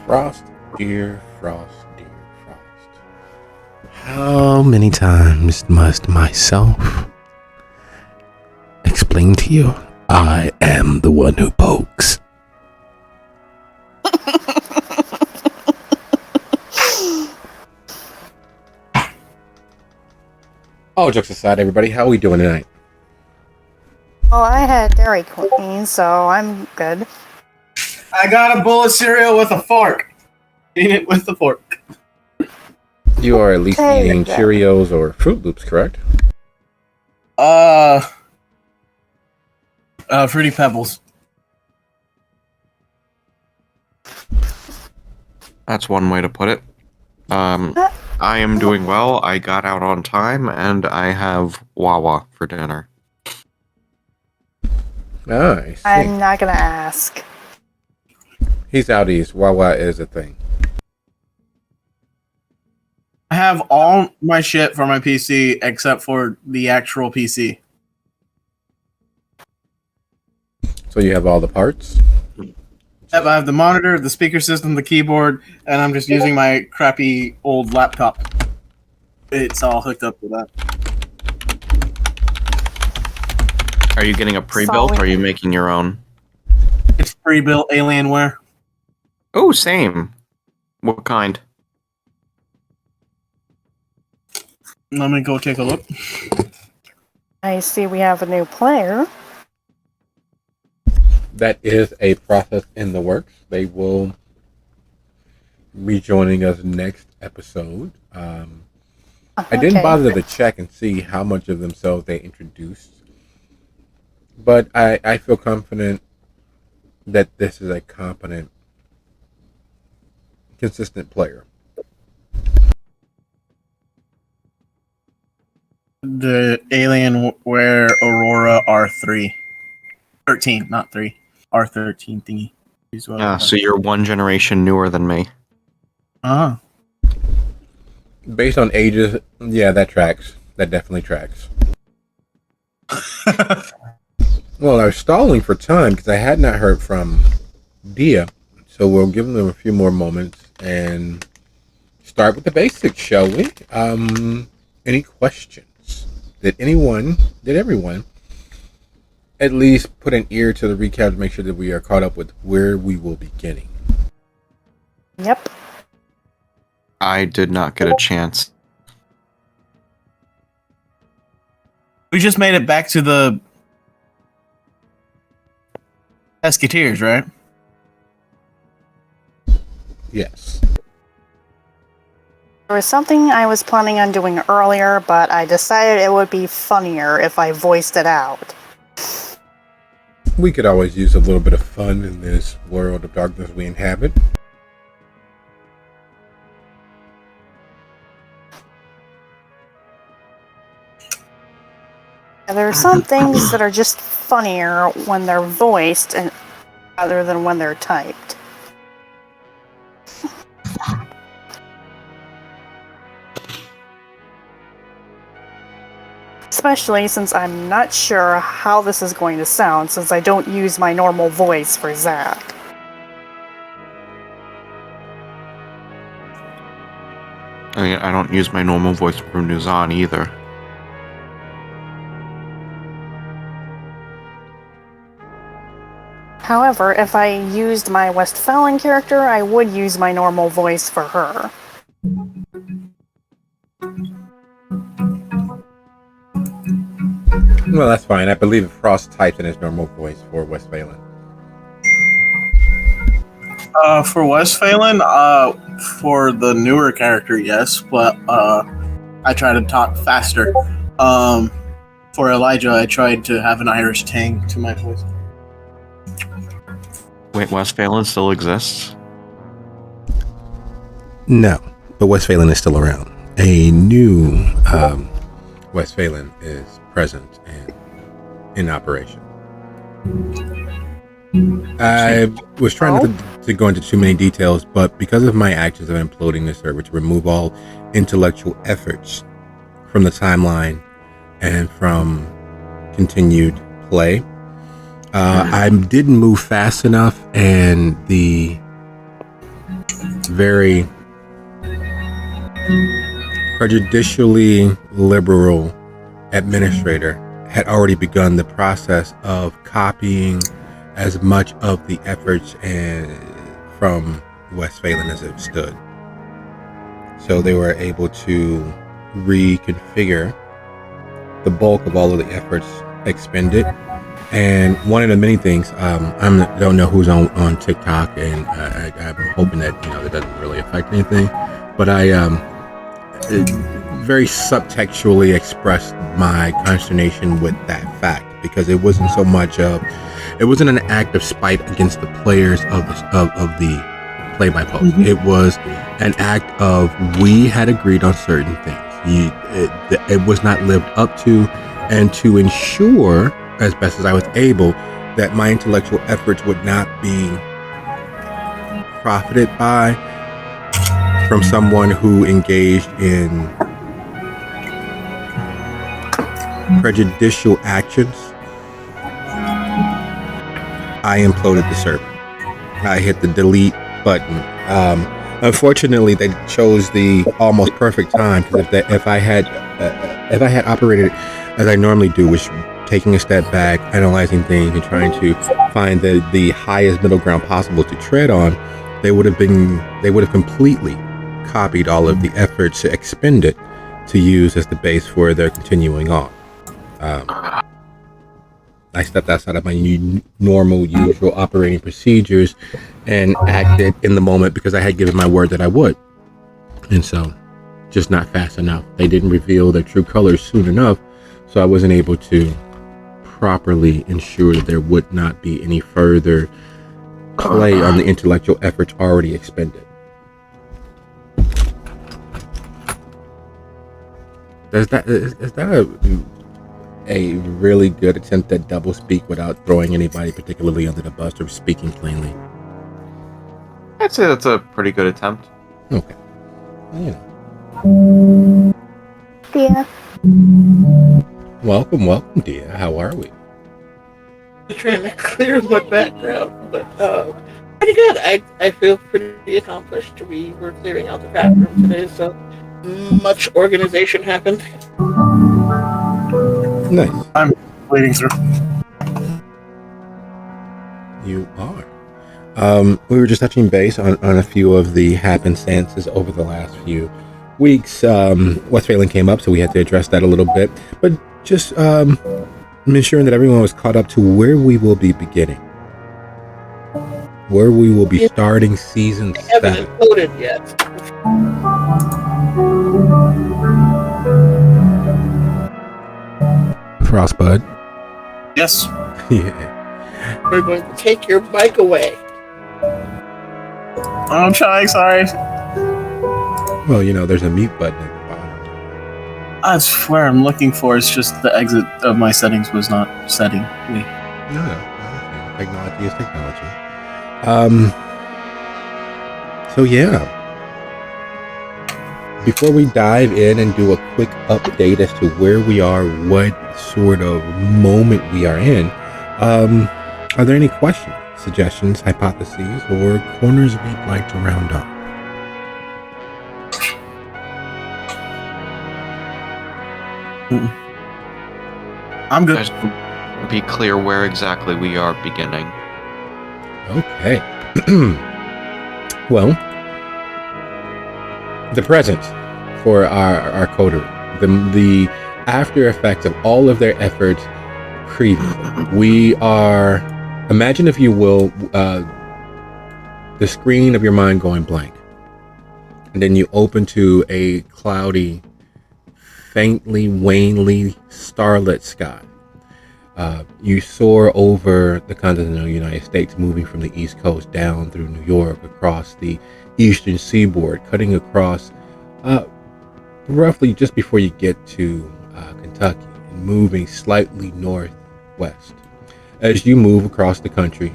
Frost, dear Frost, dear Frost. How many times must myself explain to you I am the one who pokes? All jokes aside, everybody, how are we doing tonight? Well, I had Dairy Queen, so I'm good. I got a bowl of cereal with a fork. Eat it with a fork. You are at least eating Cheerios or Fruit Loops, correct? Fruity Pebbles. That's one way to put it. I am doing well. I got out on time, and I have Wawa for dinner. Nice. I'm not gonna ask. He's out east. Wawa is a thing. I have all my shit for my PC except for the actual PC. So you have all the parts? Yep, I have the monitor, the speaker system, the keyboard, and I'm just using my crappy old laptop. It's all hooked up to that. Are you getting a pre-built, or are you making your own? It's pre-built Alienware. Oh, same. What kind? Let me go take a look. I see we have a new player. That is a process in the works. They will be joining us next episode. I didn't bother to check and see how much of themselves they introduced, but I feel confident that this is a competent, consistent player. The Alienware Aurora R3. 13, not 3. R13 thingy. So you're one generation newer than me. Uh-huh. Based on ages, yeah, that tracks. That definitely tracks. Well, I was stalling for time because I had not heard from Dia, so we'll give them a few more moments and start with the basics, shall we? Any questions? Did everyone at least put an ear to the recap to make sure that we are caught up with where we will be beginning? Yep. I did not get a chance. We just made it back to the Esketeers, right? Yes. There was something I was planning on doing earlier, but I decided it would be funnier if I voiced it out. We could always use a little bit of fun in this world of darkness we inhabit. And there are some things that are just funnier when they're voiced and rather than when they're typed. Especially since I'm not sure how this is going to sound since I don't use my normal voice for Zach. I don't use my normal voice for Nuzan either. However, if I used my Westphalian character, I would use my normal voice for her. Well, that's fine. I believe Frost typed in his normal voice for Westphalian. For Westphalian, for the newer character, yes, but I try to talk faster. For Elijah, I tried to have an Irish tang to my voice. Wait, Westphalian still exists? No, but Westphalian is still around. A new Westphalian is present and in operation. I was trying not to go into too many details, but because of my actions of imploding the server to remove all intellectual efforts from the timeline and from continued play, I didn't move fast enough, and the very prejudicially liberal administrator had already begun the process of copying as much of the efforts from Westphalen as it stood. So they were able to reconfigure the bulk of all of the efforts expended. And one of the many things, I don't know who's on TikTok, and I'm hoping that that doesn't really affect anything, but I very subtextually expressed my consternation with that fact, because it wasn't so much it wasn't an act of spite against the players of the play-by-post. Mm-hmm. It was an act of, we had agreed on certain things. It was not lived up to, and to ensure, as best as I was able, that my intellectual efforts would not be profited by from someone who engaged in prejudicial actions, I imploded the server. I hit the delete button. Unfortunately, they chose the almost perfect time, because if I had operated as I normally do, which taking a step back, analyzing things, and trying to find the highest middle ground possible to tread on, they would have completely copied all of the efforts expended to use as the base for their continuing on. I stepped outside of my normal, usual operating procedures and acted in the moment because I had given my word that I would. And so, just not fast enough. They didn't reveal their true colors soon enough, so I wasn't able to properly ensure that there would not be any further play on the intellectual efforts already expended. Is that a really good attempt at double speak without throwing anybody particularly under the bus, or speaking plainly? I'd say that's a pretty good attempt. Okay. Dia. Welcome, Dia. How are we? Trying to clear my background, but pretty good. I feel pretty accomplished. We were clearing out the bathroom today, so much organization happened. Nice. I'm waiting through. You are. We were just touching base on a few of the happenstances over the last few weeks. Westphalen came up, so we had to address that a little bit. But just ensuring that everyone was caught up to where we will be beginning. Where we will be starting season 7. I haven't imploded yet. Frostbud. Yes. Yeah. We're going to take your bike away. I'm trying, sorry. Well, there's a mute button at the bottom. That's where I'm looking for. It's just the exit of my settings was not setting me. No. Technology is technology. So yeah. Before we dive in and do a quick update as to where we are, what sort of moment we are in, are there any questions, suggestions, hypotheses, or corners we'd like to round up? I'm good. Just be clear where exactly we are beginning. Okay. Well, the present for our coterie, the after effects of all of their efforts previously. We are, imagine if you will, the screen of your mind going blank, and then you open to a cloudy, faintly, wanly, starlit sky. You soar over the continental United States, moving from the East Coast down through New York, across the eastern seaboard, cutting across roughly just before you get to Kentucky, and moving slightly northwest. As you move across the country,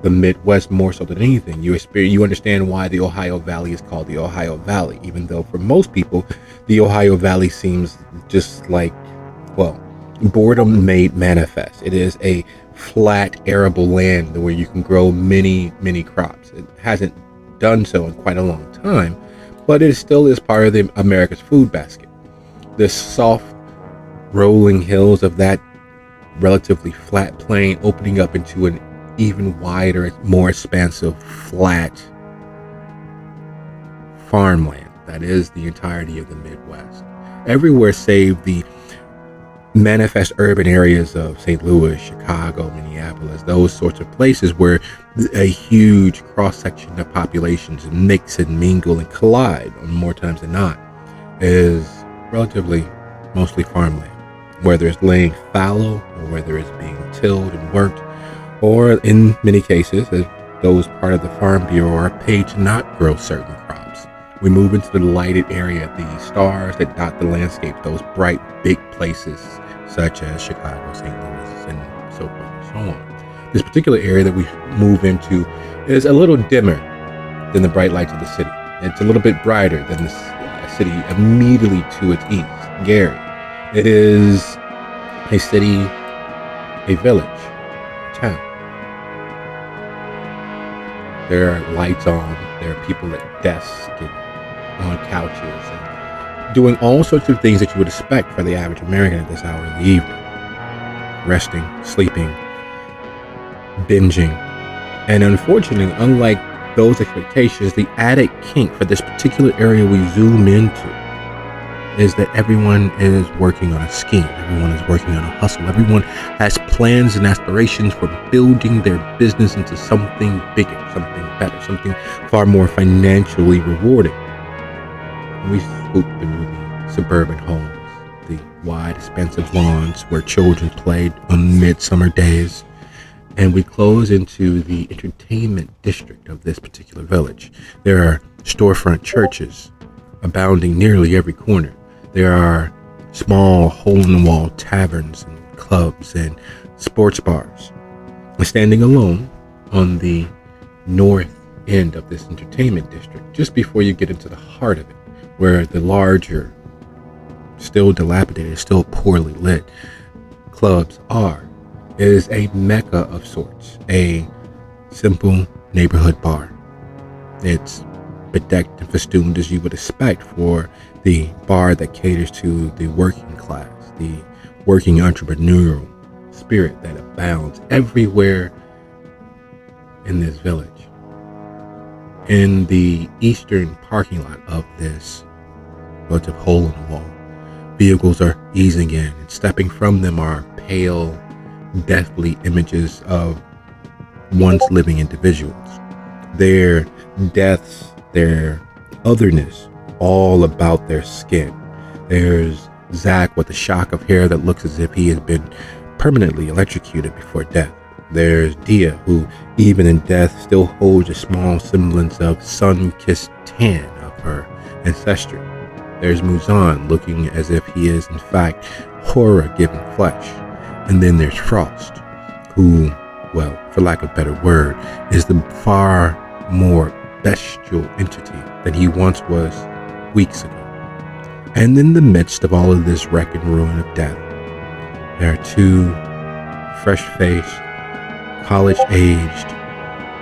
the Midwest more so than anything, you understand why the Ohio Valley is called the Ohio Valley, even though for most people, the Ohio Valley seems just like, well, boredom made manifest. It is a flat, arable land where you can grow many, many crops. It hasn't done so in quite a long time, but it still is part of the America's food basket. The soft rolling hills of that relatively flat plain opening up into an even wider, more expansive, flat farmland that is the entirety of the Midwest. Everywhere save the manifest urban areas of St. Louis, Chicago, Minneapolis, those sorts of places where a huge cross-section of populations mix and mingle and collide on more times than not is relatively mostly farmland, whether it's laying fallow or whether it's being tilled and worked, or in many cases, as those part of the Farm Bureau are paid to not grow certain crops. We move into the lighted area, the stars that dot the landscape, those bright, big places such as Chicago, St. Louis, and so forth and so on. This particular area that we move into is a little dimmer than the bright lights of the city. It's a little bit brighter than the city immediately to its east, Gary. It is a city, a village, a town. There are lights on, there are people at desks and on couches and doing all sorts of things that you would expect for the average American at this hour of the evening. Resting, sleeping, binging. And unfortunately, unlike those expectations, the added kink for this particular area we zoom into is that everyone is working on a scheme. Everyone is working on a hustle. Everyone has plans and aspirations for building their business into something bigger, something better, something far more financially rewarding. And we swoop through the suburban homes, the wide, expansive lawns where children played on midsummer days, and we close into the entertainment district of this particular village. There are storefront churches abounding nearly every corner. There are small hole-in-the-wall taverns and clubs and sports bars. And standing alone on the north end of this entertainment district, just before you get into the heart of it, where the larger, still dilapidated, still poorly lit clubs are, is a mecca of sorts, a simple neighborhood bar. It's bedecked and festooned as you would expect for the bar that caters to the working class, the working entrepreneurial spirit that abounds everywhere in this village. In the eastern parking lot of this relative hole in the wall, vehicles are easing in, and stepping from them are pale, deathly images of once living individuals. Their deaths, their otherness, all about their skin. There's Zach with a shock of hair that looks as if he has been permanently electrocuted before death. There's Dia, who even in death still holds a small semblance of sun-kissed tan of her ancestry. There's Muzan, looking as if he is in fact horror given flesh. And then there's Frost, who, well, for lack of a better word, is the far more bestial entity than he once was weeks ago. And in the midst of all of this wreck and ruin of death, there are two fresh-faced, college-aged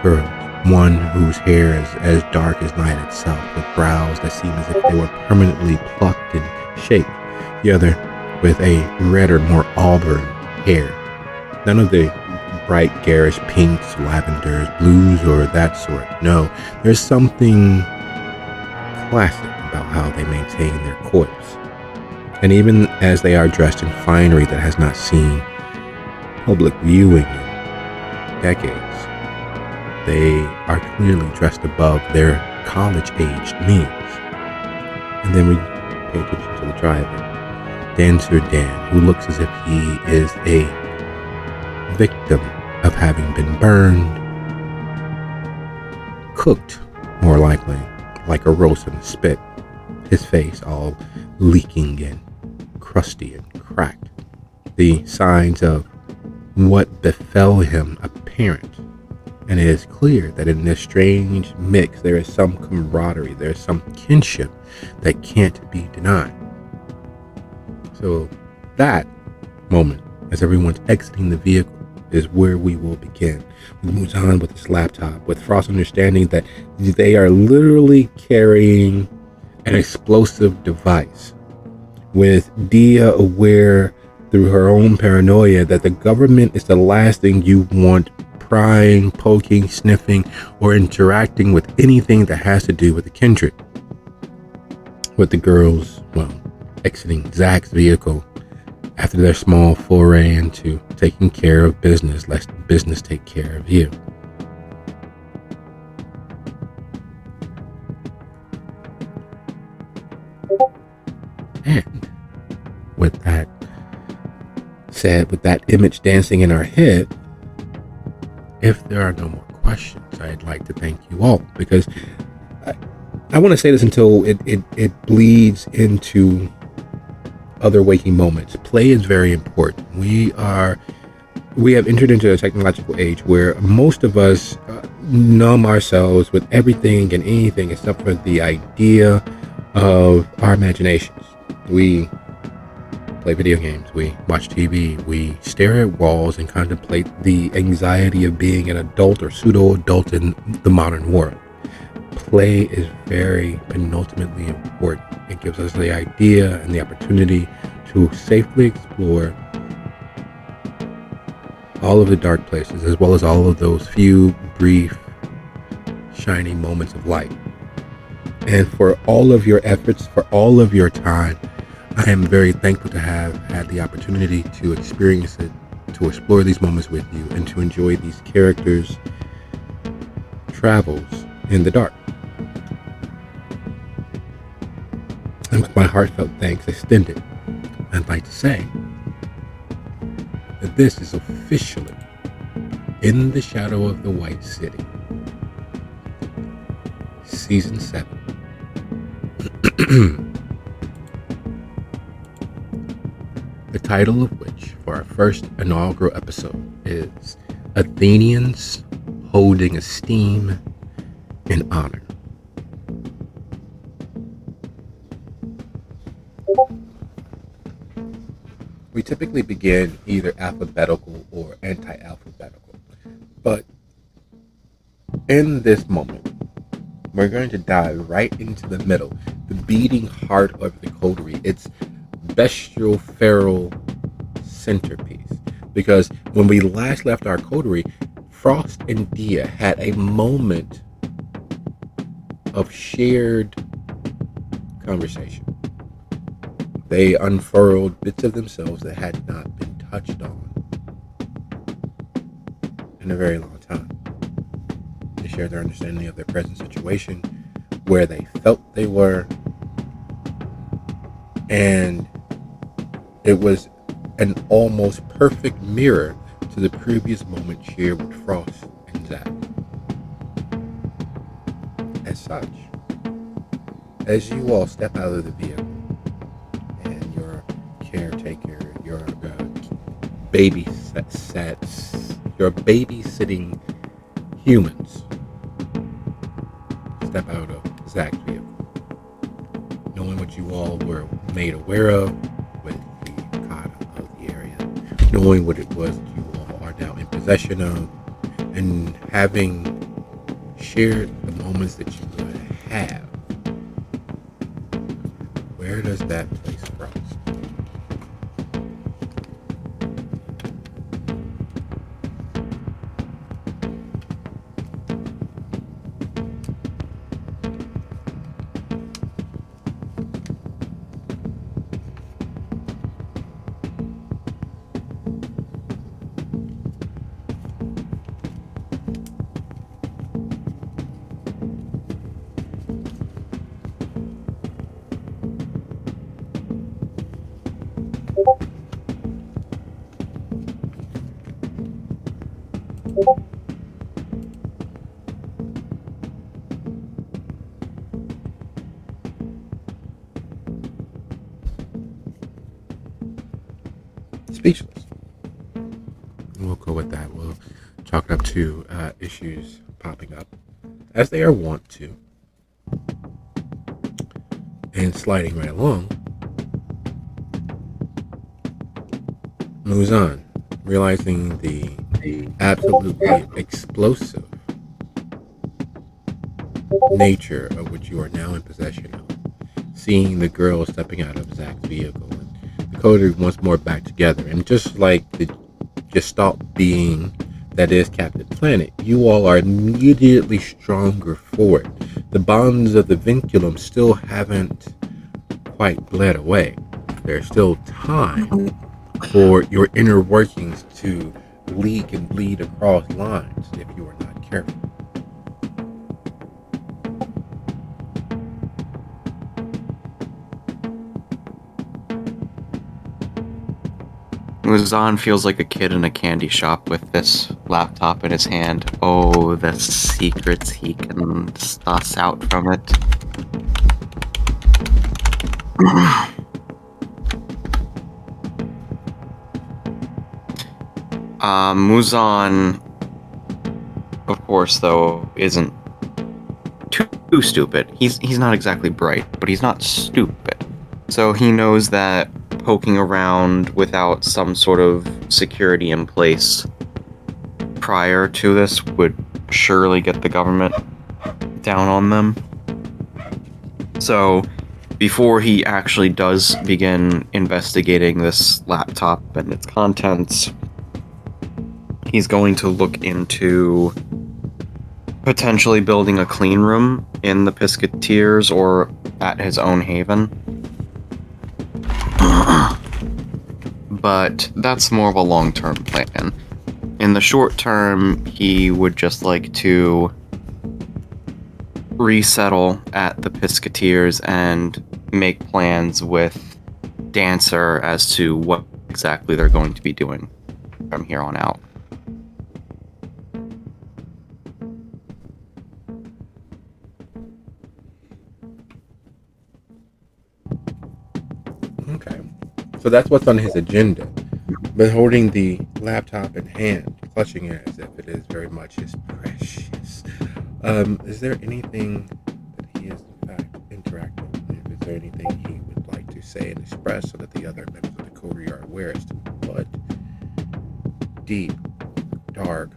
girls. One whose hair is as dark as night itself, with brows that seem as if they were permanently plucked and shaped. The other with a redder, more auburn hair. None of the bright, garish pinks, lavenders, blues, or that sort. No, there's something classic about how they maintain their coifs. And even as they are dressed in finery that has not seen public viewing in decades, they are clearly dressed above their college-aged means. And then we pay attention to the driver, Dancer Dan, who looks as if he is a victim of having been burned, cooked, more likely, like a roast in a spit, his face all leaking and crusty and cracked. The signs of what befell him apparent. And it is clear that in this strange mix there is some camaraderie, there is some kinship that can't be denied. So that moment, as everyone's exiting the vehicle, is where we will begin. With Muzan with his laptop, with Frost understanding that they are literally carrying an explosive device, with Dia aware through her own paranoia that the government is the last thing you want prying, poking, sniffing, or interacting with anything that has to do with the kindred. With the girls, exiting Zach's vehicle after their small foray into taking care of business, lest business take care of you. And with that said, with that image dancing in our head, if there are no more questions, I'd like to thank you all, because I want to say this until it bleeds into other waking moments. Play is very important. We have entered into a technological age where most of us numb ourselves with everything and anything except for the idea of our imaginations. We play video games, we watch TV, we stare at walls and contemplate the anxiety of being an adult or pseudo-adult in the modern world. Play is very penultimately important. It gives us the idea and the opportunity to safely explore all of the dark places, as well as all of those few brief, shining moments of light. And for all of your efforts, for all of your time, I am very thankful to have had the opportunity to experience it, to explore these moments with you, and to enjoy these characters' travels in the dark. And with my heartfelt thanks extended, I'd like to say that this is officially In the Shadow of the White City, Season 7. The title of which, for our first inaugural episode, is Athenians Holding Esteem and Honor. We typically begin either alphabetical or anti-alphabetical, but in this moment, we're going to dive right into the middle, the beating heart of the coterie, its bestial, feral centerpiece. Because when we last left our coterie, Frost and Dia had a moment of shared conversation. They unfurled bits of themselves that had not been touched on in a very long time. They shared their understanding of their present situation, where they felt they were, and it was an almost perfect mirror to the previous moment shared with Frost and Zach. As such, as you all step out of the vehicle, and your caretaker, your babysitting humans step out of Zach's vehicle, knowing what you all were made aware of with the conduct of the area, knowing what it was that you all are now in possession of, and having shared the moments that you would have. Where does that place Frost? Speechless. We'll go with that. We'll chalk it up to issues popping up, as they are wont to, and sliding right along. Moves on, realizing the absolutely explosive nature of which you are now in possession of. Seeing the girl stepping out of Zach's vehicle and the coder once more back together. And just like the gestalt being that is Captain Planet, you all are immediately stronger for it. The bonds of the vinculum still haven't quite bled away. There's still time for your inner workings to leak and bleed across lines if you are not careful. Muzan feels like a kid in a candy shop with this laptop in his hand. Oh, the secrets he can suss out from it. Muzan, of course, though, isn't too stupid. He's not exactly bright, but he's not stupid. So he knows that poking around without some sort of security in place prior to this would surely get the government down on them. So before he actually does begin investigating this laptop and its contents, he's going to look into potentially building a clean room in the Pisketeers or at his own haven. But that's more of a long-term plan. In the short term, he would just like to resettle at the Pisketeers and make plans with Dancer as to what exactly they're going to be doing from here on out. Okay. So that's what's on his agenda. But holding the laptop in hand, clutching it as if it is very much his precious. Is there anything that he is in fact interacting with? Is there anything he would like to say and express so that the other members of the coterie are aware as to what deep, dark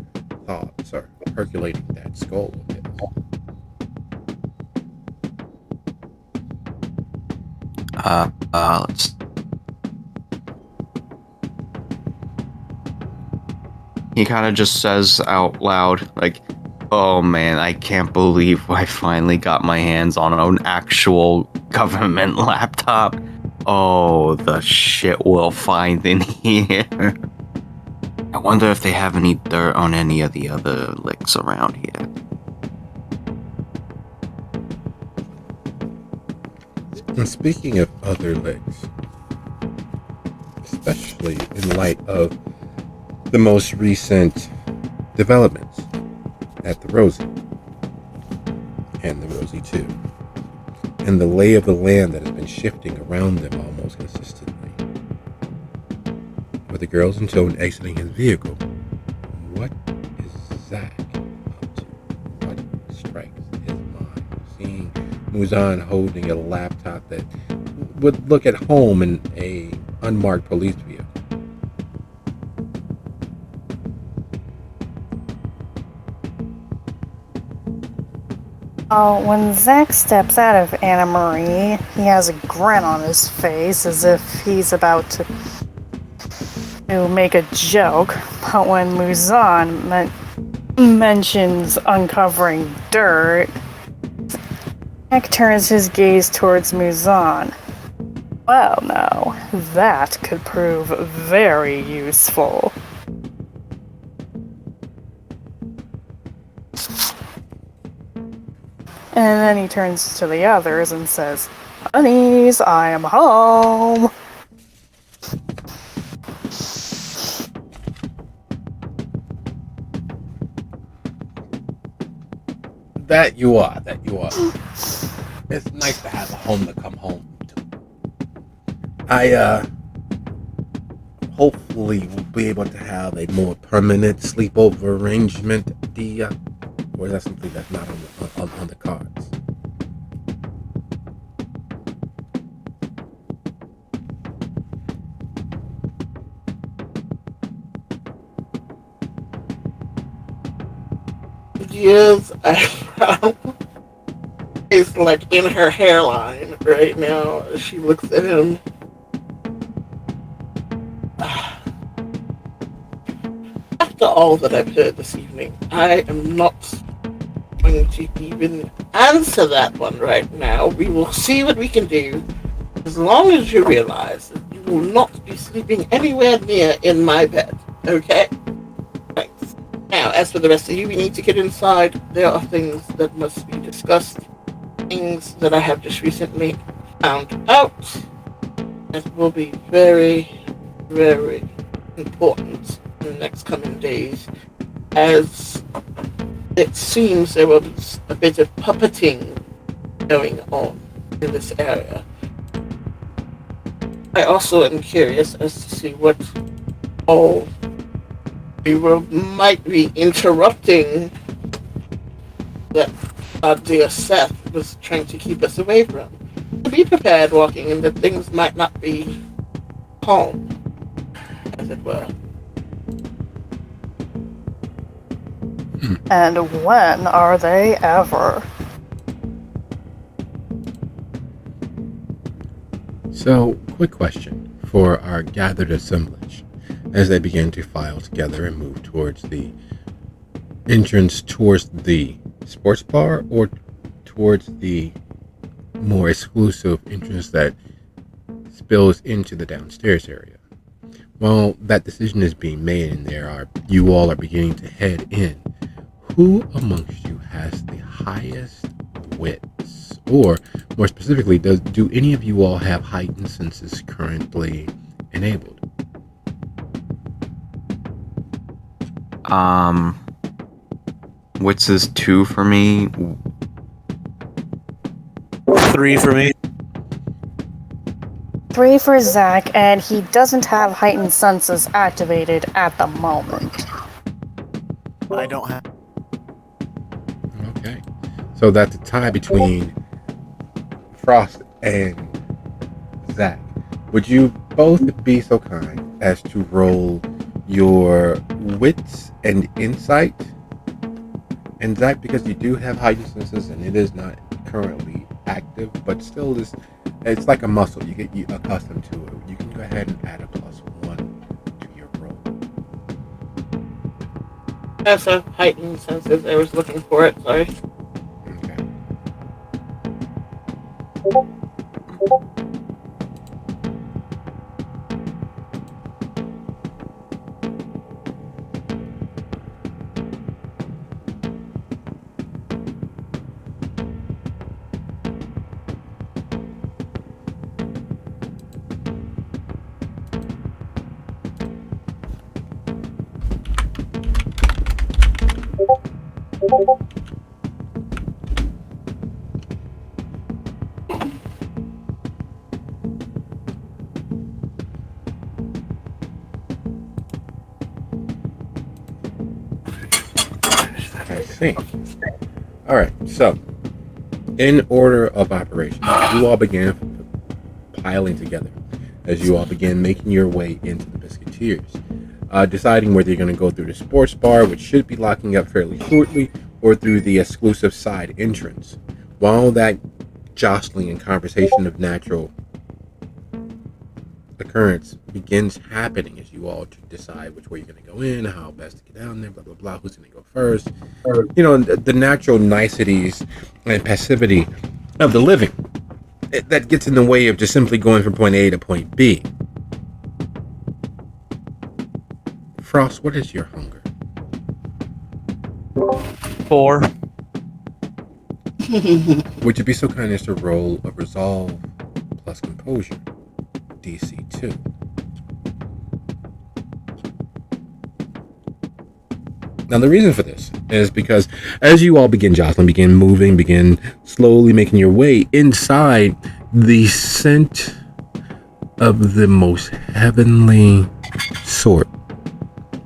thoughts are percolating that skull of his? Let's... He kind of just says out loud, like, oh man, I can't believe I finally got my hands on an actual government laptop. Oh, the shit we'll find in here. I wonder if they have any dirt on any of the other licks around here. And speaking of other licks, especially in light of the most recent developments at the Rosie and the Rosie 2, and the lay of the land that has been shifting around them almost consistently, with the girls and Tone exiting his vehicle, what is Zach up to? What strikes his mind? Seeing Muzan holding a laptop that would look at home in a unmarked police vehicle. When Zach steps out of Anna Marie, he has a grin on his face as if he's about to make a joke. But when Muzan mentions uncovering dirt, Zach turns his gaze towards Muzan. Well, no, that could prove very useful. And then he turns to the others and says, "Honeys, I am home." That you are. It's nice to have a home to come home to. I hopefully will be able to have a more permanent sleepover arrangement, Dia. Or is that something that's not on the cards? Dia's eyebrow is like in her hairline right now. She looks at him. After all that I've heard this evening, I am not going to even answer that one right now. We will see what we can do. As long as you realize that you will not be sleeping anywhere near in my bed. Okay? Thanks. Now, as for the rest of you, we need to get inside. There are things that must be discussed. Things that I have just recently found out that will be very, very important in the next coming days, as it seems there was a bit of puppeting going on in this area. I also am curious as to see what all might be interrupting that our dear Seth was trying to keep us away from. To be prepared walking in that things might not be calm, as it were. And when are they ever? So, quick question for our gathered assemblage as they begin to file together and move towards the entrance towards the sports bar or towards the more exclusive entrance that spills into the downstairs area. While that decision is being made and you all are beginning to head in, who amongst you has the highest wits? Or more specifically, do any of you all have heightened senses currently enabled? Wits is 2 for me. 3 for me. 3 for Zach, and he doesn't have heightened senses activated at the moment. I don't have. Okay. So that's a tie between Frost and Zach. Would you both be so kind as to roll your wits and insight? And Zach, because you do have heightened senses and it is not currently active, but still it's like a muscle. You get accustomed to it. You can go ahead and add a +1 to your roll. That's a heightened senses. I was looking for it, sorry. Okay. I see. All right. So, in order of operation, you all began piling together as you all begin making your way into the Biscuiteers, deciding whether you're going to go through the sports bar, which should be locking up fairly shortly, or through the exclusive side entrance. While that jostling and conversation of natural occurrence begins happening as you all decide which way you're going to go in, how best to get down there, blah blah blah, who's going to go first, the natural niceties and passivity of the living that gets in the way of just simply going from point A to point B. Frost, what is your hunger? 4. Would you be so kind as to roll a resolve plus composure, DC 2? Now, the reason for this is because as you all begin jostling, begin moving, begin slowly making your way inside, the scent of the most heavenly sort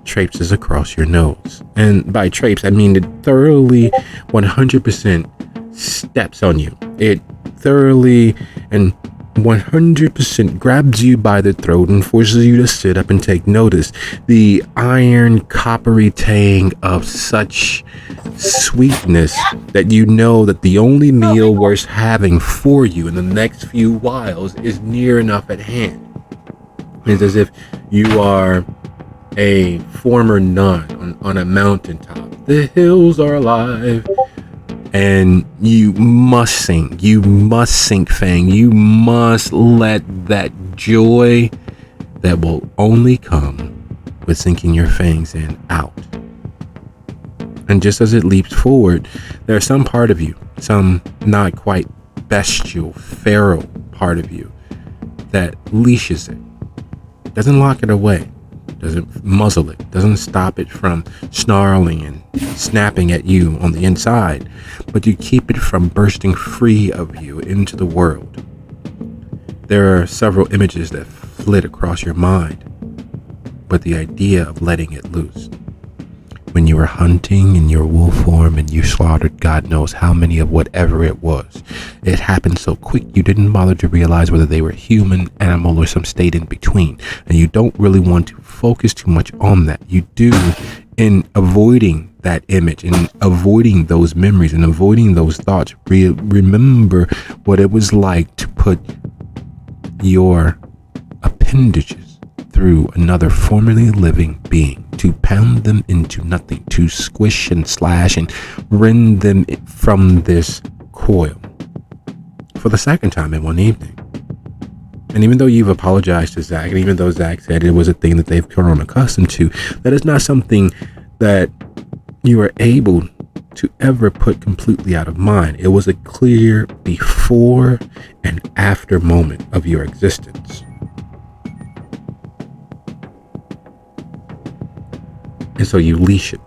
traipses across your nose. And by traipse, I mean it thoroughly 100% steps on you. It thoroughly and 100% grabs you by the throat and forces you to sit up and take notice. The iron coppery tang of such sweetness that you know that the only meal worth having for you in the next few whiles is near enough at hand. It's as if you are a former nun on a mountaintop. The hills are alive. And you must sing, Fang. You must let that joy that will only come with sinking your fangs in out. And just as it leaps forward, there's some part of you, some not quite bestial, feral part of you that leashes it, doesn't lock it away, doesn't muzzle it, doesn't stop it from snarling and snapping at you on the inside, but you keep it from bursting free of you into the world. There are several images that flit across your mind, but the idea of letting it loose. When you were hunting in your wolf form and you slaughtered God knows how many of whatever it was, it happened so quick you didn't bother to realize whether they were human, animal, or some state in between. And you don't really want to focus too much on that. You do in avoiding that image, in avoiding those memories, and avoiding those thoughts. Remember what it was like to put your appendages through another formerly living being, to pound them into nothing, to squish and slash and rend them from this coil for the second time in one evening. And even though you've apologized to Zach, and even though Zach said it was a thing that they've grown accustomed to, that is not something that you are able to ever put completely out of mind. It was a clear before and after moment of your existence. And so you leash it,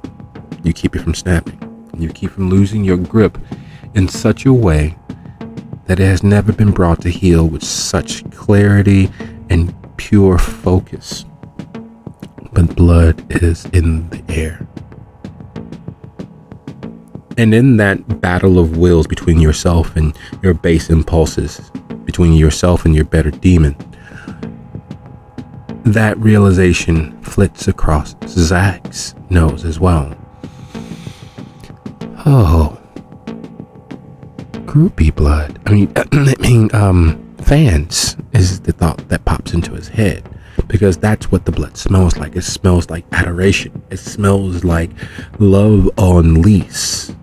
you keep it from snapping, you keep from losing your grip in such a way that it has never been brought to heel with such clarity and pure focus. But blood is in the air. And in that battle of wills between yourself and your base impulses, between yourself and your better demon, that realization flits across Zach's nose as well. Oh, groupie blood. Fans is the thought that pops into his head, because that's what the blood smells like. It smells like adoration. It smells like love on lease.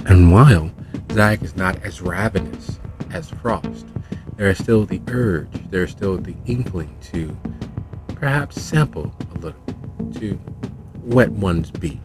And while Zach is not as ravenous as Frost, there is still the urge, there is still the inkling to perhaps sample a little, to wet one's beak.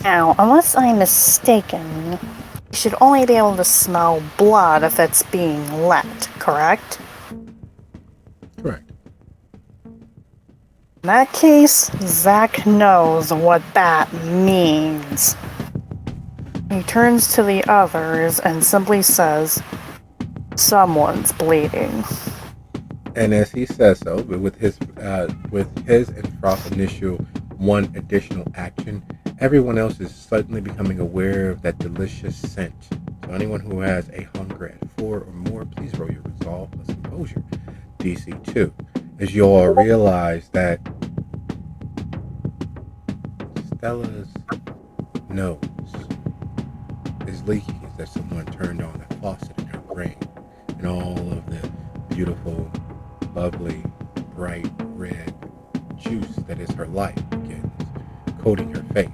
Now, unless I'm mistaken, you should only be able to smell blood if it's being let, correct? Correct. In that case, Zach knows what that means. He turns to the others and simply says, "Someone's bleeding." And as he says so, but with his and Frost's initial one additional action, everyone else is suddenly becoming aware of that delicious scent. So anyone who has a hunger at 4 or more, please roll your resolve plus composure, DC 2, as you all realize that Stella's nose is leaking, as that someone turned on the faucet in her brain, and all of the beautiful, lovely, bright red juice that is her life begins coating her face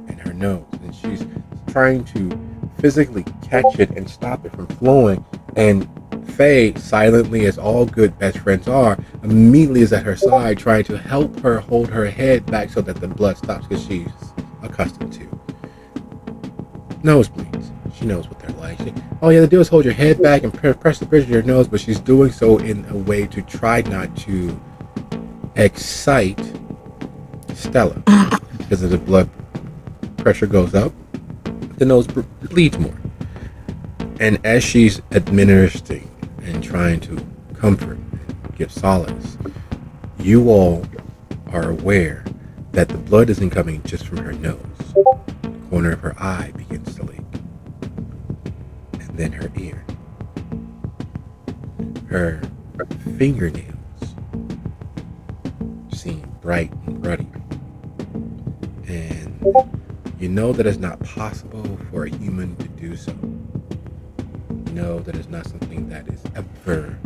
and her nose, and she's trying to physically catch it and stop it from flowing, and Faye, silently as all good best friends are, immediately is at her side trying to help her hold her head back so that the blood stops, because she's accustomed to nosebleeds. She knows what they're like. All you have to do is hold your head back and press the bridge of your nose, but she's doing so in a way to try not to excite Stella. Because as the blood pressure goes up, the nose bleeds more. And as she's administering and trying to comfort and give solace, you all are aware that the blood isn't coming just from her nose. The corner of her eye begins to leak. And then her ear. Her fingernails seem bright and ruddy. And you know that it's not possible for a human to do so. You know that it's not something that is ever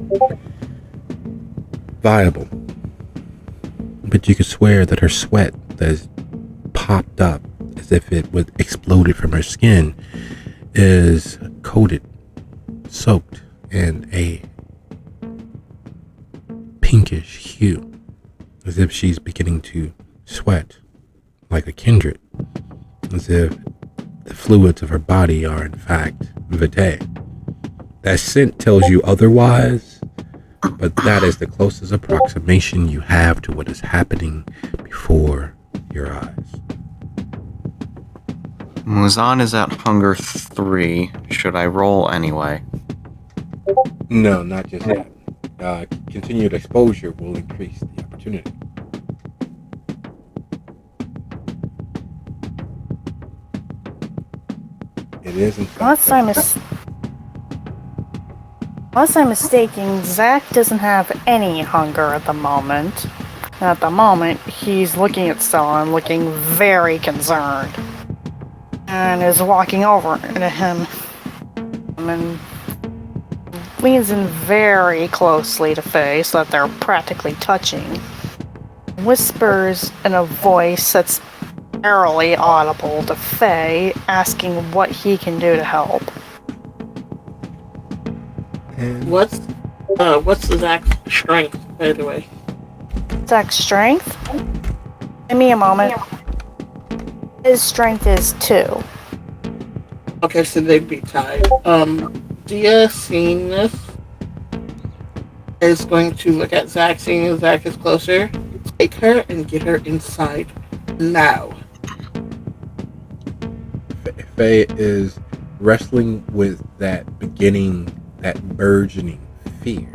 viable. But you could swear that her sweat that is popped up as if it was exploded from her skin is coated, soaked in a pinkish hue, as if she's beginning to sweat like a kindred, as if the fluids of her body are in fact vitae. That scent tells you otherwise, but that is the closest approximation you have to what is happening before your eyes. Muzan is at hunger 3. Should I roll anyway? No, not just that. Continued exposure will increase the opportunity. It is in fact. Unless I'm mistaken, Zach doesn't have any hunger at the moment. At the moment, he's looking at Stella and looking very concerned. And is walking over to him and leans in very closely to Faye so that they're practically touching. Whispers in a voice that's barely audible to Faye, asking what he can do to help. And What's the Zach's strength, by the way? Zach's strength? Give me a moment. His strength is 2. Okay, so they'd be tied. Dia, seeing this, is going to look at Zach, seeing as Zach is closer, take her and get her inside now. Faye is wrestling with that burgeoning fear.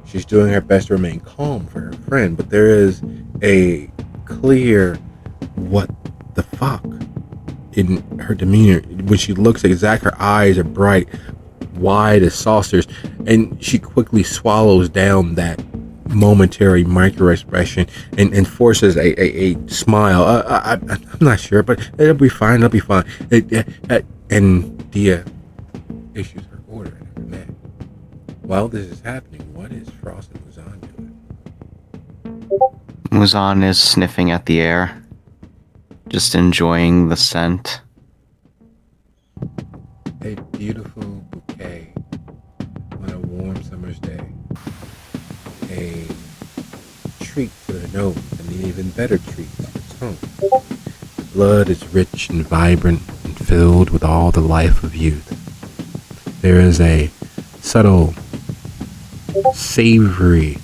She's doing her best to remain calm for her friend, but there is a clear what the fuck in her demeanor. When she looks at Zach, her eyes are bright, wide as saucers, and she quickly swallows down that momentary micro expression and forces a smile. I'm not sure, but it'll be fine. And Dia issues her order in her neck. While this is happening, what is Frost and Muzan doing? Muzan is sniffing at the air, just enjoying the scent. A beautiful bouquet on a warm summer's day. A treat for the nose, and an even better treat for the tongue. The blood is rich and vibrant and filled with all the life of youth. There is a subtle, savory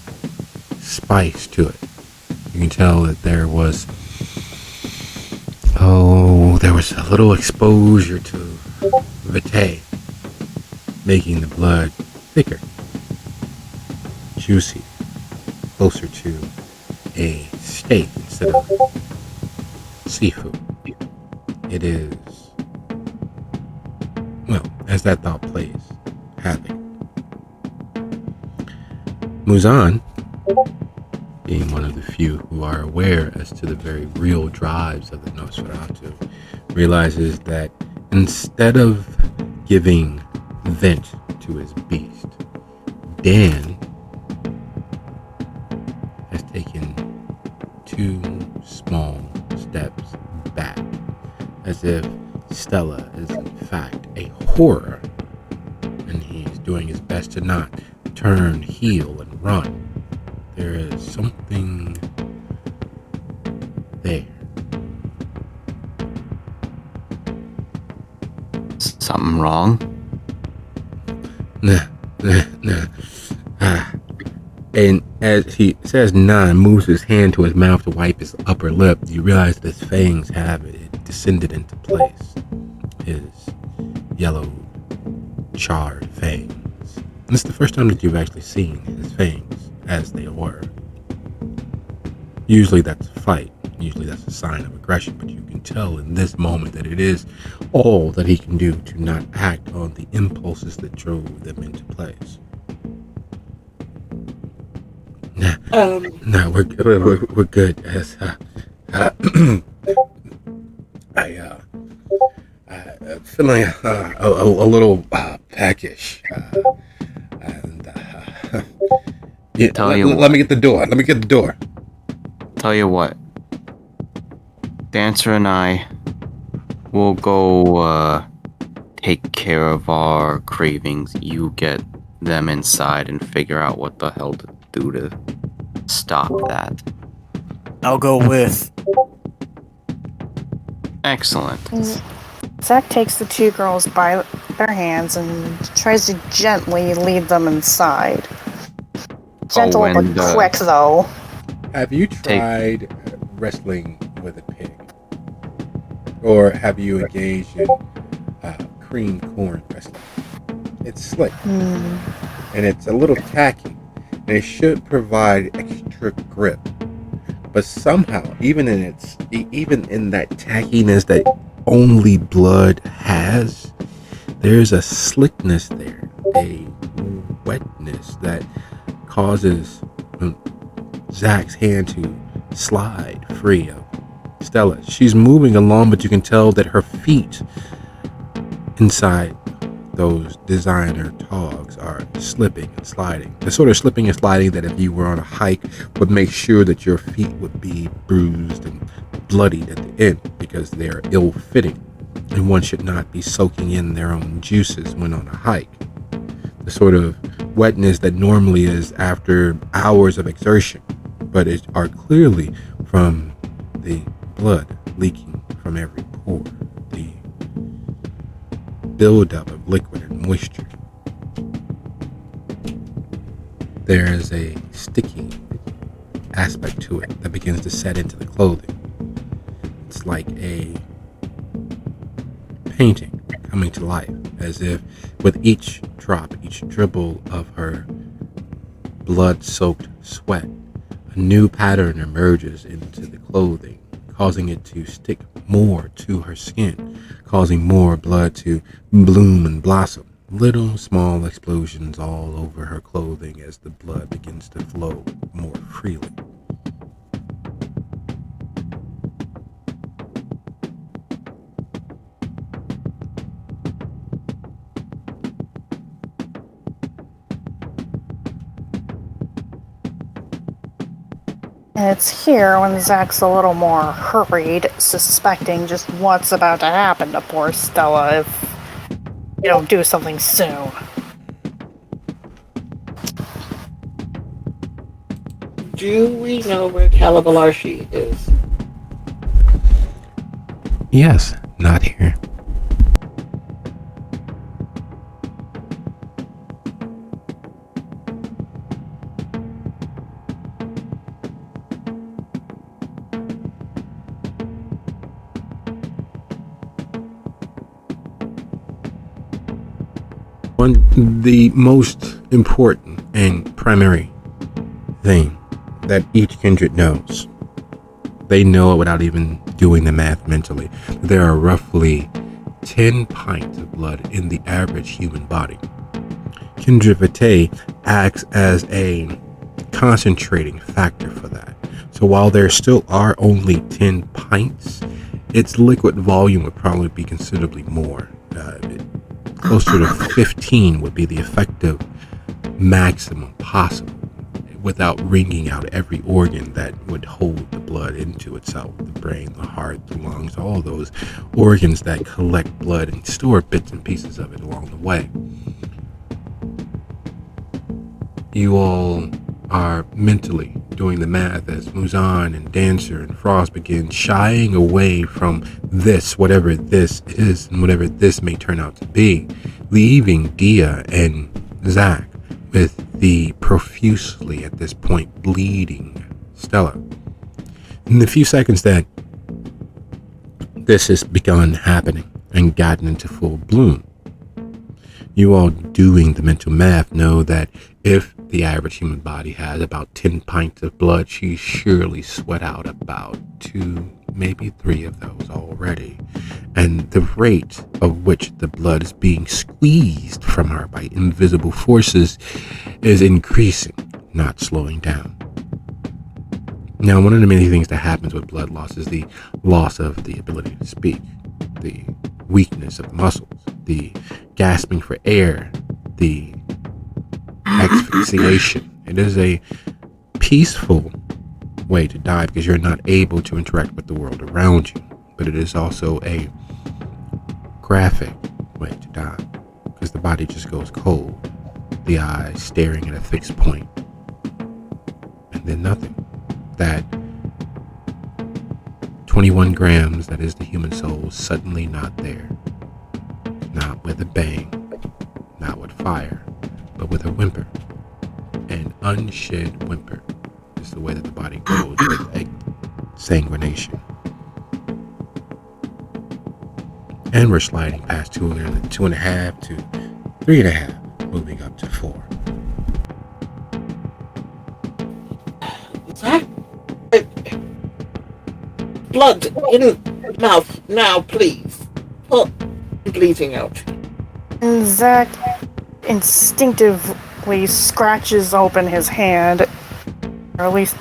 spice to it. You can tell that there was a little exposure to vitae, making the blood thicker, juicy, closer to a steak instead of seafood. It is, well, as that thought plays, havoc. Muzan, being one of the few who are aware as to the very real drives of the Nosferatu, realizes that instead of giving vent to his beast, Dan has taken 2 small steps back, as if Stella is in fact a horror, and he's doing his best to not turn heel and run. There is something there. Something wrong? Nah. And As he says 9, moves his hand to his mouth to wipe his upper lip, you realize that his fangs have descended into place. His yellow, charred fangs. And this is the first time that you've actually seen his fangs as they were. Usually that's a fight. Usually that's a sign of aggression, but you can tell in this moment that it is all that he can do to not act on the impulses that drove them into place. No, we're good. Yes, feeling a little peckish. Yeah, let me get the door. Let me get the door. Tell you what. Dancer and I will go take care of our cravings. You get them inside and figure out what the hell to do to stop that. I'll go with. Excellent. Zach takes the 2 girls by their hands and tries to gently lead them inside. Gentle but quick, though. Have you tried wrestling with a pig? Or have you engaged in cream corn wrestling? It's slick. And it's a little tacky. And it should provide extra grip. But somehow, even in that tackiness that only blood has, there's a slickness there, a wetness that causes Zach's hand to slide free of Stella. She's moving along, but you can tell that her feet inside those designer togs are slipping and sliding. The sort of slipping and sliding that if you were on a hike would make sure that your feet would be bruised and bloodied at the end because they're ill-fitting, and one should not be soaking in their own juices when on a hike. The sort of wetness that normally is after hours of exertion, but it are clearly from the blood leaking from every pore, the buildup of liquid and moisture. There is a sticky aspect to it that begins to set into the clothing. It's like a painting coming to life, as if with each drop, each dribble of her blood-soaked sweat, a new pattern emerges into the clothing, causing it to stick more to her skin, causing more blood to bloom and blossom. Little small explosions all over her clothing as the blood begins to flow more freely. And it's here when Zach's a little more hurried, suspecting just what's about to happen to poor Stella if you don't do something soon. Do we know where Calabalarshi is? Yes, not here. The most important and primary thing that each kindred knows, they know it without even doing the math mentally. There are roughly 10 pints of blood in the average human body. Kindred Vitae acts as a concentrating factor for that. So while there still are only 10 pints, its liquid volume would probably be considerably more. Closer to 15 would be the effective maximum possible, without wringing out every organ that would hold the blood into itself. The brain, the heart, the lungs, all those organs that collect blood and store bits and pieces of it along the way. You all are mentally doing the math as Muzan and Dancer and Frost begin shying away from this, whatever this is and whatever this may turn out to be, leaving Dia and Zach with the profusely, at this point, bleeding Stella. In the few seconds that this has begun happening and gotten into full bloom, you all doing the mental math know that if the average human body has about 10 pints of blood, she surely sweat out about 2, maybe 3 of those already. And the rate of which the blood is being squeezed from her by invisible forces is increasing, not slowing down. Now, one of the many things that happens with blood loss is the loss of the ability to speak, the weakness of the muscles, the gasping for air, the asphyxiation. It is a peaceful way to die because you're not able to interact with the world around you, but it is also a graphic way to die because the body just goes cold, the eyes staring at a fixed point, and then nothing. That 21 grams that is the human soul suddenly not there. Not with a bang, not with fire, but with a whimper. An unshed whimper is the way that the body goes with exsanguination. And we're sliding past 2.5 to 3.5, moving up to 4. Zach? Blood in mouth now, please. Pull bleeding out. And Zach instinctively scratches open his hand, or at least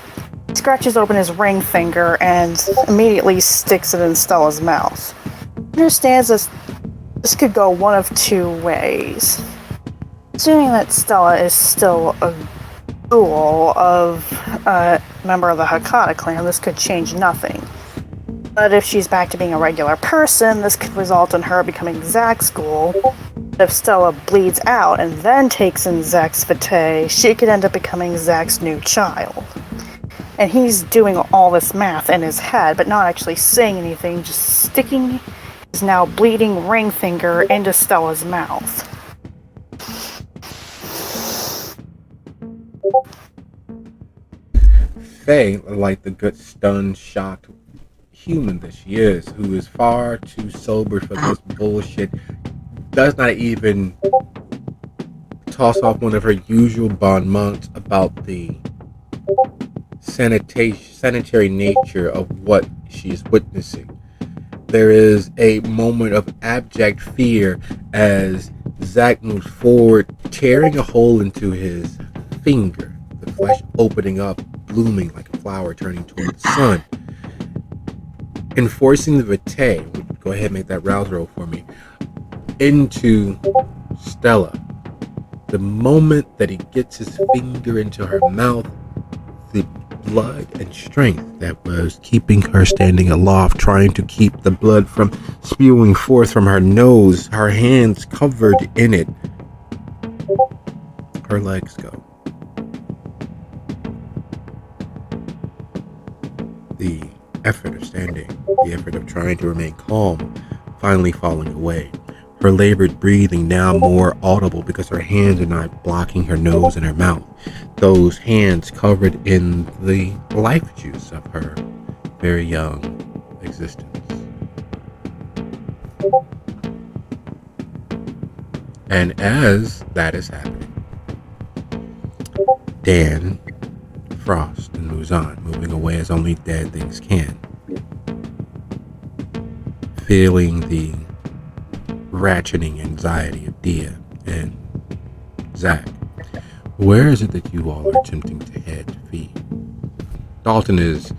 scratches open his ring finger and immediately sticks it in Stella's mouth. He understands this could go one of 2 ways. Assuming that Stella is still a ghoul of a member of the Hakata clan, this could change nothing. But if she's back to being a regular person, this could result in her becoming Zach's ghoul. If Stella bleeds out and then takes in Zach's vitae, she could end up becoming Zach's new child. And he's doing all this math in his head, but not actually saying anything, just sticking his now bleeding ring finger into Stella's mouth. Faye, like the good stunned, shocked human that she is, who is far too sober for this bullshit, does not even toss off one of her usual bon mots about the sanitary nature of what she's witnessing. There is a moment of abject fear as Zach moves forward, tearing a hole into his finger, the flesh opening up, blooming like a flower turning toward the sun. Enforcing the vitae, go ahead and make that rouse roll for me, into Stella. The moment that he gets his finger into her mouth, the blood and strength that was keeping her standing aloft, trying to keep the blood from spewing forth from her nose, her hands covered in it, her legs go. The effort of standing, the effort of trying to remain calm, finally falling away. Her labored breathing now more audible because her hands are not blocking her nose and her mouth. Those hands covered in the life juice of her very young existence. And as that is happening, Dan, Frost, and Muzan moving away as only dead things can, feeling the ratcheting anxiety of Dia and Zach. Where is it that you all are attempting to head to feed? Dalton is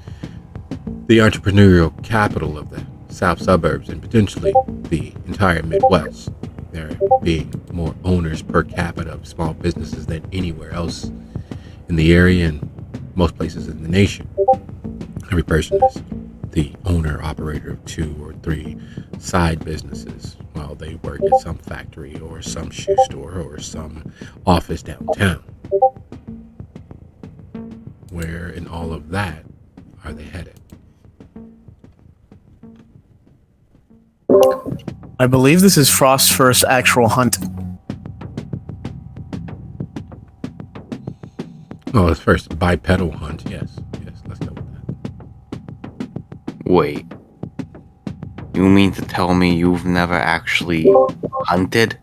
the entrepreneurial capital of the south suburbs and potentially the entire Midwest. There being more owners per capita of small businesses than anywhere else in the area and most places in the nation. Every person is the owner operator of 2 or 3 side businesses while they work at some factory or some shoe store or some office downtown. Where in all of that are they headed? I believe this is Frost's first actual hunt. Oh, it's first bipedal hunt. Yes, let's go with that. Wait, you mean to tell me you've never actually hunted?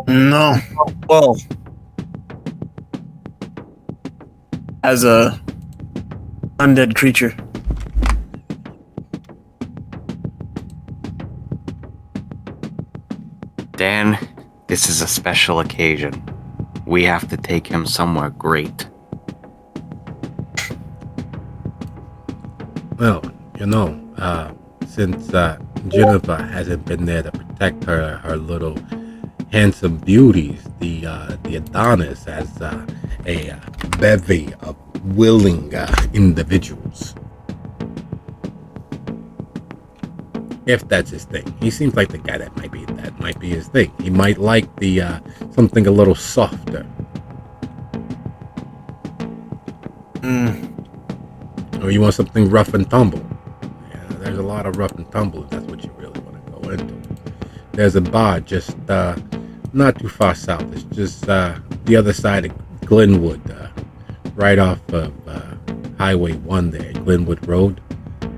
No. Well, as a undead creature. Dan, this is a special occasion. We have to take him somewhere great. Well, since Jennifer hasn't been there to protect her little handsome beauties, the Adonis has a bevy of willing individuals. If that's his thing, he seems like the guy that might be his thing. He might like the something a little softer. Or you want something rough and tumble. Yeah, there's a lot of rough and tumble if that's what you really want to go into. There's a bar just not too far south. It's just the other side of Glenwood, right off of Highway 1 there, Glenwood Road.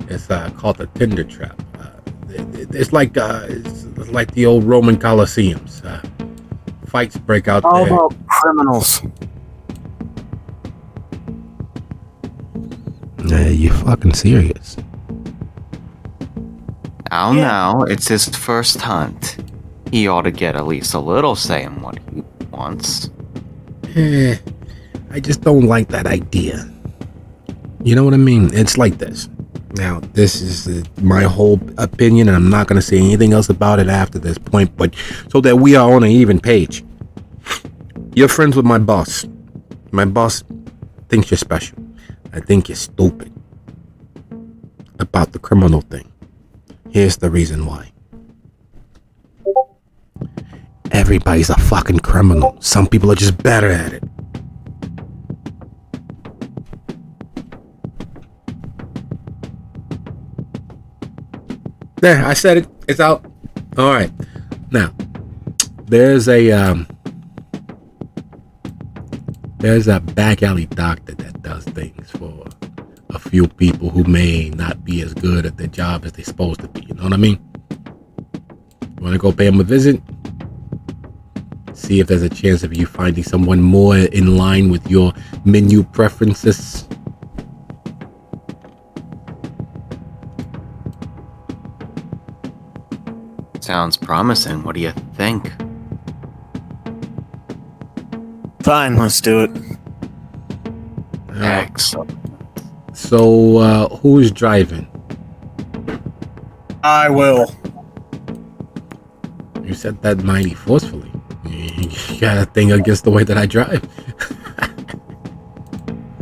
It's called the Tinder Trap. It's like the old Roman Colosseums. Fights break out How there. about criminals? You fucking serious? Now, it's his first hunt. He ought to get at least a little say in what he wants. I just don't like that idea. You know what I mean? It's like this. Now, this is my whole opinion, and I'm not going to say anything else about it after this point, but so that we are on an even page. You're friends with my boss. My boss thinks you're special. I think you're stupid about the criminal thing. Here's the reason why. Everybody's a fucking criminal. Some people are just better at it. There, I said it. It's out. All right. Now, there's a back alley doctor that does things for a few people who may not be as good at their job as they're supposed to be. You know what I mean? You want to go pay him a visit? See if there's a chance of you finding someone more in line with your menu preferences. Sounds promising. What do you think? Fine, let's do it. Excellent. So, who's driving? I will. You said that mighty forcefully. You got a thing against the way that I drive.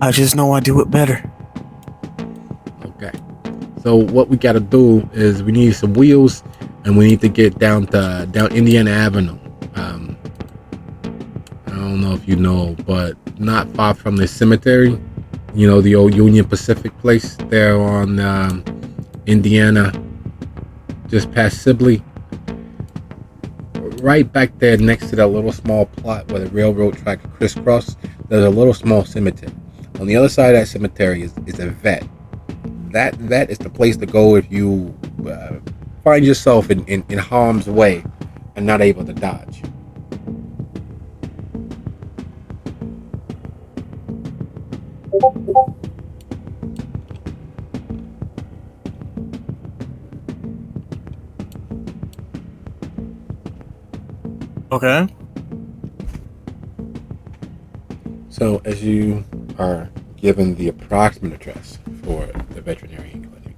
I just know I do it better. Okay. So what we got to do is we need some wheels, and we need to get down Indiana Avenue. I don't know if you know, but not far from the cemetery. You know, the old Union Pacific place there on Indiana, just past Sibley. Right back there next to that little small plot where the railroad tracks crisscross, there's a little small cemetery. On the other side of that cemetery is a vet. That vet is the place to go if you find yourself in harm's way and not able to dodge. Okay. So as you are given the approximate address for the veterinary clinic,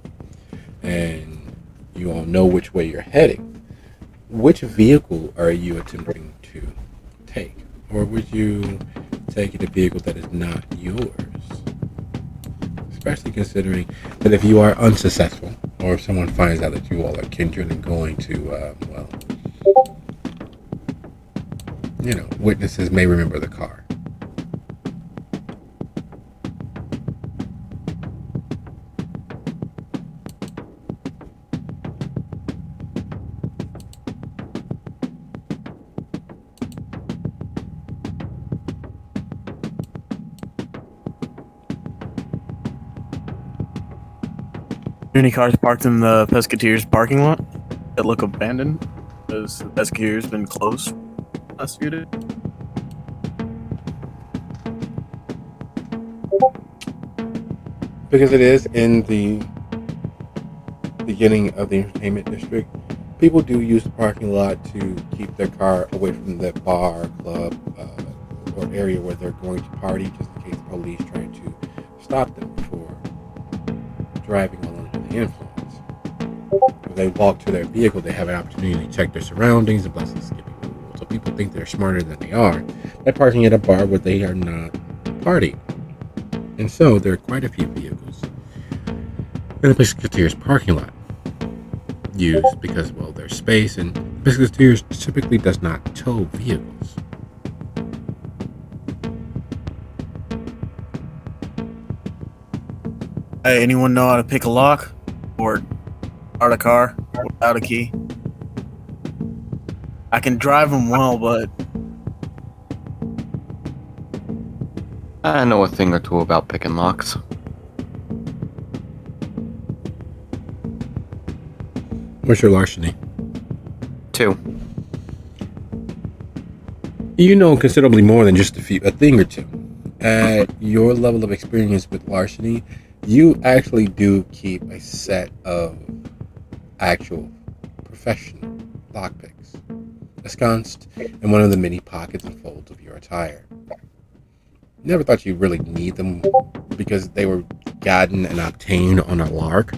and you all know which way you're heading, which vehicle are you attempting to take? Or would you take a vehicle that is not yours? Especially considering that if you are unsuccessful, or if someone finds out that you all are kindred and going to, witnesses may remember the car. Any cars parked in the Pescateers parking lot that look abandoned? Because the Pescateers been closed last few days. Because it is in the beginning of the entertainment district, people do use the parking lot to keep their car away from the bar, club, or area where they're going to party, just in case the police trying to stop them for driving while under the influence. When they walk to their vehicle, they have an opportunity to check their surroundings and bless the skipping rules. So people think they're smarter than they are by parking at a bar where they are not partying. And so there are quite a few vehicles in the Pescateers parking lot used because, well, there's space, and Pescateers typically does not tow vehicles. Hey, anyone know how to pick a lock or start a car without a key? I can drive them well, but I know a thing or two about picking locks. What's your larceny? 2. You know considerably more than just a thing or two. At your level of experience with larceny, you actually do keep a set of actual professional lockpicks ensconced in one of the many pockets and folds of your attire. Never thought you really need them because they were gotten and obtained on a lark,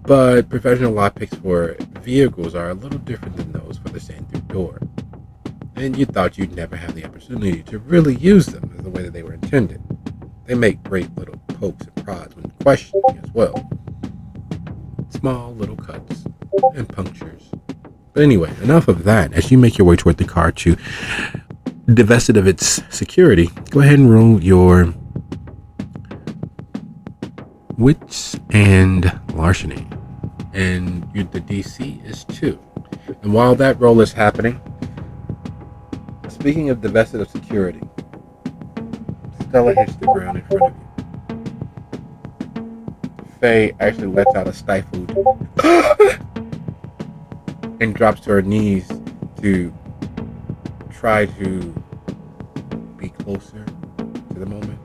but professional lockpicks for vehicles are a little different than those for the stand-through door. And you thought you'd never have the opportunity to really use them as the way that they were intended. They make great little pokes and prods when questioning as well. Small little cuts and punctures. But anyway, enough of that. As you make your way toward the car to divest it of its security, go ahead and roll your wits and larceny. And the DC is 2. And while that roll is happening, speaking of divested of security, Stella hits the ground in front of you. Faye actually lets out a stifled and drops to her knees to try to be closer to the moment.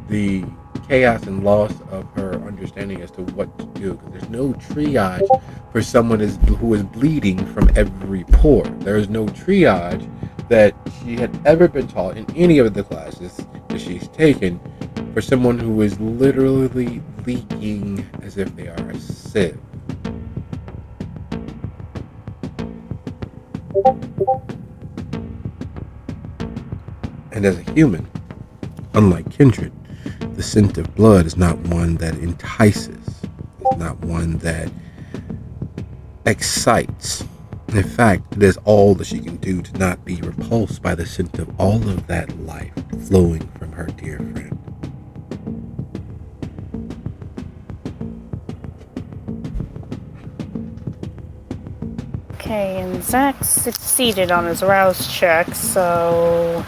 The chaos and loss of her understanding as to what to do, because there's no triage for someone who is bleeding from every pore. There is no triage that she had ever been taught in any of the classes that she's taken for someone who is literally leaking as if they are a sieve. And as a human, unlike kindred, the scent of blood is not one that entices. It's not one that excites. In fact, it is all that she can do to not be repulsed by the scent of all of that life flowing from her dear friend. Okay, and Zach succeeded on his rouse check, so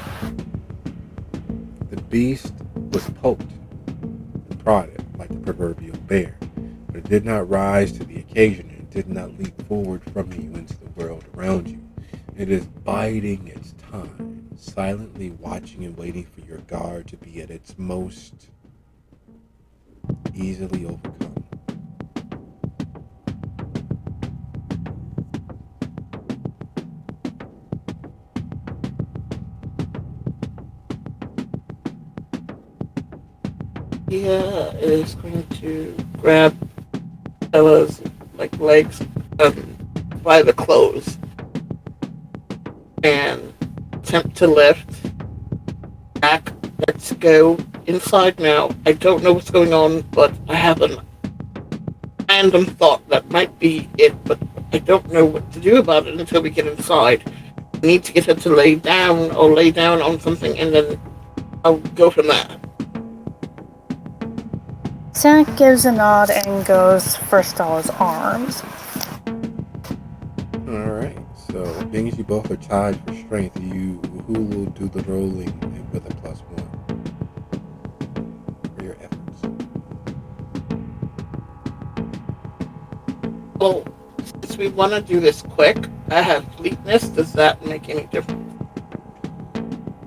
The beast was poked and prodded like the proverbial bear, but it did not rise to the occasion, and it did not leap forward from you into the world around you. It is biding its time, silently watching and waiting for your guard to be at its most easily overcome. Dia is going to grab Ella's legs by the clothes and attempt to lift. Back, let's go inside now. I don't know what's going on, but I have a random thought that might be it, but I don't know what to do about it until we get inside. I need to get her to lay down on something, and then I'll go from there. Zach gives a nod and goes for Stella's arms. Alright, so being as you both are tied for strength, who will do the rolling with a +1 for your efforts? Well, since we want to do this quick, I have fleetness. Does that make any difference?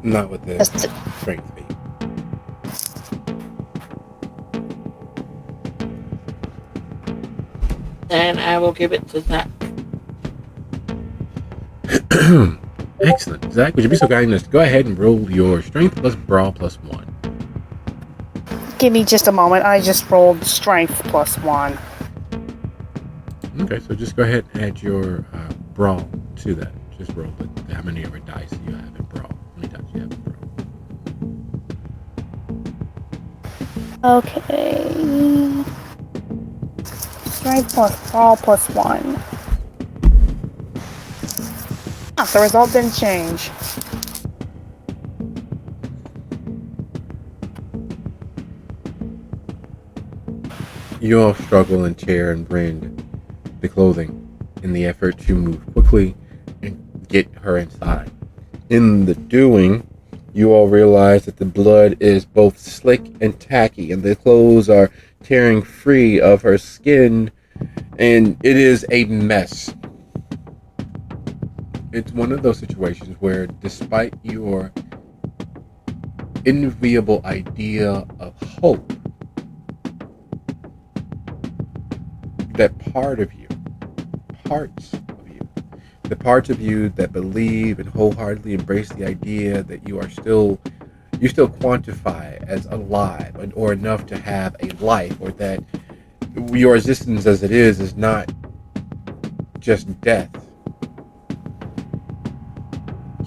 Not with the That's it. strength feat. Then I will give it to Zach. Excellent. Zach, would you be so kind as to go ahead and roll your strength plus brawl plus 1? Give me just a moment. I just rolled strength plus 1. Okay, so just go ahead and add your brawl to that. Just roll it. How many ever dice you have in brawl? How many dice you have in brawl? Okay. Strength plus brawl plus 1. Ah, the result didn't change. You all struggle and tear and rend the clothing in the effort to move quickly and get her inside. In the doing, you all realize that the blood is both slick and tacky, and the clothes are tearing free of her skin, and it is a mess. It's one of those situations where, despite your enviable idea of hope, that parts of you, the parts of you that believe and wholeheartedly embrace the idea that you still quantify as alive or enough to have a life, or that your existence as it is not just death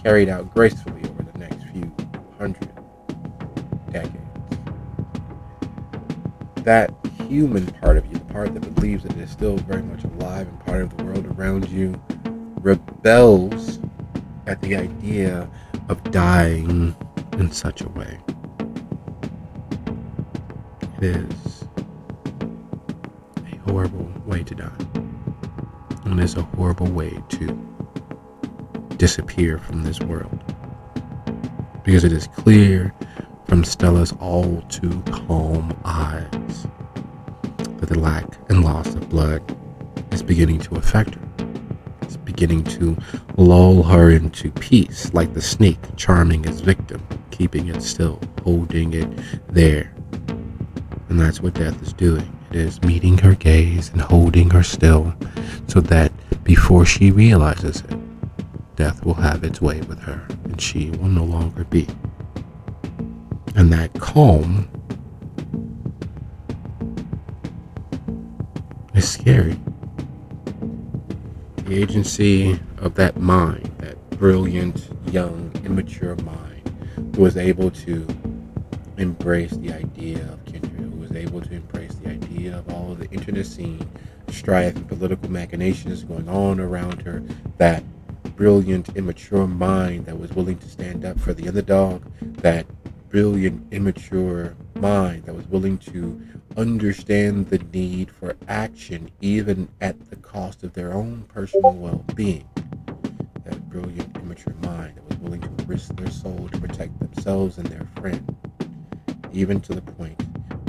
carried out gracefully over the next few hundred decades. That human part of you, the part that believes that it is still very much alive and part of the world around you, rebels at the idea of dying in such a way. It is a horrible way to die. And it's a horrible way to disappear from this world. Because it is clear from Stella's all too calm eyes that the lack and loss of blood is beginning to affect her. It's beginning to lull her into peace, like the snake charming its victim, keeping it still, holding it there. And that's what death is doing. It is meeting her gaze and holding her still, so that before she realizes it, death will have its way with her, and she will no longer be. And that calm is scary. The agency of that mind, that brilliant, young, immature mind, who was able to embrace the idea of kindred, who was able to embrace the idea of all of the internecine strife and political machinations going on around her, that brilliant, immature mind that was willing to stand up for the underdog, that brilliant, immature mind that was willing to understand the need for action even at the cost of their own personal well-being. That brilliant, immature mind that was willing to risk their soul to protect themselves and their friend, even to the point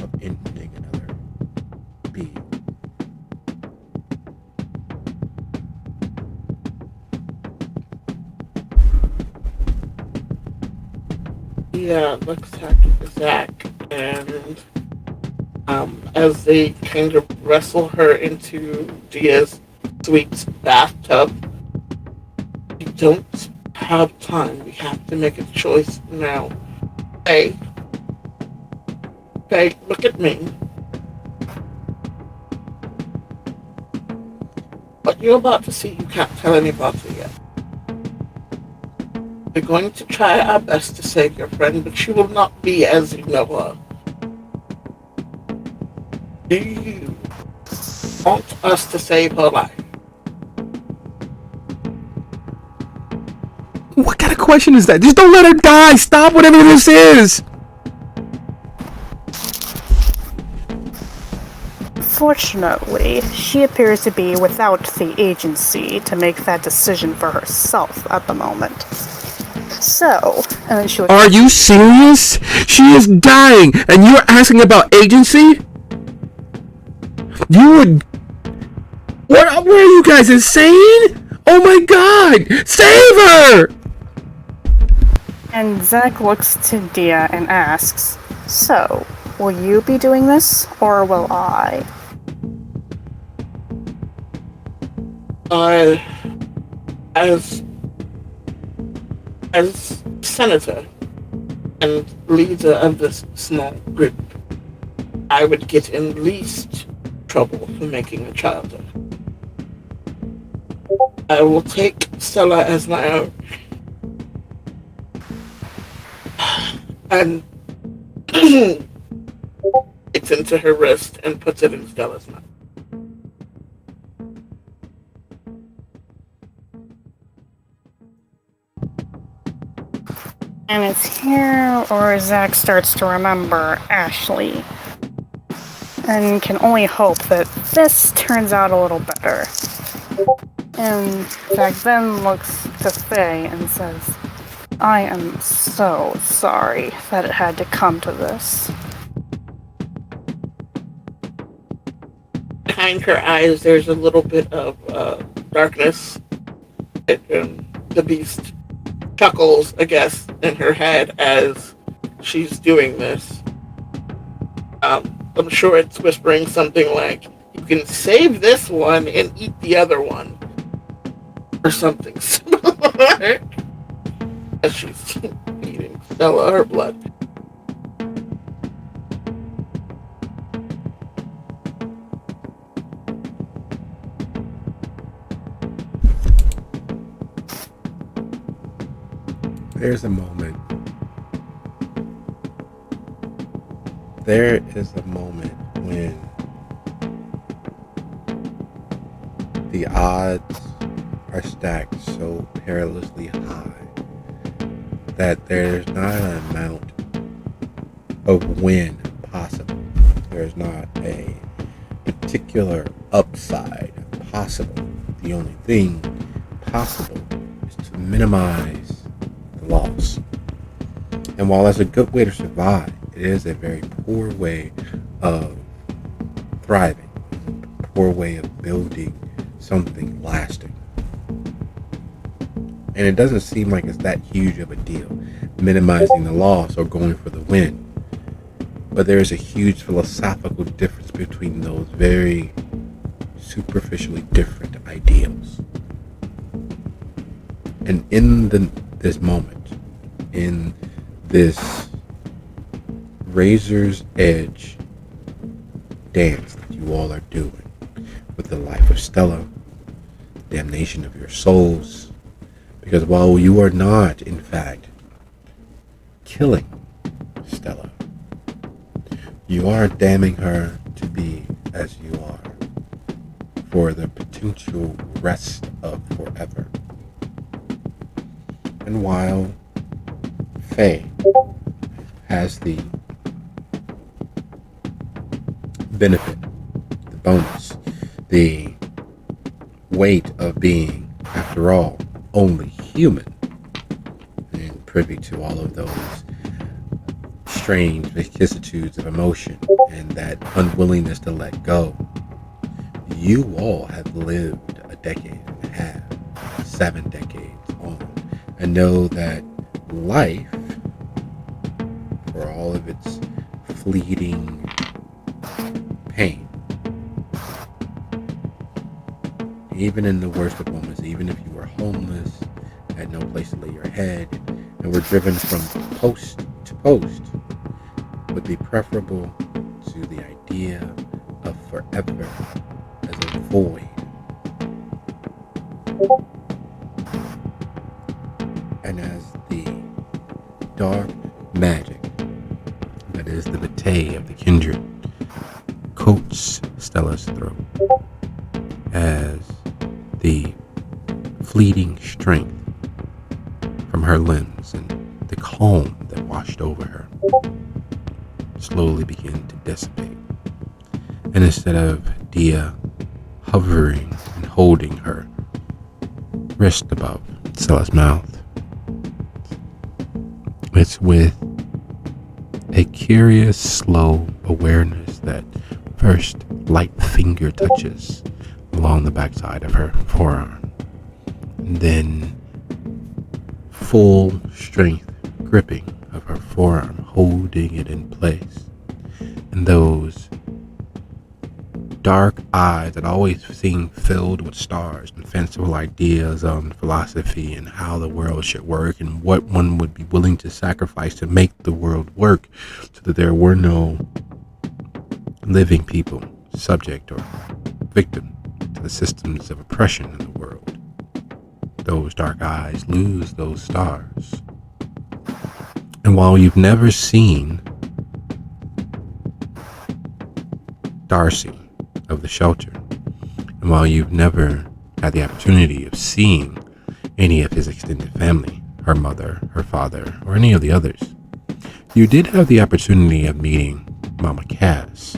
of ending another being. Yeah, looks at Zach, and as they kind of wrestle her into Dia's sweet bathtub, we don't have time. We have to make a choice now. Hey, look at me. What you're about to see, you can't tell anybody yet. We're going to try our best to save your friend, but she will not be as you know her. Do you want us to save her life? What kind of question is that? Just don't let her die! Stop whatever this is! Fortunately, she appears to be without the agency to make that decision for herself at the moment. So, and then she would... Are you serious? She is dying, and you're asking about agency? You would... What? Were you guys insane? Oh my god! Save her! And Zach looks to Dia and asks, "So, will you be doing this, or will I?" As senator and leader of this small group, I would get in least trouble for making a child of. I will take Stella as my own. And it's into her wrist and puts it in Stella's mouth. And it's here where Zach starts to remember Ashley. And can only hope that this turns out a little better. And Zach then looks to Faye and says, "I am so sorry that it had to come to this." Behind her eyes, there's a little bit of darkness. The beast chuckles, I guess, in her head as she's doing this. I'm sure it's whispering something like, "You can save this one and eat the other one." Or something similar. As she's eating Stella her blood. There's a moment. There is a moment when the odds are stacked so perilously high that there's not an amount of win possible. There's not a particular upside possible. The only thing possible is to minimize the loss. And while that's a good way to survive, it is a very poor way of thriving, a poor way of building something lasting. And it doesn't seem like it's that huge of a deal, minimizing the loss or going for the win. But there is a huge philosophical difference between those very superficially different ideals. And in this moment, in this razor's edge dance that you all are doing with the life of Stella, damnation of your souls, because while you are not, in fact, killing Stella, you are damning her to be as you are for the potential rest of forever. And while Faye has the benefit, the bonus, the weight of being, after all, only human, and privy to all of those strange vicissitudes of emotion and that unwillingness to let go, you all have lived a decade and a half, 7 decades on, and know that life, for all of its fleeting pain, even in the worst of moments, even if you were homeless, had no place to lay your head, and were driven from post to post, would be preferable to the idea of forever as a void. And as the dark magic that is the vitae of the kindred coats Stella's throat, as the fleeting strength from her limbs and the calm that washed over her slowly begin to dissipate. And instead of Dia hovering and holding her wrist above Stella's mouth, it's with a curious, slow awareness that first light finger touches along the backside of her forearm. And then full strength gripping of her forearm, holding it in place. And those dark eyes that always seem filled with stars and fanciful ideas on philosophy and how the world should work and what one would be willing to sacrifice to make the world work so that there were no living people subject or victim to the systems of oppression in the world. Those dark eyes lose those stars. And while you've never seen Darcy of the shelter, and while you've never had the opportunity of seeing any of his extended family, her mother, her father, or any of the others, you did have the opportunity of meeting Mama Cass.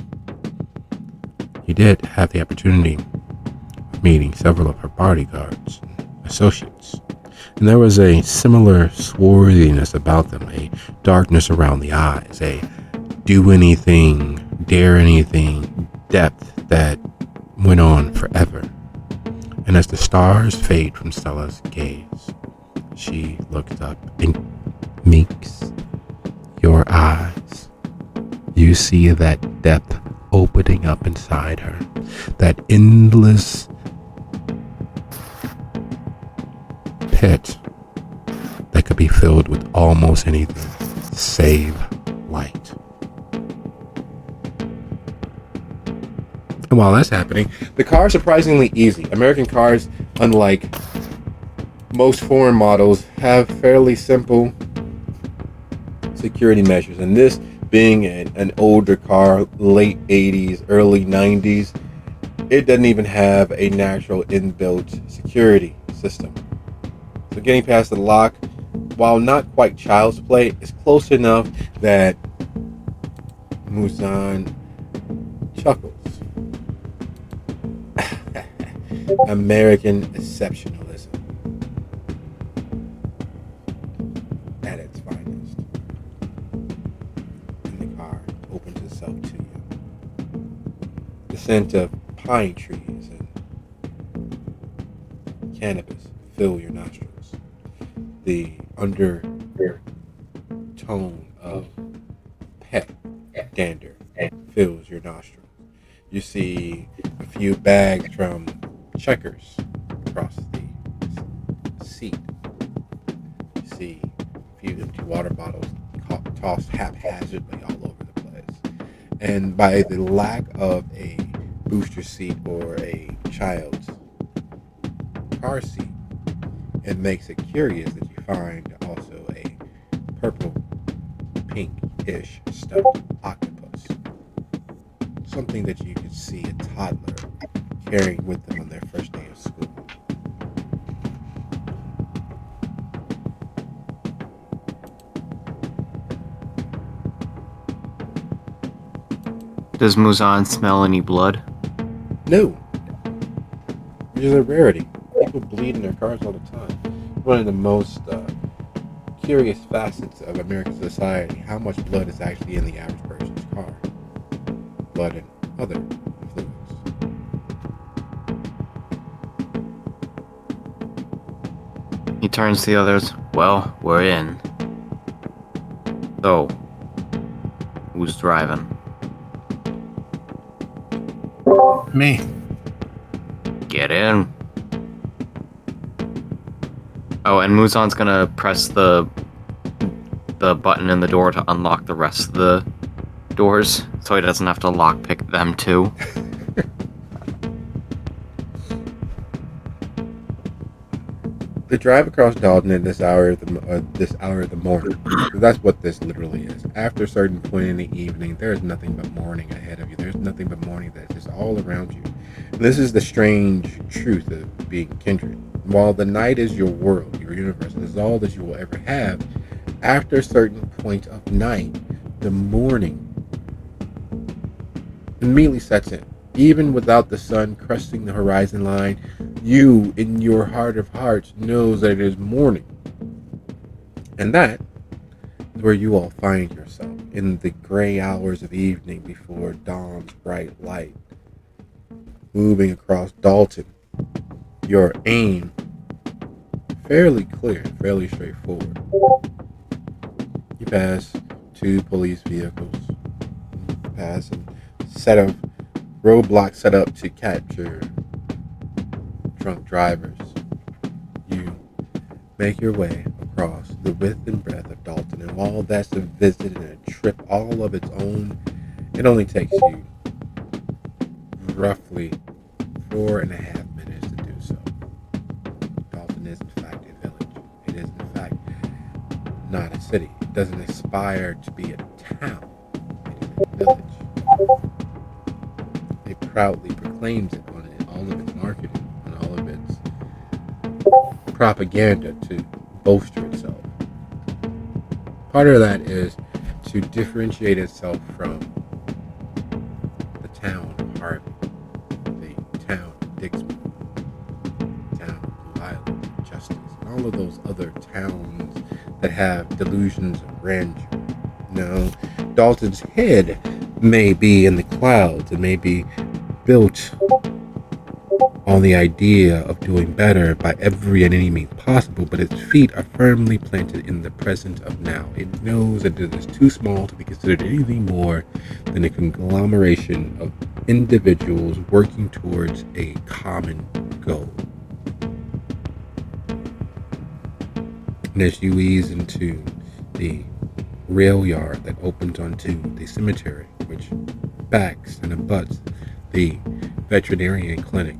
You did have the opportunity of meeting several of her bodyguards and associates, and there was a similar swarthiness about them, a darkness around the eyes, a do anything, dare anything depth that went on forever. And as the stars fade from Stella's gaze, she looked up and Meeks, your eyes. You see that depth opening up inside her, that endless pit that could be filled with almost anything save light. And while that's happening, the car is surprisingly easy. American cars, unlike most foreign models, have fairly simple security measures. And this being an older car, late 80s, early 90s, it doesn't even have a natural inbuilt security system. So getting past the lock, while not quite child's play, is close enough that Muzan chuckles. American exceptionalism at its finest. And the car opens itself to you. The scent of pine trees and cannabis fill your nostrils. The undertone of pet dander fills your nostrils. You see a few bags from Checkers across the seat. You see a few empty water bottles tossed haphazardly all over the place. And by the lack of a booster seat or a child's car seat, it makes it curious that you find also a purple, pink-ish stuffed octopus. Something that you could see a toddler carrying with them on their first day of school. Does Muzan smell any blood? No. Which is a rarity. People bleed in their cars all the time. One of the most curious facets of American society, how much blood is actually in the average person's car. Blood and other fluids. He turns to the others. Well, we're in. So, who's driving? Me. Get in. Oh, and Muzan's gonna press the button in the door to unlock the rest of the doors, so he doesn't have to lockpick them too. The drive across Dalton at this hour of the morning. That's what this literally is. After a certain point in the evening, there is nothing but morning ahead of you. There's nothing but morning that's just all around you. And this is the strange truth of being kindred. While the night is your world, your universe, and is all that you will ever have, after a certain point of night, the morning immediately sets in. Even without the sun cresting the horizon line, you, in your heart of hearts, knows that it is morning. And that is where you all find yourself, in the gray hours of evening before dawn's bright light. moving across Dalton. Your aim fairly clear, fairly straightforward. You pass 2 police vehicles, pass a set of roadblocks set up to capture drunk drivers. You make your way across the width and breadth of Dalton, and while that's a visit and a trip all of its own, it only takes you roughly 4.5 minutes to do so. Dalton is in fact a village. It is in fact not a city. It doesn't aspire to be a town. It is a village. It proudly proclaims it on all of its marketing, on all of its propaganda to bolster itself. Part of that is to differentiate itself from the town of Harvey, the town of Dixon, the town of Blue Island, Justice, and all of those other towns that have delusions of grandeur. Now, Dalton's head may be in the clouds. It may be built on the idea of doing better by every and any means possible, but its feet are firmly planted in the present of now. It knows that it is too small to be considered anything more than a conglomeration of individuals working towards a common goal. And as you ease into the rail yard that opens onto the cemetery, which backs and abuts the veterinarian clinic,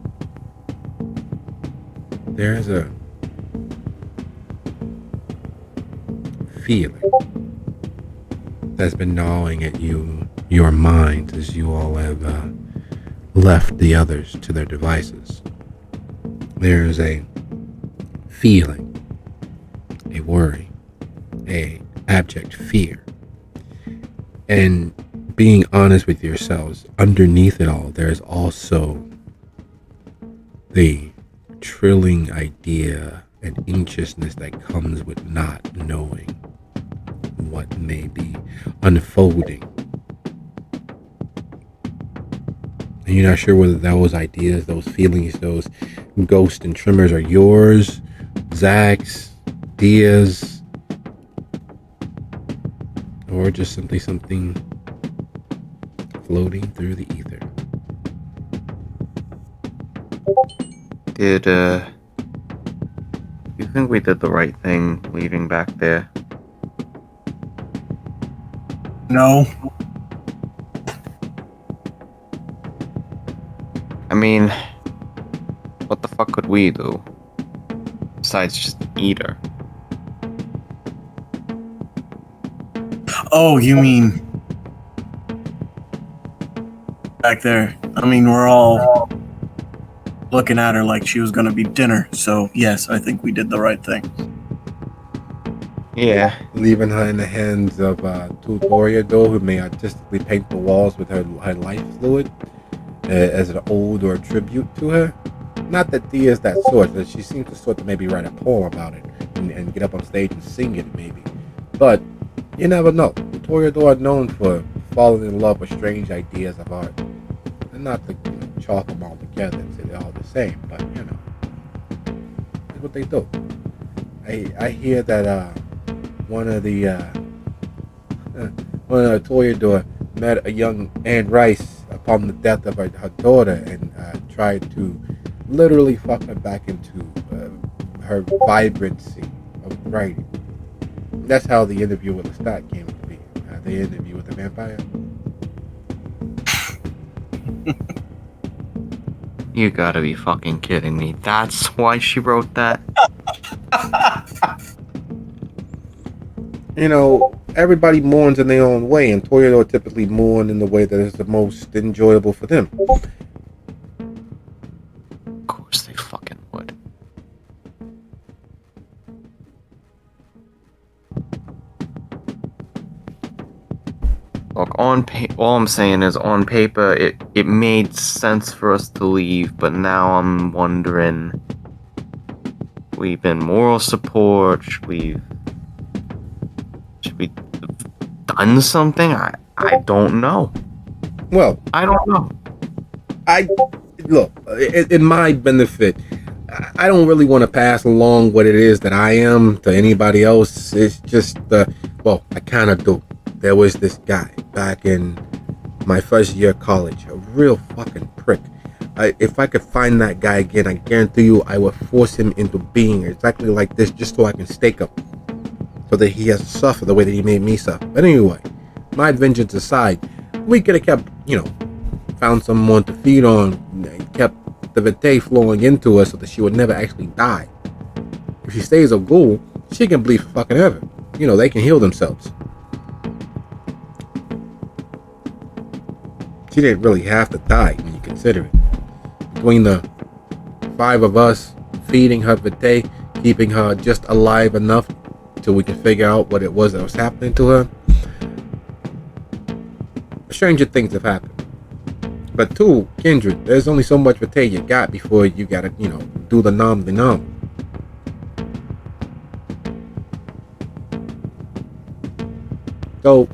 there's a feeling that's been gnawing at your mind as you all have left the others to their devices. There's a feeling, a worry, a abject fear. And being honest with yourselves, underneath it all, there's also the trilling idea and anxiousness that comes with not knowing what may be unfolding. And you're not sure whether those ideas, those feelings, those ghosts and tremors are yours, Zach's, Dia's, or just simply something floating through the ether. Did, you think we did the right thing leaving back there? No. I mean, what the fuck could we do? Besides just eat her. Oh, you mean back there? I mean, we're all looking at her like she was gonna be dinner. So yes, I think we did the right thing. Yeah. Leaving her in the hands of Tutoriador, who may artistically paint the walls with her life fluid as an ode or a tribute to her. Not that Dia is that sort, that she seems to sort of maybe write a poem about it and get up on stage and sing it maybe. But you never know. Tutoriador are known for falling in love with strange ideas of art. And not to chalk them all together and say they're all the same, but that's what they do. I hear that one of Toreador met a young Anne Rice upon the death of her daughter and tried to literally fuck her back into her vibrancy of writing. That's how the interview with Lestat came to be. The interview with the vampire. You gotta be fucking kidding me. That's why she wrote that? Everybody mourns in their own way, and Toreador typically mourn in the way that is the most enjoyable for them. Of course they fucking would. Look, all I'm saying is on paper, it made sense for us to leave, but now I'm wondering, we've been moral support, should we have done something? I don't know. Well, I don't know. look, in my benefit, I don't really want to pass along what it is that I am to anybody else. It's just, well, I kind of do. There was this guy back in my first year of college, a real fucking prick. If I could find that guy again, I guarantee you I would force him into being exactly like this just so I can stake him. So that he has to suffer the way that he made me suffer. But anyway, my vengeance aside, we could have kept, found someone to feed on, kept the vitae flowing into her so that she would never actually die. If she stays a ghoul, she can bleed for fucking ever. They can heal themselves. She didn't really have to die when you consider it. Between the 5 of us feeding her vitae, keeping her just alive enough till we can figure out what it was that was happening to her, stranger things have happened. But 2, kindred, there's only so much vitae you got before you gotta, do the nom de nom. So,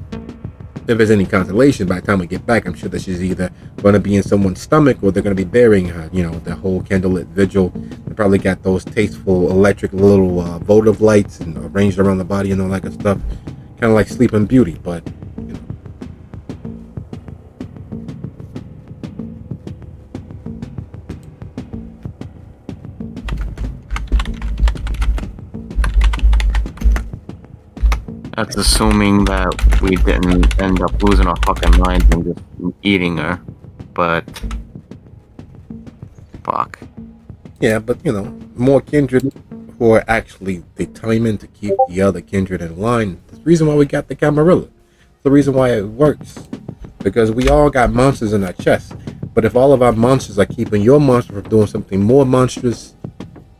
if there's any consolation, by the time we get back, I'm sure that she's either going to be in someone's stomach or they're going to be burying her. The whole candlelit vigil. They probably got those tasteful electric little votive lights and arranged around the body and all that good stuff. Kind of like Sleeping Beauty, but That's assuming that we didn't end up losing our fucking minds and just eating her. But fuck. Yeah, but more kindred who are actually determined to keep the other kindred in line. That's the reason why we got the Camarilla. The reason why it works. Because we all got monsters in our chest. But if all of our monsters are keeping your monster from doing something more monstrous,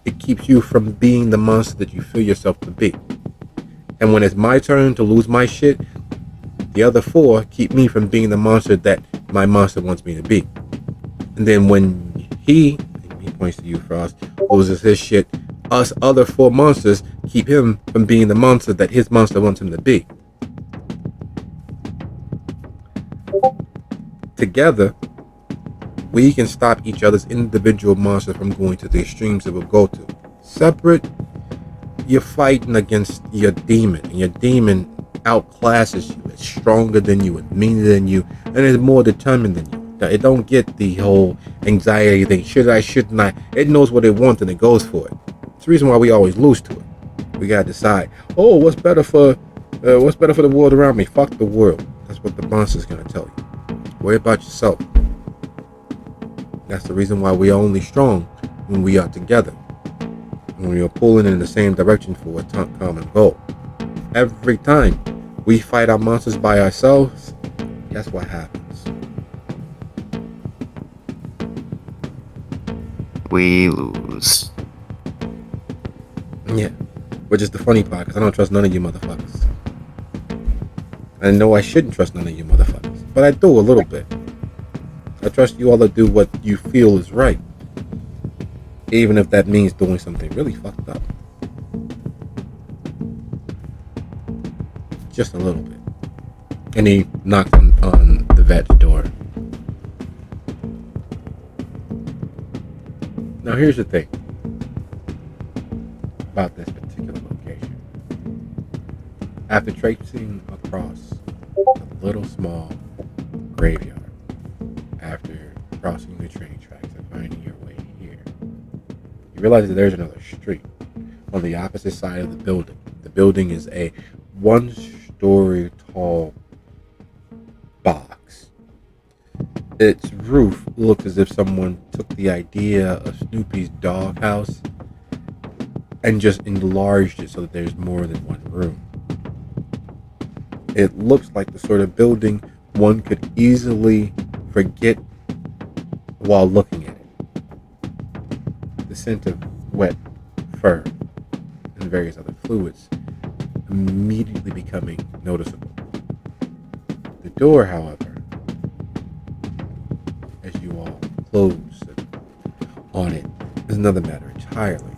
it keeps you from being the monster that you feel yourself to be. And when it's my turn to lose my shit, the other 4 keep me from being the monster that my monster wants me to be. And then when he points to you, Frost, loses his shit, us other 4 monsters keep him from being the monster that his monster wants him to be. Together, we can stop each other's individual monsters from going to the extremes it will go to. Separate, you're fighting against your demon, and your demon outclasses you. It's stronger than you, it's meaner than you, and it's more determined than you. It don't get the whole anxiety thing. Should I, shouldn't I? It knows what it wants and it goes for it. It's the reason why we always lose to it. We gotta decide, what's better for the world around me? Fuck the world. That's what the monster's gonna tell you. Worry about yourself. That's the reason why we are only strong when we are together. When we are pulling in the same direction for a common goal. Every time we fight our monsters by ourselves, guess what happens? We lose. Yeah, which is the funny part, because I don't trust none of you motherfuckers. I know I shouldn't trust none of you motherfuckers, but I do a little bit. I trust you all to do what you feel is right. Even if that means doing something really fucked up. Just a little bit. And he knocks on the vet's door. Now here's the thing about this particular location. After tracing across a little small graveyard, after crossing the train tracks and finding your way here, you realize that there's another street on the opposite side of the building. The building is a 1-story tall box. Its roof looks as if someone took the idea of Snoopy's doghouse and just enlarged it so that there's more than one room. It looks like the sort of building one could easily forget while looking at it. The scent of wet fur and various other fluids immediately becoming noticeable. The door, however, as you all close on it, is another matter entirely.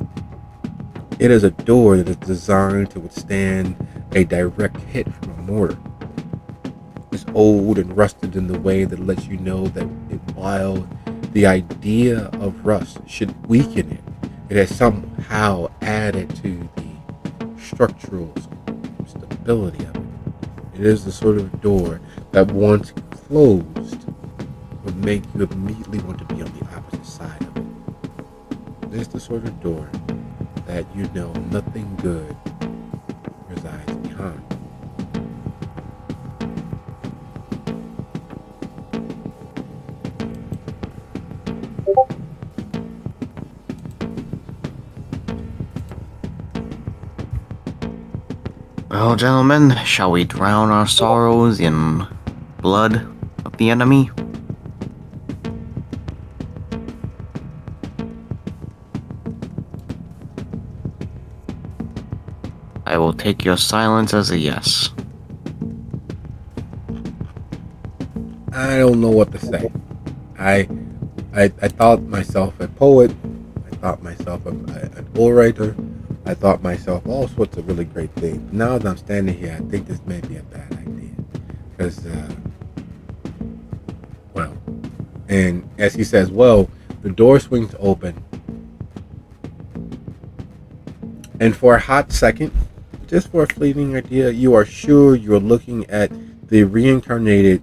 It is a door that is designed to withstand a direct hit from a mortar. It's old and rusted in the way that lets you know that while the idea of rust should weaken it. It has somehow added to the structural stability of it. It is the sort of door that once closed would make you immediately want to be on the opposite side of it. It is the sort of door that you know nothing good resides behind. Well, gentlemen, shall we drown our sorrows in blood of the enemy? I will take your silence as a yes. I don't know what to say. I thought myself a poet. I thought myself an orator. I thought myself all sorts of really great things. Now that I'm standing here, I think this may be a bad idea. Because, well, and as he says, well, the door swings open. And for a hot second, just for a fleeting idea, you are sure you're looking at the reincarnated,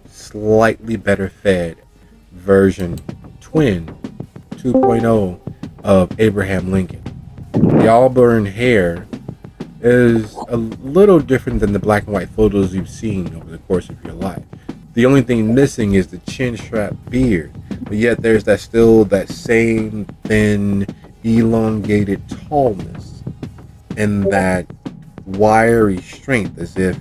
slightly better fed version, twin 2.0 of Abraham Lincoln. The auburn hair is a little different than the black and white photos you've seen over the course of your life. The only thing missing is the chin strap beard, but yet there's still that same thin, elongated tallness and that wiry strength, as if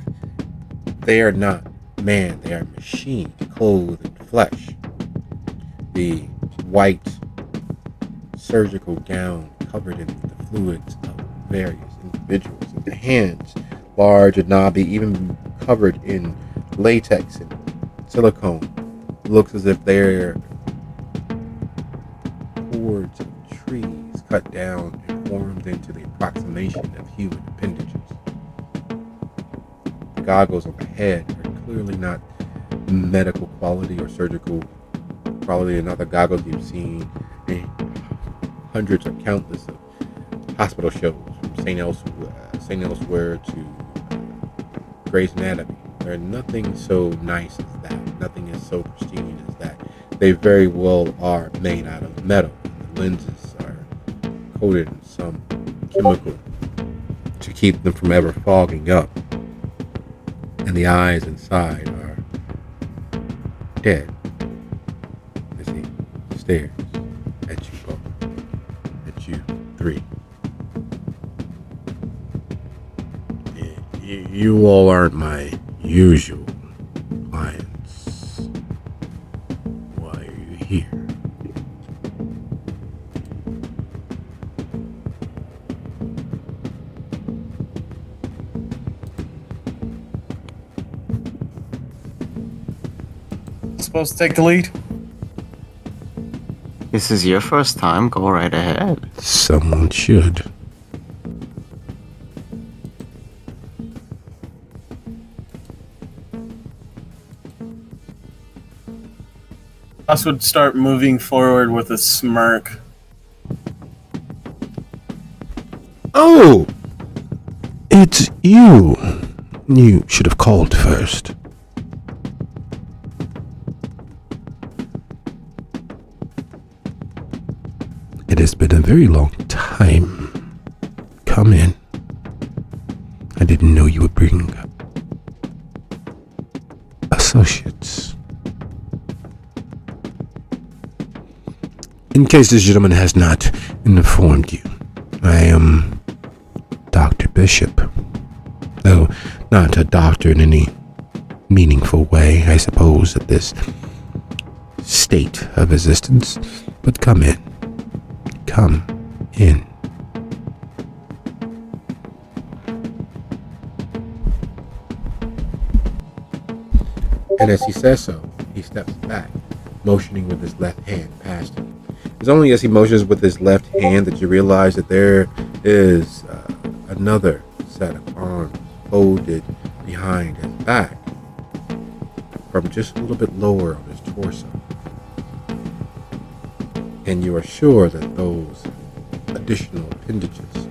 they are not man, they are machine clothed in flesh. The white surgical gown covered in the fluids of various individuals, and the hands, large and knobby, even covered in latex and silicone, looks as if they're cords of trees cut down and formed into the approximation of human appendages. The goggles on the head are clearly not medical quality or surgical quality, and other goggles you've seen in hundreds or countless of hospital shows, from St. Elsewhere to Grey's Anatomy. There's nothing so nice as that. Nothing is so pristine as that. They very well are made out of metal. The lenses are coated in some chemical to keep them from ever fogging up. And the eyes inside are dead as he stares at you both, at you three. You all aren't my usual clients. Why are you here? Supposed to take the lead? This is your first time, go right ahead. Someone should. Us would start moving forward with a smirk. Oh! It's you. You should have called first. It has been a very long time. Come in. I didn't know you would bring associates. In case this gentleman has not informed you, I am Dr. Bishop. Though not a doctor in any meaningful way, I suppose, at this state of existence. But come in. Come in. And as he says so, he steps back, motioning with his left hand past him. It's only as he motions with his left hand that you realize that there is another set of arms folded behind his back from just a little bit lower on his torso. And you are sure that those additional appendages,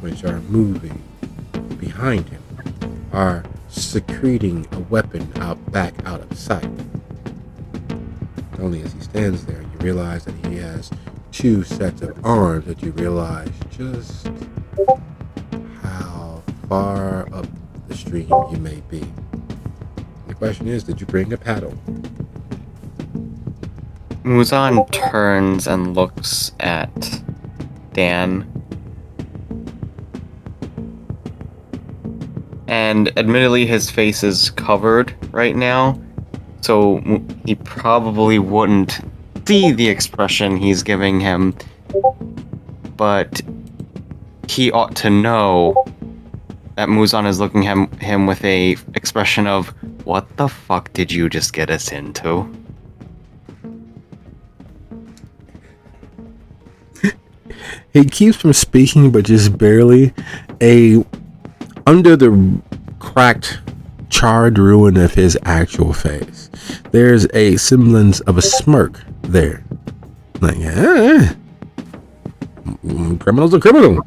which are moving behind him, are secreting a weapon back out of sight. Only as he stands there, you realize that he has two sets of arms, that you realize just how far up the stream you may be. The question is, did you bring a paddle? Muzan turns and looks at Dan. And admittedly, his face is covered right now, so he probably wouldn't see the expression he's giving him, but he ought to know that Muzan is looking at him with a expression of, what the fuck did you just get us into? He keeps from speaking, but just barely. Under the cracked, charred ruin of his actual face, there's a semblance of a smirk there. Like, criminal's a criminal.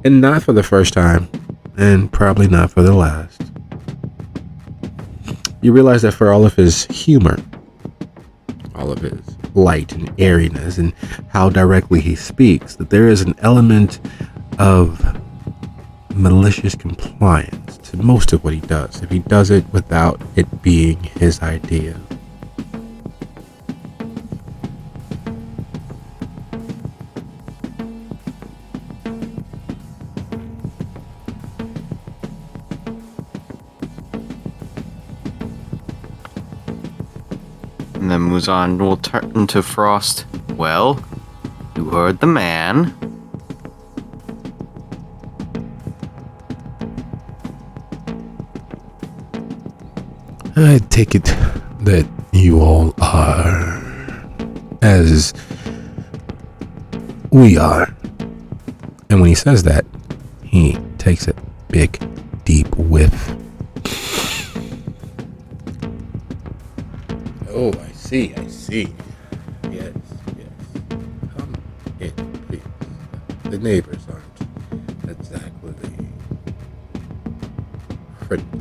And not for the first time, and probably not for the last. You realize that for all of his humor, all of his light and airiness, and how directly he speaks, that there is an element of malicious compliance to most of what he does, if he does it without it being his idea. And then Muzan will turn to Frost. Well, you heard the man. I take it that you all are as we are. And when he says that, he takes a big, deep whiff. Oh, I see. Yes. Come in, please. The neighbors aren't exactly friendly.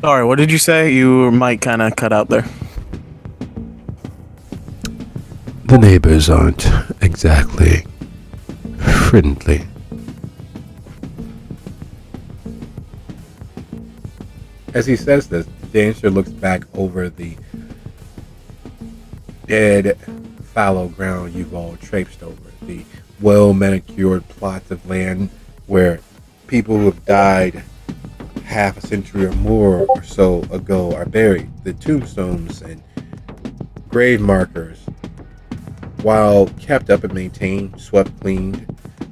Sorry, what did you say? You might kind of cut out there. The neighbors aren't exactly friendly. As he says this, the dancer looks back over the dead, fallow ground you've all traipsed over, the well-manicured plots of land where people who have died half a century or more or so ago are buried. The tombstones and grave markers, while kept up and maintained, swept cleaned,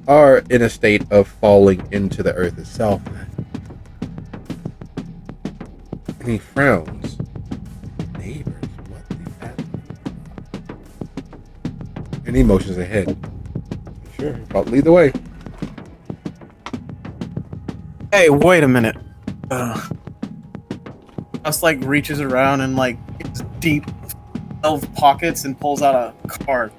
are in a state of falling into the earth itself. And he frowns. Neighbors, what the hell? And he motions ahead. Sure, I'll lead the way. Hey, wait a minute. Just like reaches around and like gets deep elf pockets and pulls out a card.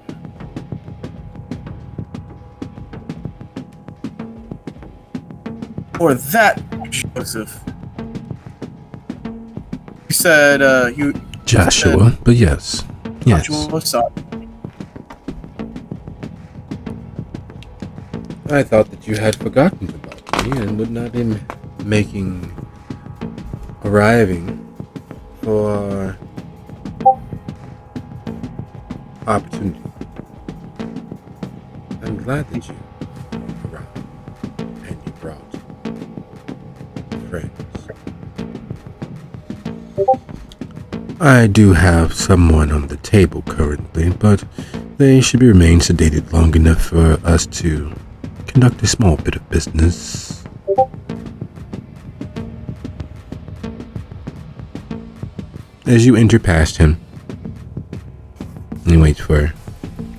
For that, Joseph. You said you Joshua, but yes. Joshua, sorry. I thought that you had forgotten about me and would not be arriving for opportunity. I'm glad that you arrived and you brought friends. I do have someone on the table currently, but they should remain sedated long enough for us to conduct a small bit of business. As you enter past him, and he waits for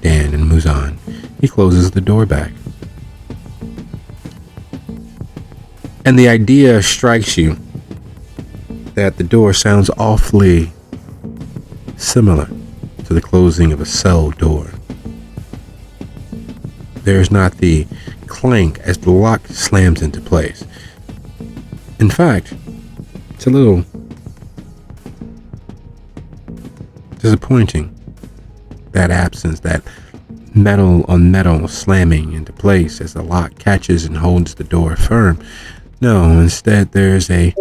Dan and Muzan, he closes the door back. And the idea strikes you that the door sounds awfully similar to the closing of a cell door. There's not the clank as the lock slams into place. In fact, it's a little disappointing, that absence, that metal on metal slamming into place as the lock catches and holds the door firm. No, instead there's a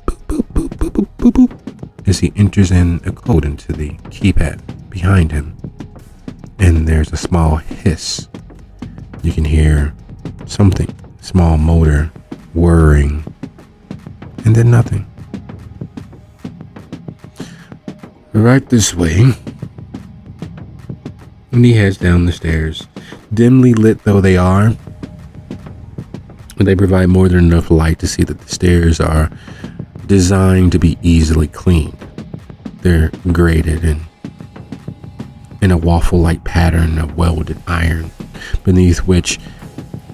boop, boop, boop, boop, boop, boop, boop, as he enters in a code into the keypad behind him. And there's a small hiss. You can hear something, small motor whirring, and then nothing. Right this way. And he heads down the stairs. Dimly lit though they are, they provide more than enough light to see that the stairs are designed to be easily cleaned. They're graded in a waffle-like pattern of welded iron, beneath which,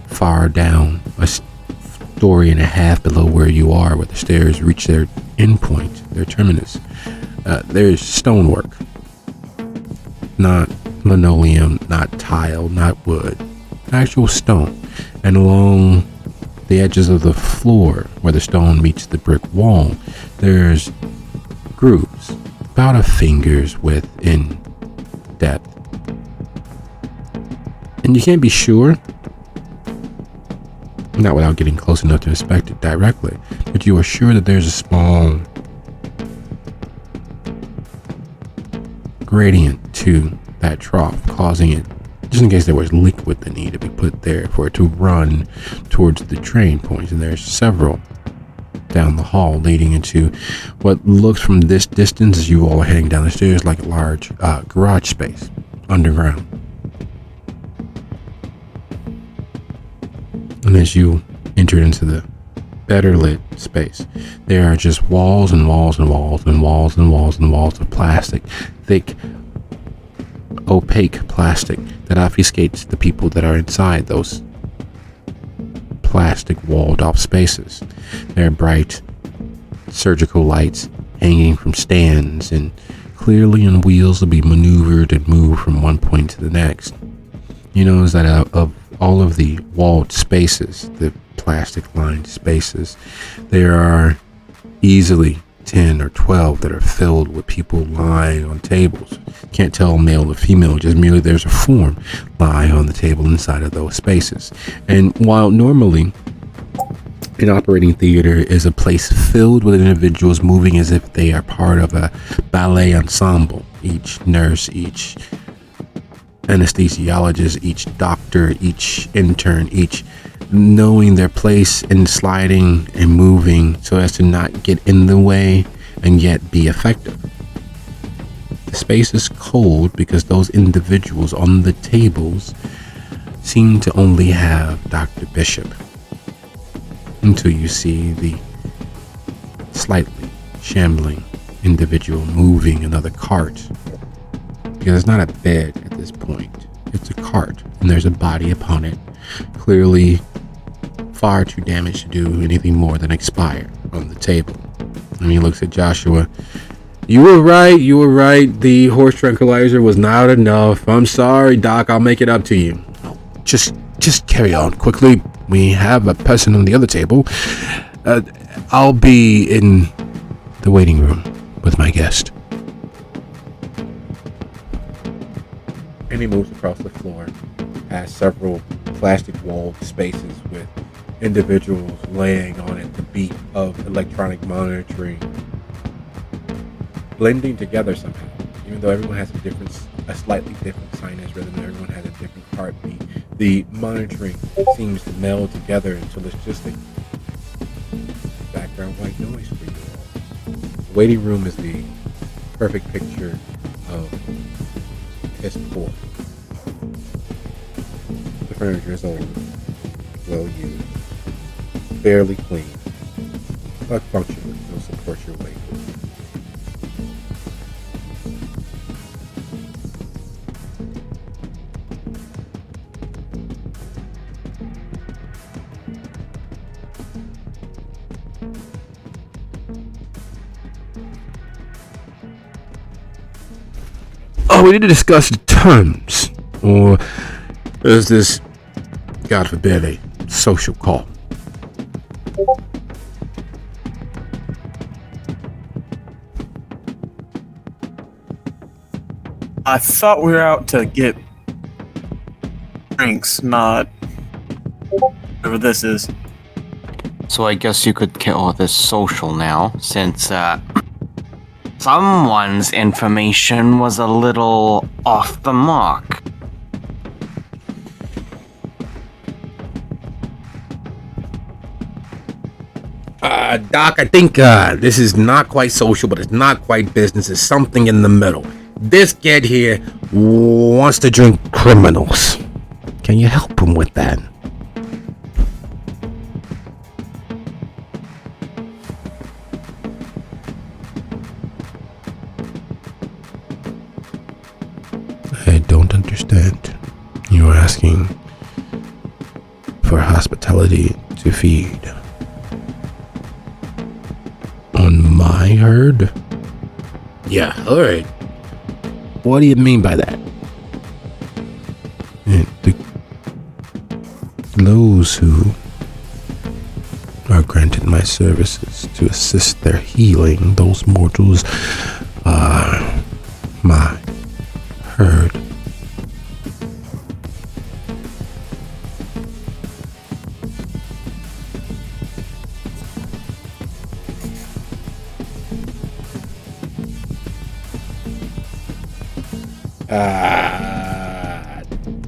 far down, a story and a half below where you are, where the stairs reach their endpoint, their terminus, there's stonework. Not linoleum, not tile, not wood. Actual stone. And along the edges of the floor, where the stone meets the brick wall, there's grooves, about a finger's width in depth. And you can't be sure, not without getting close enough to inspect it directly, but you are sure that there's a small gradient to that trough, causing it, just in case there was liquid that needed to be put there for it to run towards the drain points. And there's several down the hall leading into what looks from this distance as you all are heading down the stairs like a large garage space underground. And as you enter into the better lit space, there are just walls and walls and walls and walls and walls and walls of plastic, thick, opaque plastic that obfuscates the people that are inside those plastic walled off spaces. There are bright surgical lights hanging from stands and clearly on wheels to be maneuvered and moved from one point to the next. You notice that of all of the walled spaces, the plastic lined spaces, there are easily 10 or 12 that are filled with people lying on tables. Can't tell male or female, just merely there's a form lying on the table inside of those spaces. And while normally an operating theater is a place filled with individuals moving as if they are part of a ballet ensemble, each nurse, each anesthesiologist, each doctor, each intern, each knowing their place and sliding and moving so as to not get in the way and yet be effective. The space is cold because those individuals on the tables seem to only have Dr. Bishop, until you see the slightly shambling individual moving another cart, because it's not a bed at this point, it's a cart and there's a body upon it, clearly far too damaged to do anything more than expire on the table. And he looks at Joshua. You were right. The horse tranquilizer was not enough. I'm sorry, Doc. I'll make it up to you. Just carry on quickly. We have a person on the other table. I'll be in the waiting room with my guest. And he moves across the floor, past several plastic walled spaces with individuals laying on it, the beat of electronic monitoring blending together somehow, even though everyone has a slightly different sinus rhythm, everyone has a different heartbeat. The monitoring seems to meld together until it's just a background white noise for you all. The waiting room is the perfect picture of piss poor. The furniture is old, well used, barely clean, but functional will support your weight. we need to discuss the terms. Or is this, God forbid, a social call? I thought we were out to get drinks, not whatever this is. So I guess you could call this social now, since someone's information was a little off the mark. Doc, I think this is not quite social, but it's not quite business. It's something in the middle. This kid here wants to drink criminals. Can you help him with that? I don't understand. You're asking for hospitality to feed on my herd? Yeah, alright. What do you mean by that? Those who are granted my services to assist their healing, those mortals are my herd.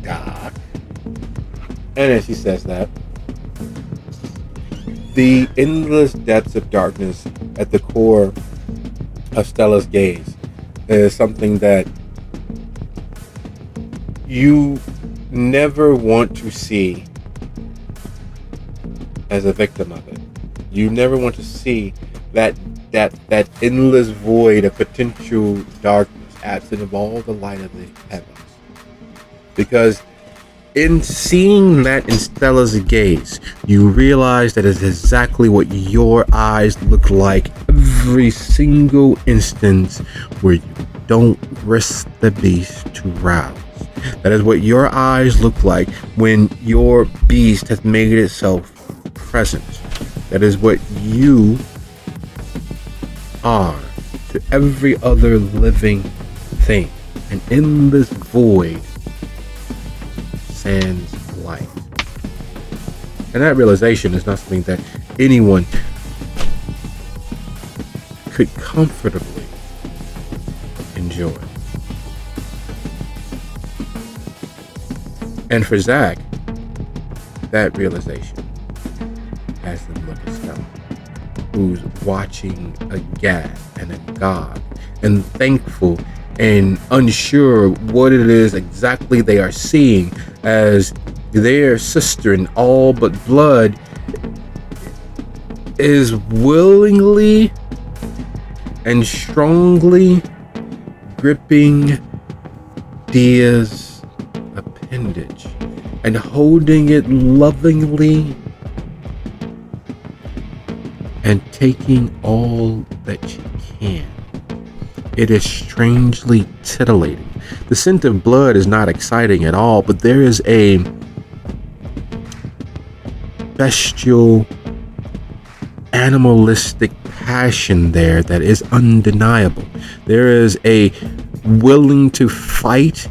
Doc. And as he says that, the endless depths of darkness at the core of Stella's gaze is something that you never want to see as a victim of it. You never want to see that endless void of potential darkness absent of all the light of the heavens. Because in seeing that in Stella's gaze, you realize that it's exactly what your eyes look like every single instance where you don't risk the beast to rouse. That is what your eyes look like when your beast has made itself present. That is what you are to every other living thing. An endless void sans light. And that realization is not something that anyone could comfortably enjoy. And for Zach, that realization has the look of Stella, who's watching aghast and agog and thankful and unsure what it is exactly they are seeing, as their sister in all but blood is willingly and strongly gripping Dia's appendage and holding it lovingly and taking all that she can. It is strangely titillating. The scent of blood is not exciting at all, but there is a bestial, animalistic passion there that is undeniable. There is a willing to fight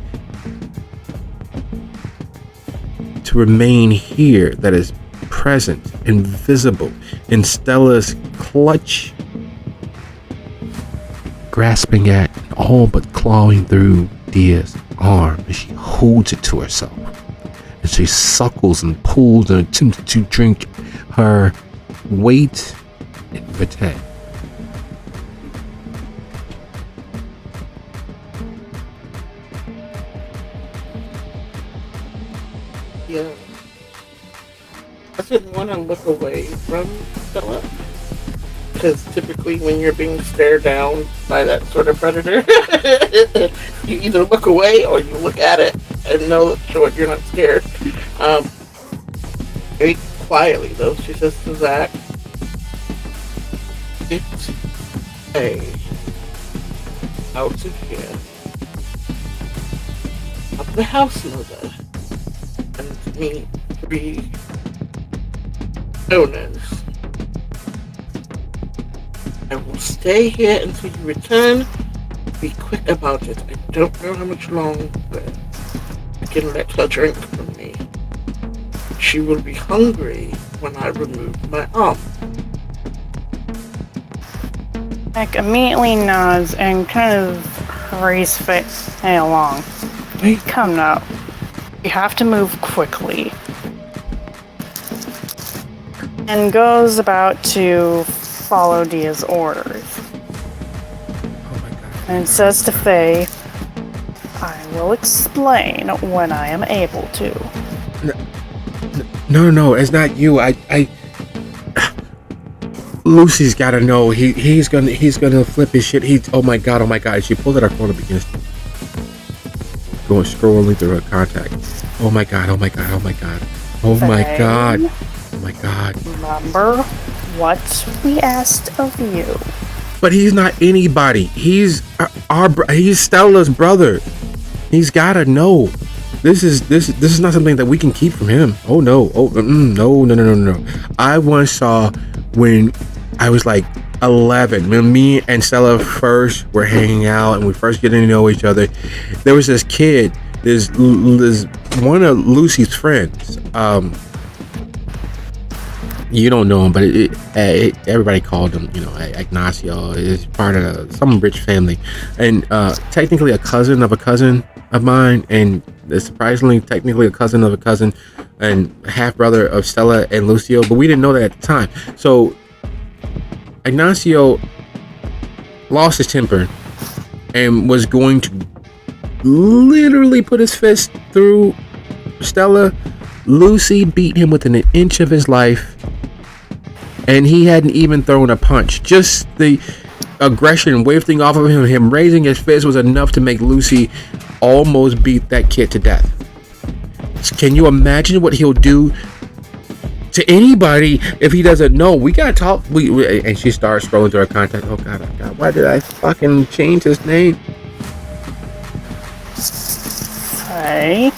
to remain here that is present and visible in Stella's clutch, grasping at, all but clawing through Dia's arm as she holds it to herself. As she suckles and pulls and attempts to drink her weight in vitae. Yeah. I didn't want to look away from Stella, because typically when you're being stared down by that sort of predator, you either look away or you look at it and know that you're not scared. Very quietly though, she says to Zach, "It's a out of here. the house know that. And me, 3 owners. I will stay here until you return. Be quick about it. I don't know how much longer I can let her drink from me. She will be hungry when I remove my arm. Nick immediately nods and kind of hurries Faye along. Come now. You have to move quickly. And goes about to follow Dia's orders. Oh my god. And says to Faye, I will explain when I am able to. No, it's not you. Lucy's gotta know. He's gonna flip his shit. Oh my god. She pulled out her phone and begins going scrolling through her contacts. Oh my god. Remember what we asked of you. But he's not anybody. He's he's Stella's brother. He's gotta know. This is not something that we can keep from him. Oh no. No. I once saw when I was like 11, when me and Stella first were hanging out and we first getting to know each other. There was this kid, this one of Lucy's friends. You don't know him, but everybody called him, Ignacio. Is part of some rich family, and technically a cousin of mine, and surprisingly, technically a cousin of a cousin, and half brother of Stella and Lucio. But we didn't know that at the time. So Ignacio lost his temper and was going to literally put his fist through Stella. Lucy beat him within an inch of his life, and he hadn't even thrown a punch. Just the aggression wafting off of him raising his fist was enough to make Lucy almost beat that kid to death. Can you imagine what he'll do to anybody if he doesn't know? We gotta talk. And she starts scrolling through her contact. Oh god, why did I fucking change his name? Hey.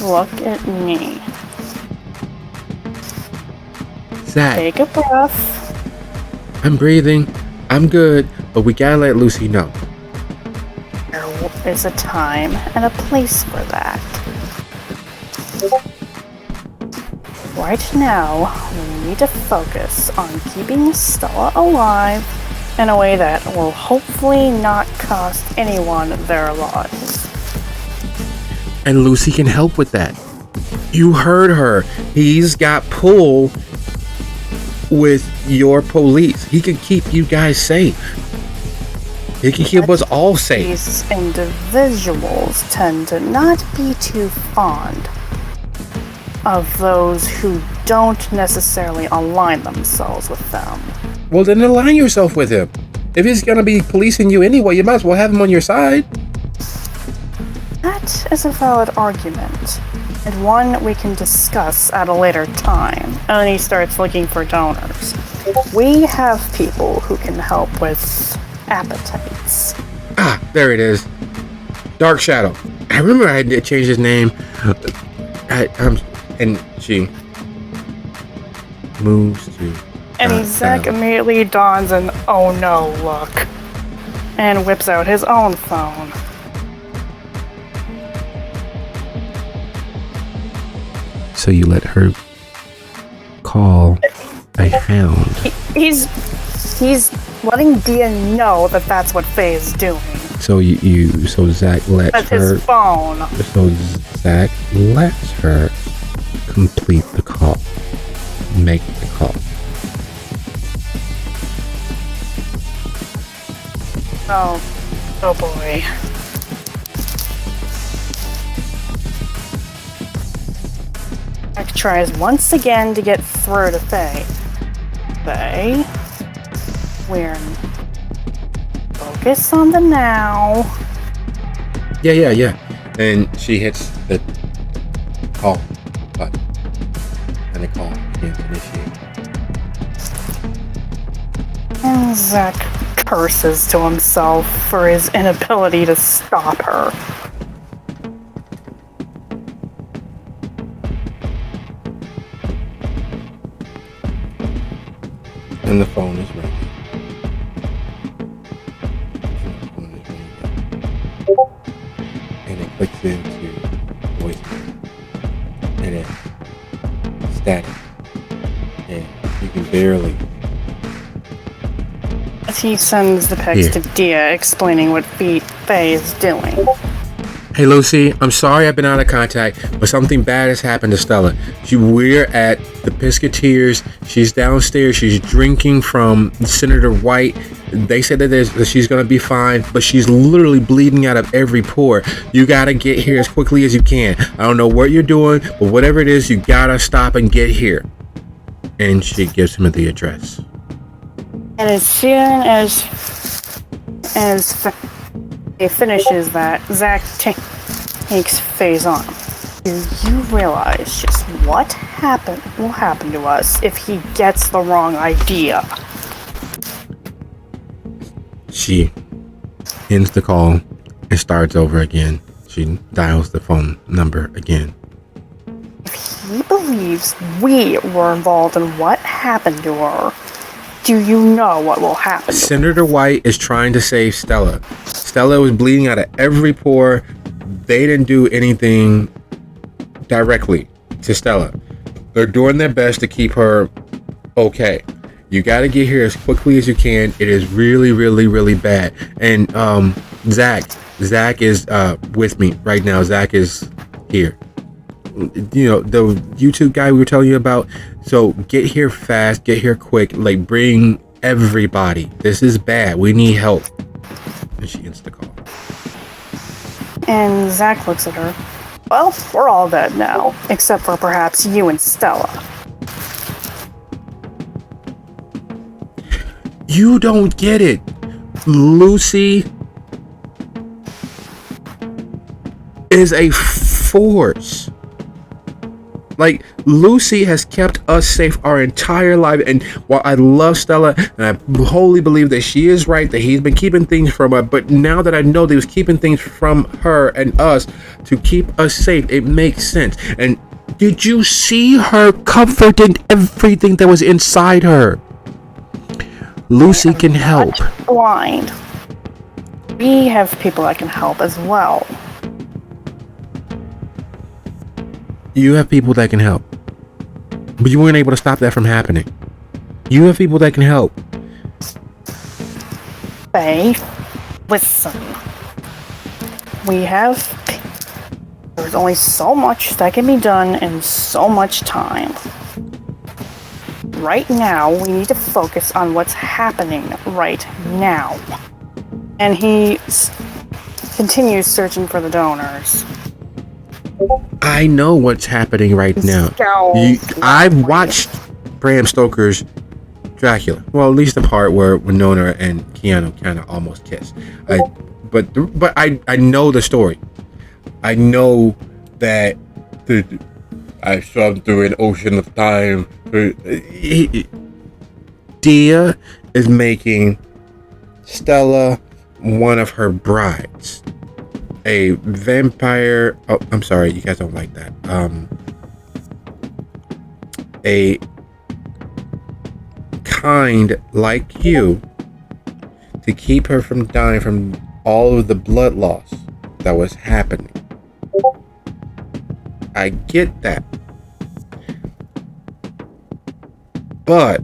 Look at me. Zach, Take a breath. I'm breathing. I'm good, but we gotta let Lucy know. There is a time and a place for that. Right now, we need to focus on keeping Stella alive in a way that will hopefully not cost anyone their lives. And Lucy can help with that. You heard her. He's got pull with your police. He can keep you guys safe. He can keep us all safe. These individuals tend to not be too fond of those who don't necessarily align themselves with them. Well, then align yourself with him. If he's gonna be policing you anyway, you might as well have him on your side. That is a valid argument, and one we can discuss at a later time. And then he starts looking for donors. We have people who can help with appetites. Ah, there it is. Dark Shadow. I remember I did change his name. And she moves to. And Zach immediately dons an "oh no" look and whips out his own phone. So you let her call a hound. He's letting Dia know that that's what Faye is doing. So so Zach lets That's her. his phone. So Zach lets her complete the call. Make the call. Oh boy. Zach tries once again to get through to Faye. Faye, we're focus on the now. Yeah. And she hits the call button. And the call begins to initiate. And Zach curses to himself for his inability to stop her. And the phone is ringing. And it clicks into voicemail. And it's static. And you can barely. He sends the text to Dia explaining what Faye is doing. Hey Lucy, I'm sorry I've been out of contact, but something bad has happened to Stella. We're at the Pisketeers. She's downstairs. She's drinking from Senator White. They said that she's going to be fine, but she's literally bleeding out of every pore. You got to get here as quickly as you can. I don't know what you're doing, but whatever it is, you got to stop and get here. And she gives him the address. And as soon as he finishes that, Zach takes Faye's arm. Do you realize just what will happen to us if he gets the wrong idea? She ends the call and starts over again. She dials the phone number again. If he believes we were involved in what happened to her, do you know what will happen to her? Senator White is trying to save Stella. Stella was bleeding out of every pore. They didn't do anything directly to Stella. They're doing their best to keep her okay. You got to get here as quickly as you can. It is really, really, really bad. And Zach is with me right now. Zach is here. You know, the YouTube guy we were telling you about. So get here fast, get here quick, like bring everybody. This is bad. We need help. And she ends the call. And Zach looks at her. Well, we're all dead now, except for perhaps you and Stella. You don't get it. Lucy is a force. Like, Lucy has kept us safe our entire life. And while I love Stella, and I wholly believe that she is right, that he's been keeping things from her, but now that I know that he was keeping things from her and us to keep us safe, it makes sense. And did you see her comforting everything that was inside her? Lucy can help. Blind. We have people that can help as well. You have people that can help. But you weren't able to stop that from happening. You have people that can help. Faye, listen. There's only so much that can be done in so much time. Right now, we need to focus on what's happening right now. And he continues searching for the donors. I know what's happening right now. I've watched Bram Stoker's Dracula. Well, at least the part where Winona and Keanu kind of almost kiss. But I know the story. I know that I swam through an ocean of time. Dia is making Stella one of her brides. A vampire. Oh, I'm sorry, you guys don't like that. A kind like you to keep her from dying from all of the blood loss that was happening. I get that. But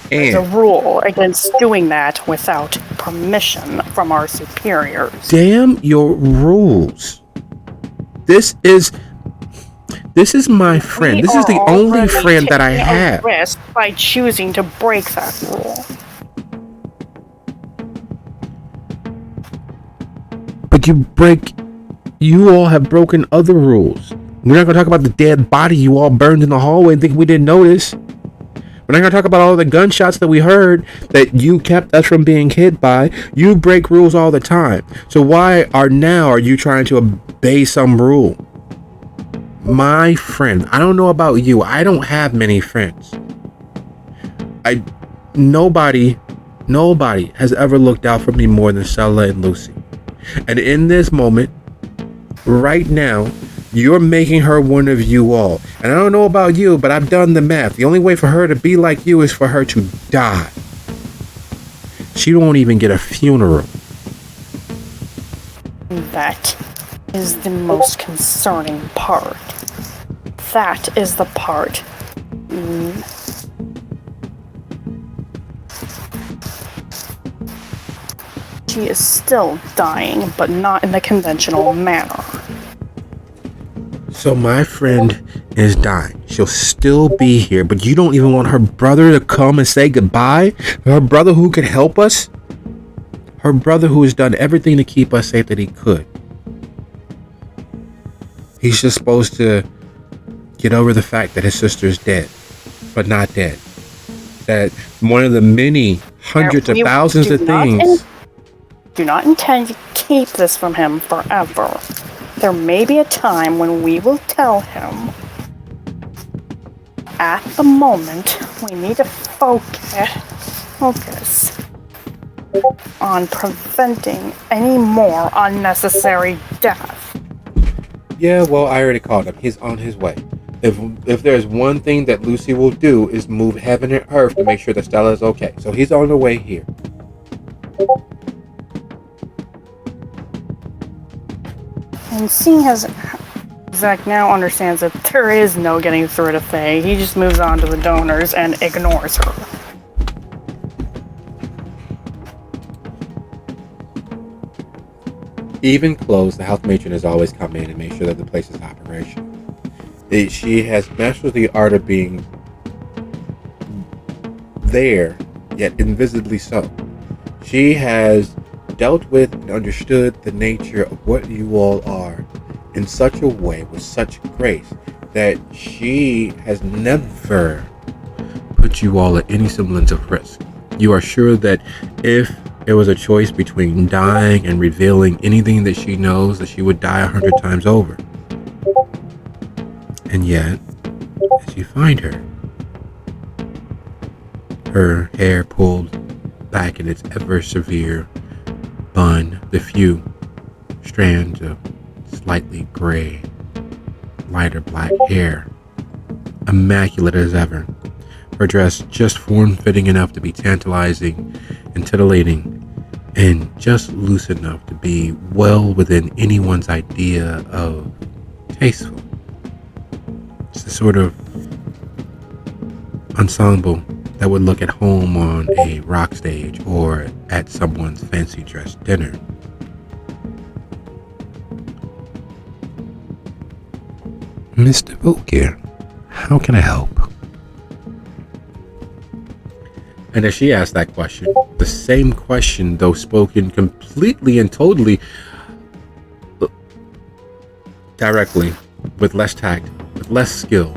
there's a rule against doing that without permission from our superiors. Damn your rules. This is my friend. This is the only friend that I have. Risk by choosing to break that rule. But you all have broken other rules. We're not going to talk about the dead body you all burned in the hallway and think we didn't notice. We're not going to talk about all the gunshots that we heard that you kept us from being hit by. You break rules all the time. So why are you trying to obey some rule? My friend, I don't know about you. I don't have many friends. Nobody Nobody has ever looked out for me more than Stella and Lucy. And in this moment, right now, you're making her one of you all. And I don't know about you, but I've done the math. The only way for her to be like you is for her to die. She won't even get a funeral. That is the most concerning part. That is the part. She is still dying, but not in the conventional manner. So my friend is dying. She'll still be here, but you don't even want her brother to come and say goodbye? Her brother who could help us? Her brother who has done everything to keep us safe that he could. He's just supposed to get over the fact that his sister's dead, but not dead. That one of the many hundreds of thousands of things. Do not intend to keep this from him forever. There may be a time when we will tell him. At the moment, we need to focus on preventing any more unnecessary death. Yeah, well, I already called him. He's on his way. If there's one thing that Lucy will do is move heaven and earth to make sure that Stella is okay. So he's on the way here. And seeing as Zach now understands that there is no getting through to Faye, he just moves on to the donors and ignores her. Even closed, the health matron has always come in and made sure that the place is operational. She has mastered the art of being there, yet invisibly so. She has dealt with and understood the nature of what you all are in such a way, with such grace, that she has never put you all at any semblance of risk. You are sure that if there was a choice between dying and revealing anything that she knows, that she would die 100 times over. And yet, as you find her hair pulled back in its ever severe bun, the few strands of slightly gray, lighter black hair, immaculate as ever, her dress just form-fitting enough to be tantalizing and titillating, and just loose enough to be well within anyone's idea of tasteful. It's the sort of ensemble that would look at home on a rock stage or at someone's fancy dress dinner. Mr. Volkir, how can I help? And as she asked that question, the same question, though spoken completely and totally directly, with less tact, with less skill,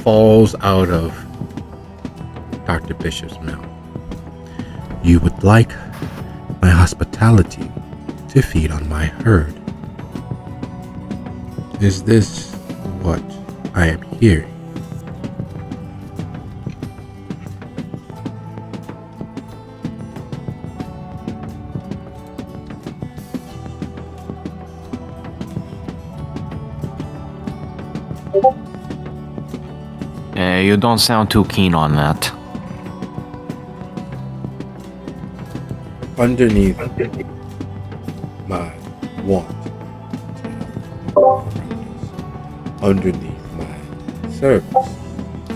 falls out of Dr. Bishop's mouth. You would like my hospitality to feed on my herd. Is this what I am hearing? You don't sound too keen on that. Underneath my want, underneath my service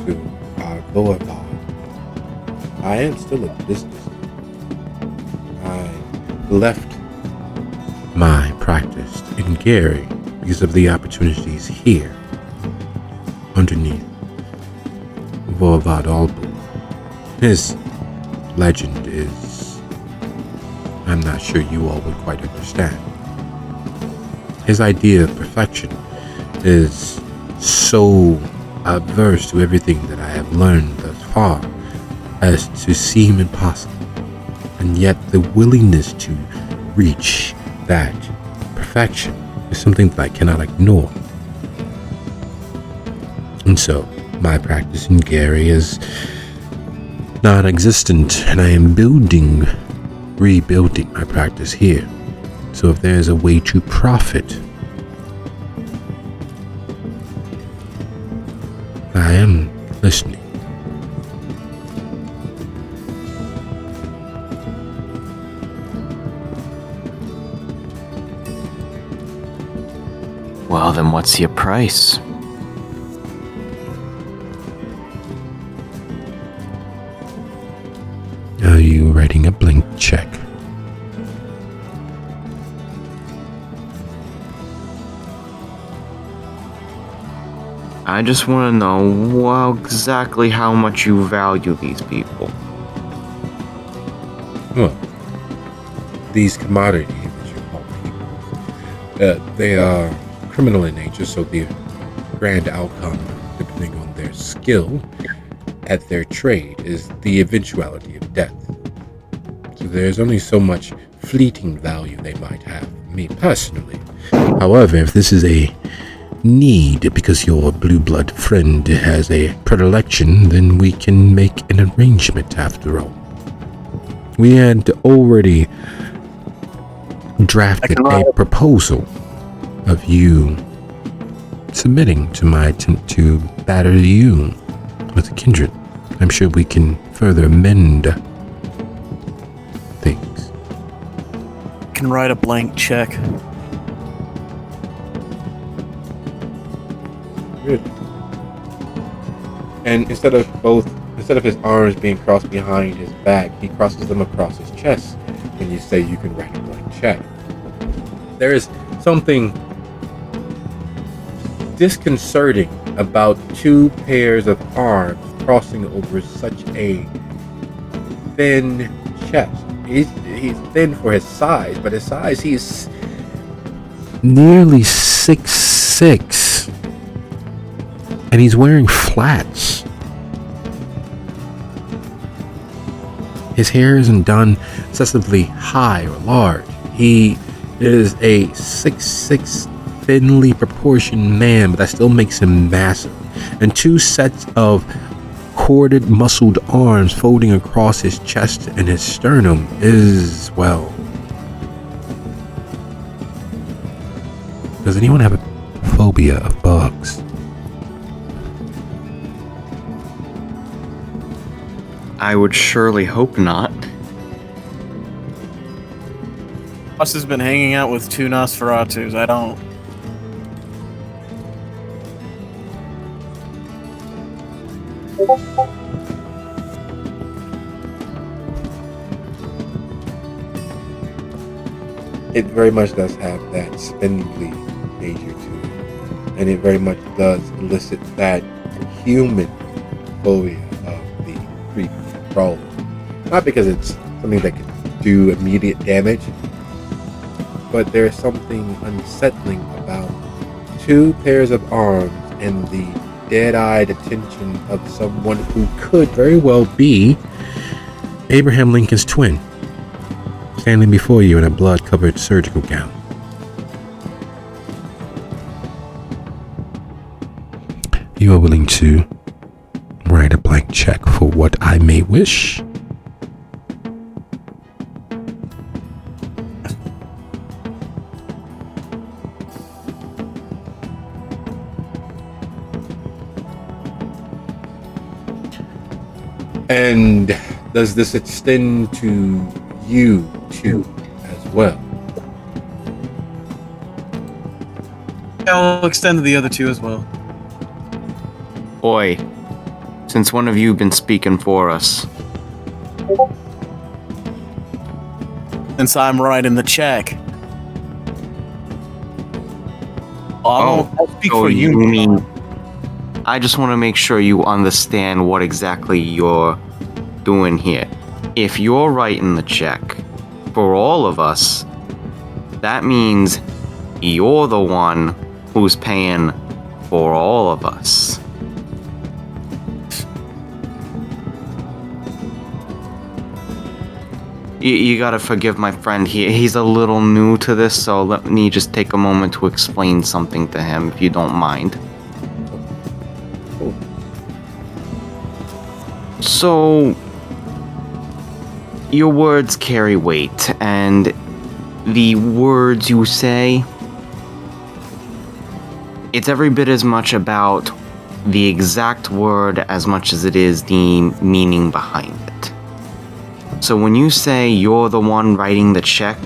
to our boulevard, I am still a business. I left my practice in Gary because of the opportunities here, underneath Boulevard Albu. His legend is, I'm not sure you all would quite understand. His idea of perfection is so adverse to everything that I have learned thus far as to seem impossible. And yet the willingness to reach that perfection is something that I cannot ignore. And so, my practice in Gary is non-existent, and I am rebuilding my practice here. So if there's a way to profit, I am listening. Well, then what's your price? Are you writing a blank check? I just want to know exactly how much you value these people. Well, these commodities that you call people, they are criminal in nature, so the grand outcome, depending on their skill at their trade, is the eventuality of death. So there's only so much fleeting value they might have, me personally. However, if this is a need because your blue blood friend has a predilection, then we can make an arrangement after all. We had already drafted a proposal of you submitting to my attempt to batter you with a kindred. I'm sure we can further amend things. Can write a blank check. Good. And instead of his arms being crossed behind his back, he crosses them across his chest when you say you can write a blank check. There is something disconcerting about two pairs of arms crossing over such a thin chest. He's thin for his size, but his size, he's nearly 6'6", and he's wearing flats. His hair isn't done excessively high or large. He is a 6'6", thinly proportioned man, but that still makes him massive. And two sets of corded, muscled arms folding across his chest and his sternum is, well... Does anyone have a phobia of bugs? I would surely hope not. Boss has been hanging out with two Nosferatus. I don't. It very much does have that spindly nature to it, and it very much does elicit that human phobia of the creepy crawler. Not because it's something that can do immediate damage, but there's something unsettling about two pairs of arms and the dead-eyed attention of someone who could very well be Abraham Lincoln's twin, standing before you in a blood-covered surgical gown. You are willing to write a blank check for what I may wish? And does this extend to you too as well? I'll extend to the other two as well. Boy, since one of you been speaking for us? Since I'm writing the check. I'll speak so for you. mean I just want to make sure you understand what exactly you're doing here. If you're writing the check for all of us, that means you're the one who's paying for all of us. You gotta forgive my friend here. He's a little new to this, so let me just take a moment to explain something to him, if you don't mind. So, your words carry weight, and the words you say, it's every bit as much about the exact word as much as it is the meaning behind it. So when you say you're the one writing the check,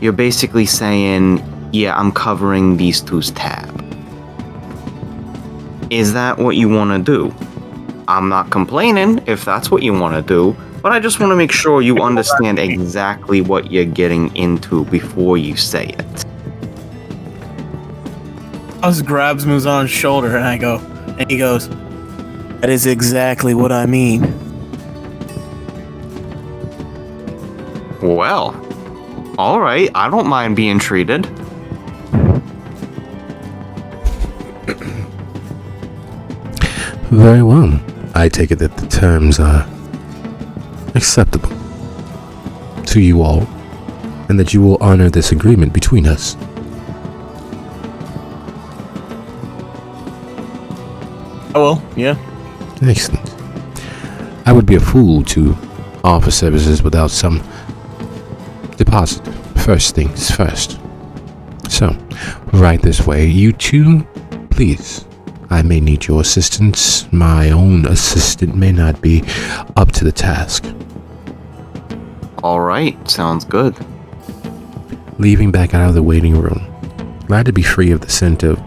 you're basically saying, yeah, I'm covering these two's tab. Is that what you want to do? I'm not complaining if that's what you want to do, but I just want to make sure you understand exactly what you're getting into before you say it. I just grabs Muzan's shoulder and he goes, that is exactly what I mean. Well, alright, I don't mind being treated. Very well. I take it that the terms are acceptable to you all, and that you will honor this agreement between us. Oh, well, yeah. Excellent. I would be a fool to offer services without some deposit. First things first. So, right this way. You two, please. I may need your assistance. My own assistant may not be up to the task. Alright, sounds good. Leaving back out of the waiting room, glad to be free of the scent of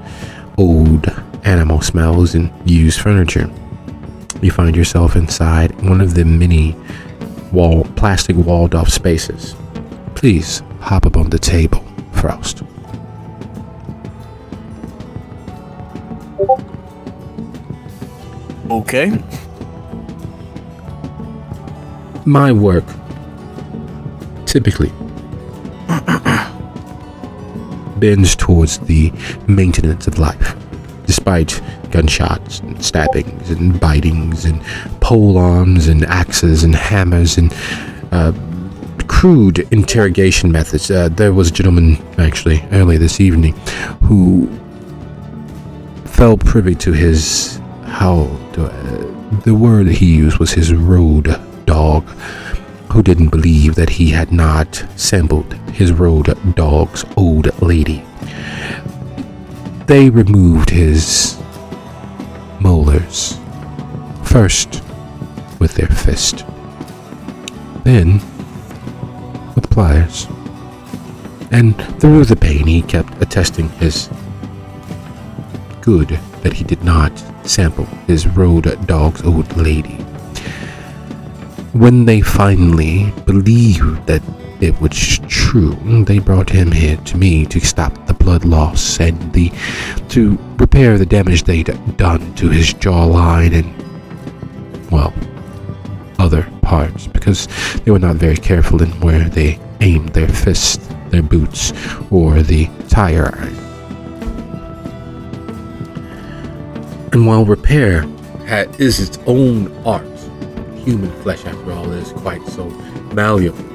old animal smells and used furniture. You find yourself inside one of the many plastic walled off spaces. Please hop up on the table, Frost. Okay. My work typically bends towards the maintenance of life, despite gunshots and stabbings and bitings and pole arms and axes and hammers and crude interrogation methods. There was a gentleman, actually, earlier this evening, who fell privy to his, the word that he used was his road dog, who didn't believe that he had not sampled his road dog's old lady. They removed his molars, first with their fist, then with pliers, and through the pain he kept attesting his good that he did not sample his road dog's old lady. When they finally believed that it was true, they brought him here to me to stop the blood loss and to repair the damage they'd done to his jawline and, well, other parts, because they were not very careful in where they aimed their fists, their boots, or the tire iron. And while repair is its own art, human flesh, after all, is quite so malleable.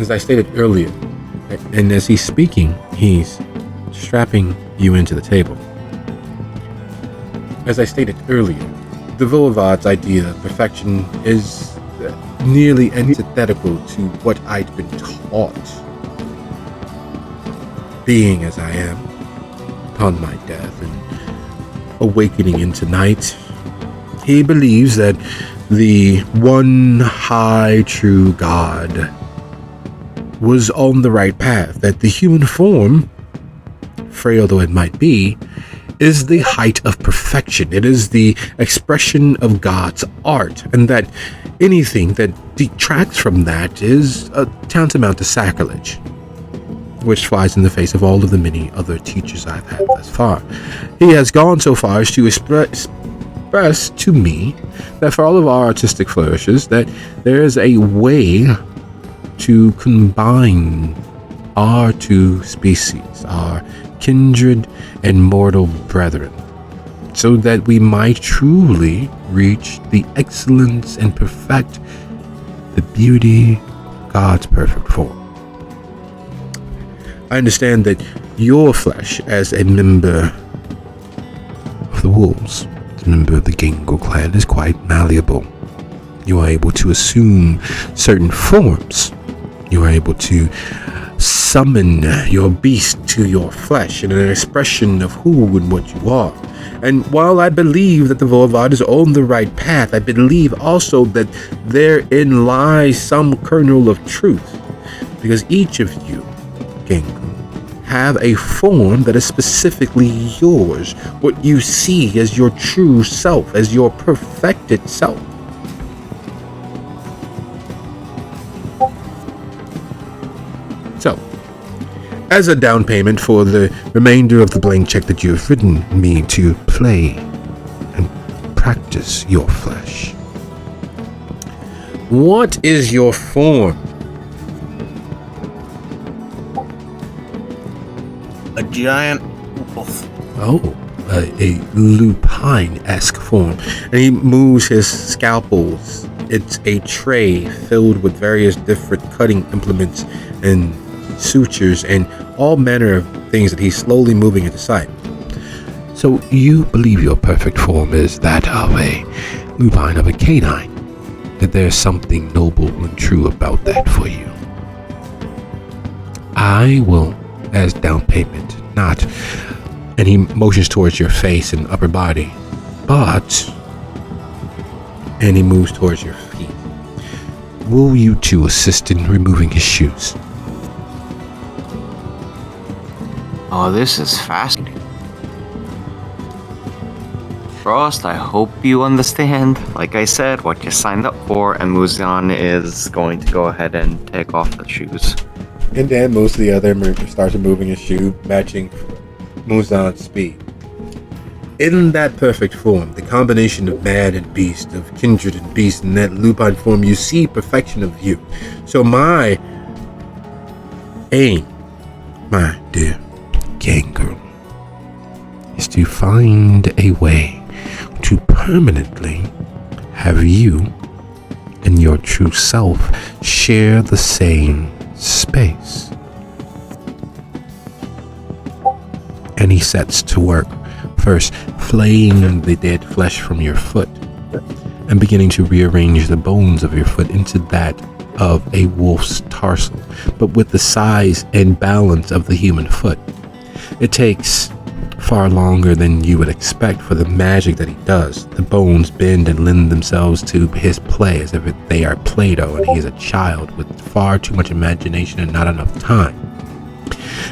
As I stated earlier, and as he's speaking, he's strapping you into the table. As I stated earlier, the Voivod's idea of perfection is nearly antithetical to what I'd been taught. Being as I am, upon my death and awakening into night, he believes that the one high true God was on the right path, that the human form, frail though it might be, is the height of perfection. It is the expression of God's art, and that anything that detracts from that is tantamount to sacrilege, which flies in the face of all of the many other teachers I've had thus far. He has gone so far as to express to me that for all of our artistic flourishes, that there is a way to combine our two species, our kindred and mortal brethren, so that we might truly reach the excellence and perfect the beauty of God's perfect form. I understand that your flesh, as a member of the wolves, as a member of the Gingo clan, is quite malleable. You are able to assume certain forms. You are able to summon your beast to your flesh in an expression of who and what you are. And while I believe that the Voivod is on the right path, I believe also that therein lies some kernel of truth. Because each of you, Gengu, have a form that is specifically yours, what you see as your true self, as your perfected self. So, as a down payment for the remainder of the blank check that you have written me to play and practice your flesh, what is your form? A giant wolf. Oh, a lupine-esque form. And he moves his scalpels. It's a tray filled with various different cutting implements and sutures and all manner of things that he's slowly moving into sight. So you believe your perfect form is that of a lupine, of a canine, that there's something noble and true about that for you. I will, as down payment, not, and he motions towards your face and upper body, but, and he moves towards your feet, will you two assist in removing his shoes? Oh, this is fascinating. Frost, I hope you understand, like I said, what you signed up for, and Muzan is going to go ahead and take off the shoes. And then most of the other merchants started moving his shoe, matching Muzan's speed. In that perfect form, the combination of man and beast, of kindred and beast, in that lupine form, you see perfection of you. So my aim, my dear Gengu, is to find a way to permanently have you and your true self share the same space. And he sets to work, first flaying the dead flesh from your foot and beginning to rearrange the bones of your foot into that of a wolf's tarsal, but with the size and balance of the human foot. It takes far longer than you would expect for the magic that he does. The bones bend and lend themselves to his play as if they are Play-Doh, and he is a child with far too much imagination and not enough time.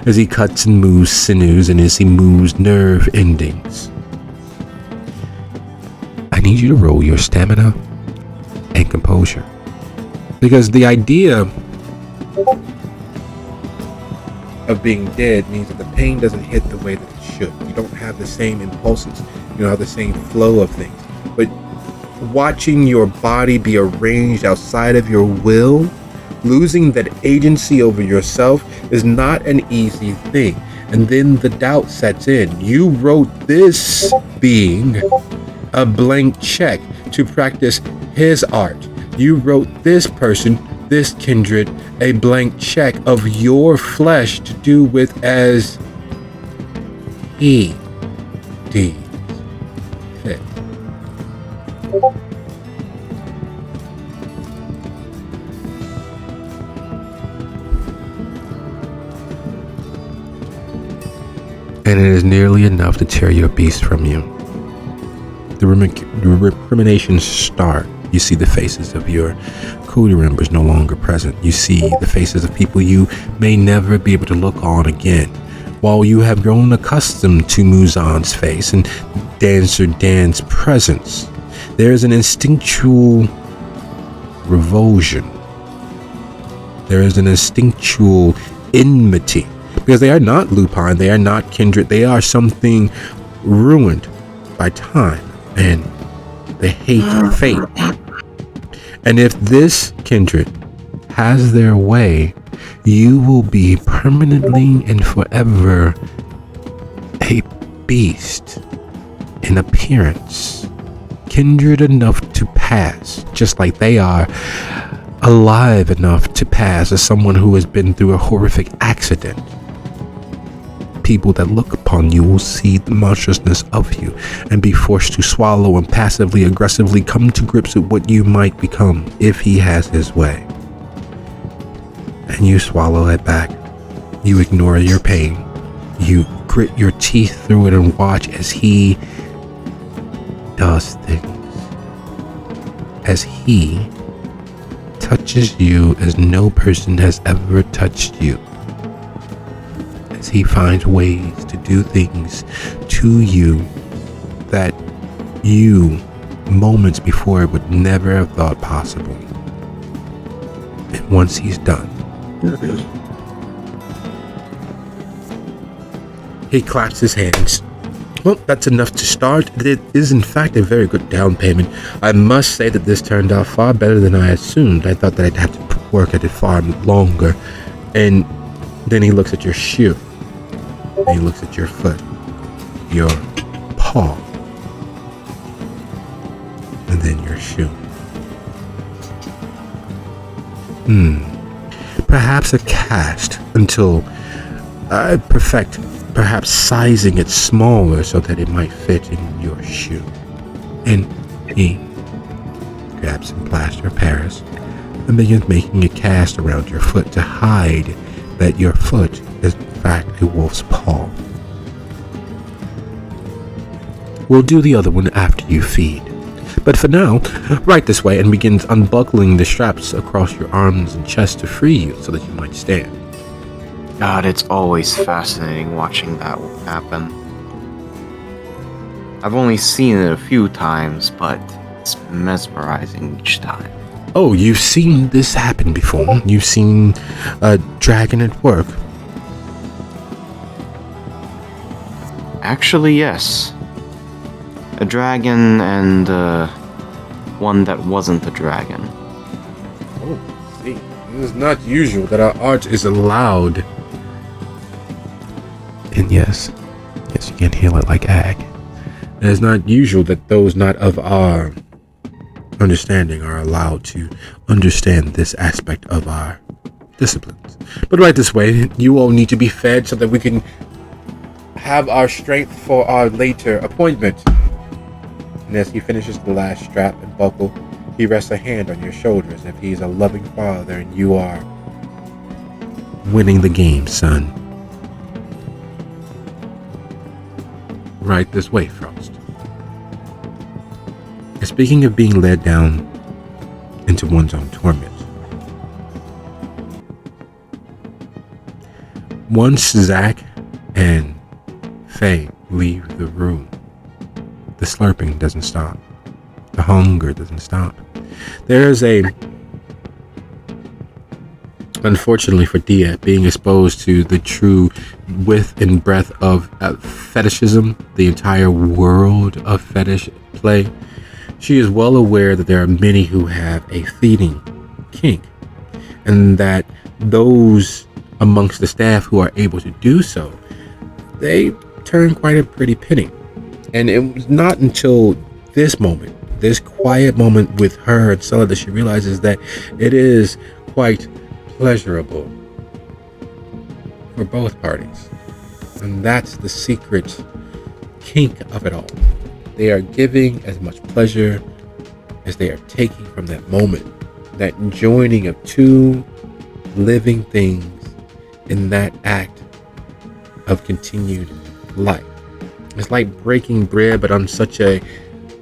As he cuts and moves sinews and as he moves nerve endings. I need you to roll your stamina and composure. Because the idea of being dead means that the pain doesn't hit the way that it should. You don't have the same impulses. You don't have the same flow of things. But watching your body be arranged outside of your will, losing that agency over yourself, is not an easy thing. And then the doubt sets in. You wrote this being a blank check to practice his art. You wrote this person, this kindred, a blank check of your flesh to do with as he deems fit. And it is nearly enough to tear your beast from you. The recriminations start. You see the faces of your Cody members no longer present. You see the faces of people you may never be able to look on again. While you have grown accustomed to Muzan's face and Dancer Dan's presence, there is an instinctual revulsion. There is an instinctual enmity. Because they are not lupine, they are not kindred, they are something ruined by time and the hate of fate. And if this kindred has their way, you will be permanently and forever a beast in appearance, kindred enough to pass, just like they are alive enough to pass as someone who has been through a horrific accident. people that look upon you will see the monstrousness of you and be forced to swallow and passively aggressively come to grips with what you might become if he has his way. And you swallow it back. You ignore your pain. You grit your teeth through it and watch as he does things. As he touches you as no person has ever touched you. As he finds ways to do things to you that you, moments before, would never have thought possible. And once he's done, he claps his hands. Well, that's enough to start. It is in fact a very good down payment. I must say that this turned out far better than I assumed. I thought that I'd have to work at it far longer. And then he looks at your shoe. And he looks at your foot. Your paw. And then your shoe. Perhaps a cast until I perfect, perhaps sizing it smaller so that it might fit in your shoe. And he grabs some plaster of Paris and begins making a cast around your foot to hide that your foot is in fact a wolf's paw. We'll do the other one after you feed. But for now, right this way, and begins unbuckling the straps across your arms and chest to free you so that you might stand. God, it's always fascinating watching that happen. I've only seen it a few times, but it's mesmerizing each time. Oh, you've seen this happen before. You've seen a dragon at work. Actually, yes. A dragon and one that wasn't a dragon. Oh, see. It is not usual that our art is allowed. And yes, you can heal it like ag. It is not usual that those not of our understanding are allowed to understand this aspect of our disciplines. But right this way, you all need to be fed so that we can have our strength for our later appointment. And as he finishes the last strap and buckle, he rests a hand on your shoulder as if he is a loving father and you are winning the game, son. Right this way, Frost. And speaking of being led down into one's own torment, once Zach and Faye leave the room, the slurping doesn't stop. The hunger doesn't stop. There's unfortunately for Dia, being exposed to the true width and breadth of fetishism, the entire world of fetish play, she is well aware that there are many who have a feeding kink, and that those amongst the staff who are able to do so, they turn quite a pretty penny. And it was not until this moment, this quiet moment with her and Stella, that she realizes that it is quite pleasurable for both parties. And that's the secret kink of it all. They are giving as much pleasure as they are taking from that moment, that joining of two living things in that act of continued life. It's like breaking bread, but on such a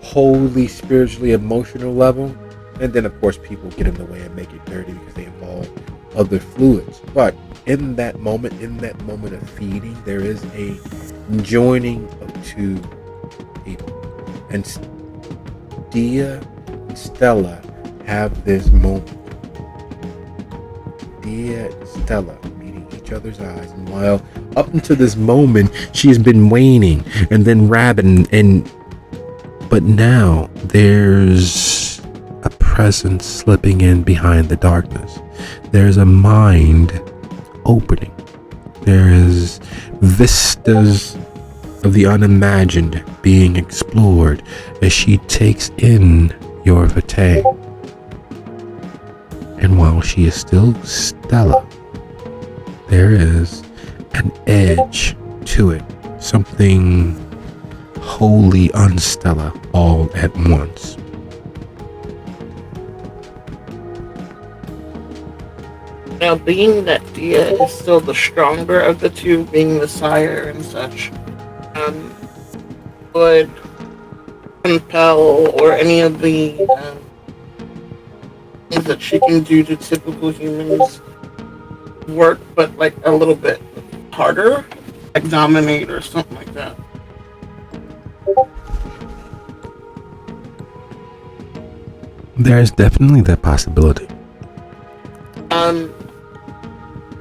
wholly, spiritually, emotional level. And then, of course, people get in the way and make it dirty because they involve other fluids. But in that moment of feeding, there is a joining of two people. And Dia and Stella have this moment. Dia and Stella meeting each other's eyes, and while up until this moment she has been waning and then rabid, but now there's a presence slipping in behind the darkness. There's a mind opening. There is vistas of the unimagined being explored as she takes in your vitae. And while she is still Stella, there is an edge to it. Something wholly unstellar all at once. Now, being that Dia is still the stronger of the two, being the sire and such, would compel or any of the things that she can do to typical humans work, but like a little bit harder, like dominate or something like that. There's definitely that possibility.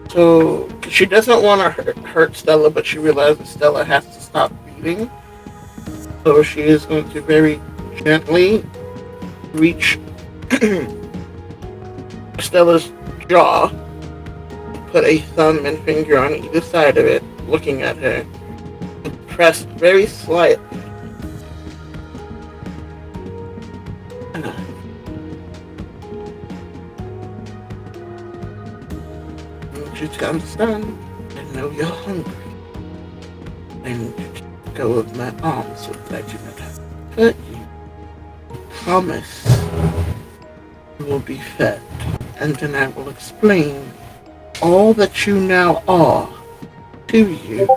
So she doesn't want to hurt Stella, but she realizes Stella has to stop beating. So she is going to very gently reach Stella's jaw, put a thumb and finger on either side of it, looking at her, and press very slightly. You to understand, I know you're hungry. I need you to let go of my arms so that I do not have to hurt you. I promise you will be fed, and then I will explain all that you now are to you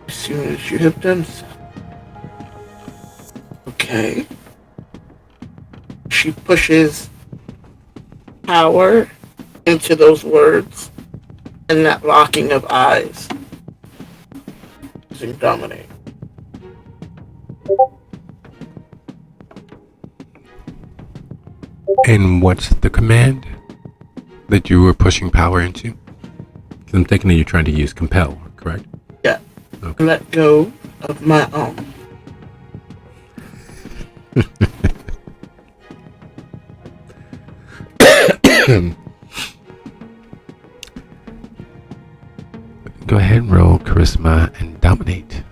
as soon as you have done so. Okay? She pushes power into those words and that locking of eyes using dominate. And what's the command that you were pushing power into? 'Cause I'm thinking that you're trying to use compel, correct? Yeah. Okay. Let go of my arm. Go ahead and roll charisma and dominate.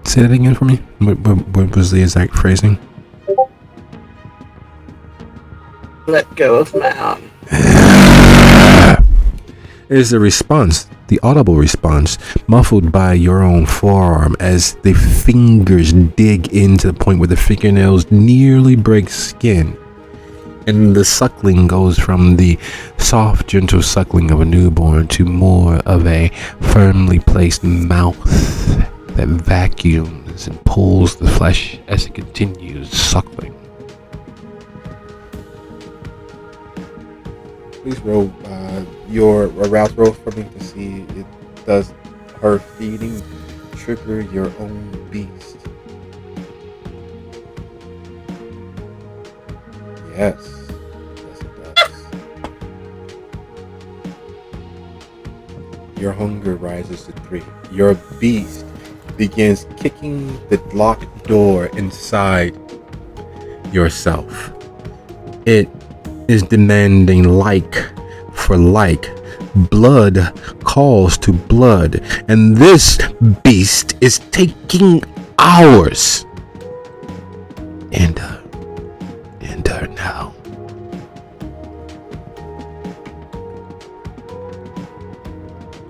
Say that again for me. What was the exact phrasing? Let go of my arm. It is the response, the audible response, muffled by your own forearm as the fingers dig into the point where the fingernails nearly break skin. And the suckling goes from the soft, gentle suckling of a newborn to more of a firmly placed mouth that vacuums and pulls the flesh as it continues suckling. Please roll your arouse roll for me to see it does her feeding trigger your own beast. Yes. Yes, it does. Your hunger rises to 3. Your beast begins kicking the locked door inside yourself. It is demanding like for like. Blood calls to blood, and this beast is taking ours. Enter now.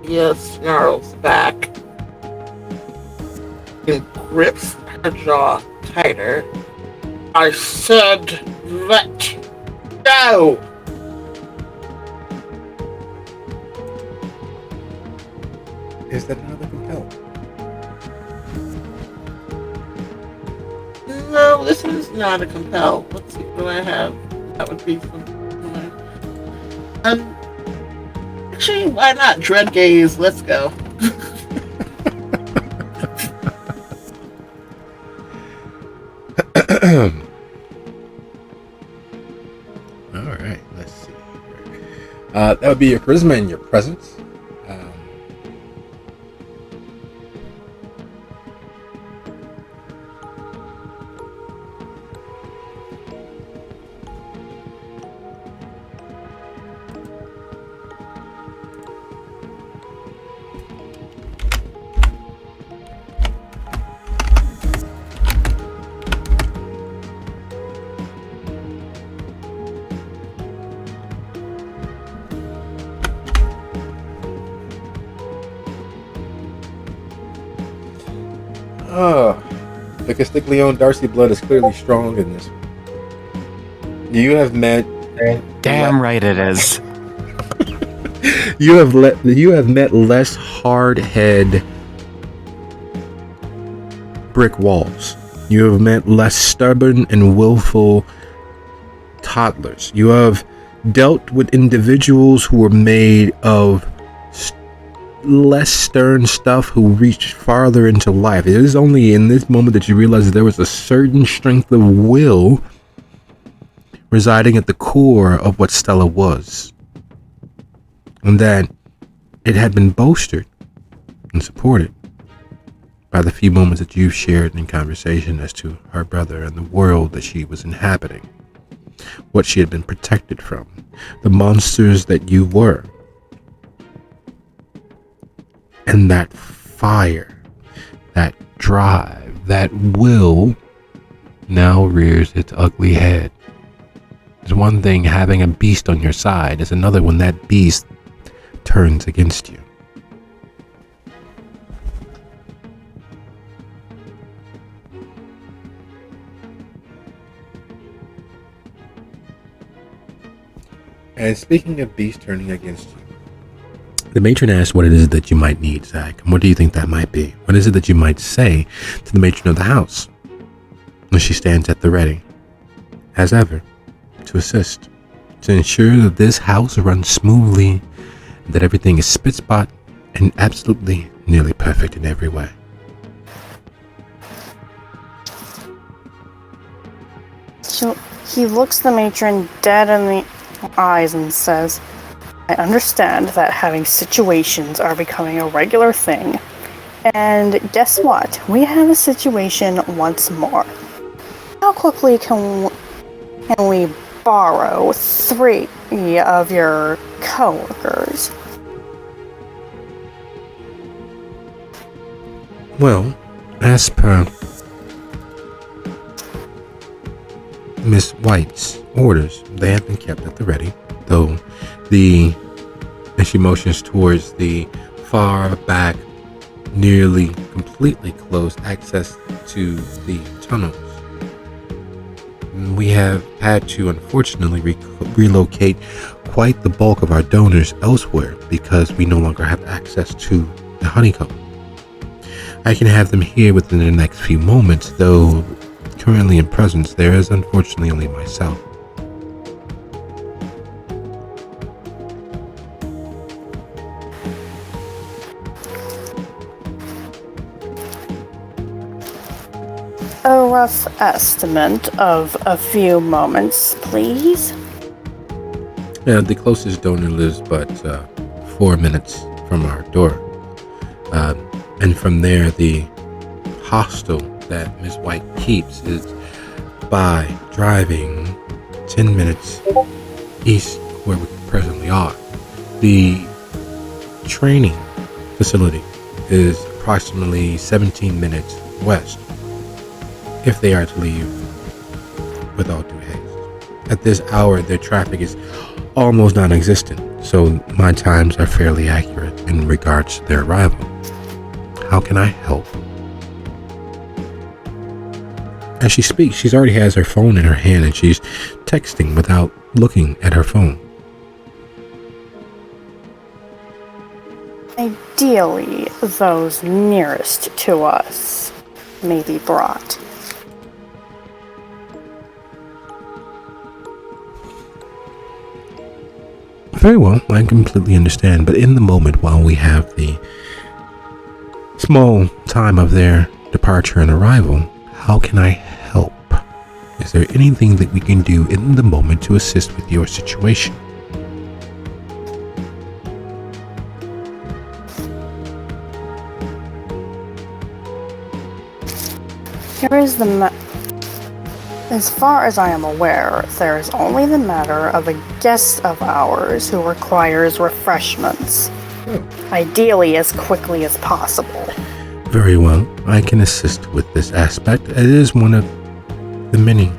Dia snarls back and grips her jaw tighter. I said let go! Is that another compel? No, this is not a compel. Let's see, do I have? That would be something. Actually, why not? Dread gaze, let's go. Alright, let's see. That would be your charisma and your presence. The Castiglione Darcy blood is clearly strong in this one. You have met. Damn right it is. You have met less hard-head brick walls. You have met less stubborn and willful toddlers. You have dealt with individuals who were made of less stern stuff, who reached farther into life. It is only in this moment that you realize that there was a certain strength of will residing at the core of what Stella was, and that it had been bolstered and supported by the few moments that you've shared in conversation as to her brother and the world that she was inhabiting, what she had been protected from, the monsters that you were. And that fire, that drive, that will now rears its ugly head. It's one thing having a beast on your side, it's another when that beast turns against you. And speaking of beast turning against you, the matron asks what it is that you might need, Zach. And what do you think that might be? What is it that you might say to the matron of the house? And she stands at the ready, as ever, to assist, to ensure that this house runs smoothly, and that everything is spit-spot and absolutely nearly perfect in every way. So he looks the matron dead in the eyes and says, I understand that having situations are becoming a regular thing. And guess what? We have a situation once more. How quickly can we borrow 3 of your coworkers? Well, as per Miss White's orders, they have been kept at the ready, though and she motions towards the far back, nearly completely closed access to the tunnels. We have had to unfortunately relocate quite the bulk of our donors elsewhere because we no longer have access to the honeycomb. I can have them here within the next few moments, though currently in presence there is unfortunately only myself. A rough estimate of a few moments, please. The closest donor lives but 4 minutes from our door. And from there, the hostel that Miss White keeps is by driving 10 minutes east where we presently are. The training facility is approximately 17 minutes west, if they are to leave with all due haste. At this hour, their traffic is almost non-existent, so my times are fairly accurate in regards to their arrival. How can I help? As she speaks, she already has her phone in her hand and she's texting without looking at her phone. Ideally, those nearest to us may be brought. Very well, I completely understand, but in the moment while we have the small time of their departure and arrival, how can I help? Is there anything that we can do in the moment to assist with your situation? Here is as far as I am aware, there is only the matter of a guest of ours who requires refreshments. Ideally, as quickly as possible. Very well, I can assist with this aspect. It is one of the many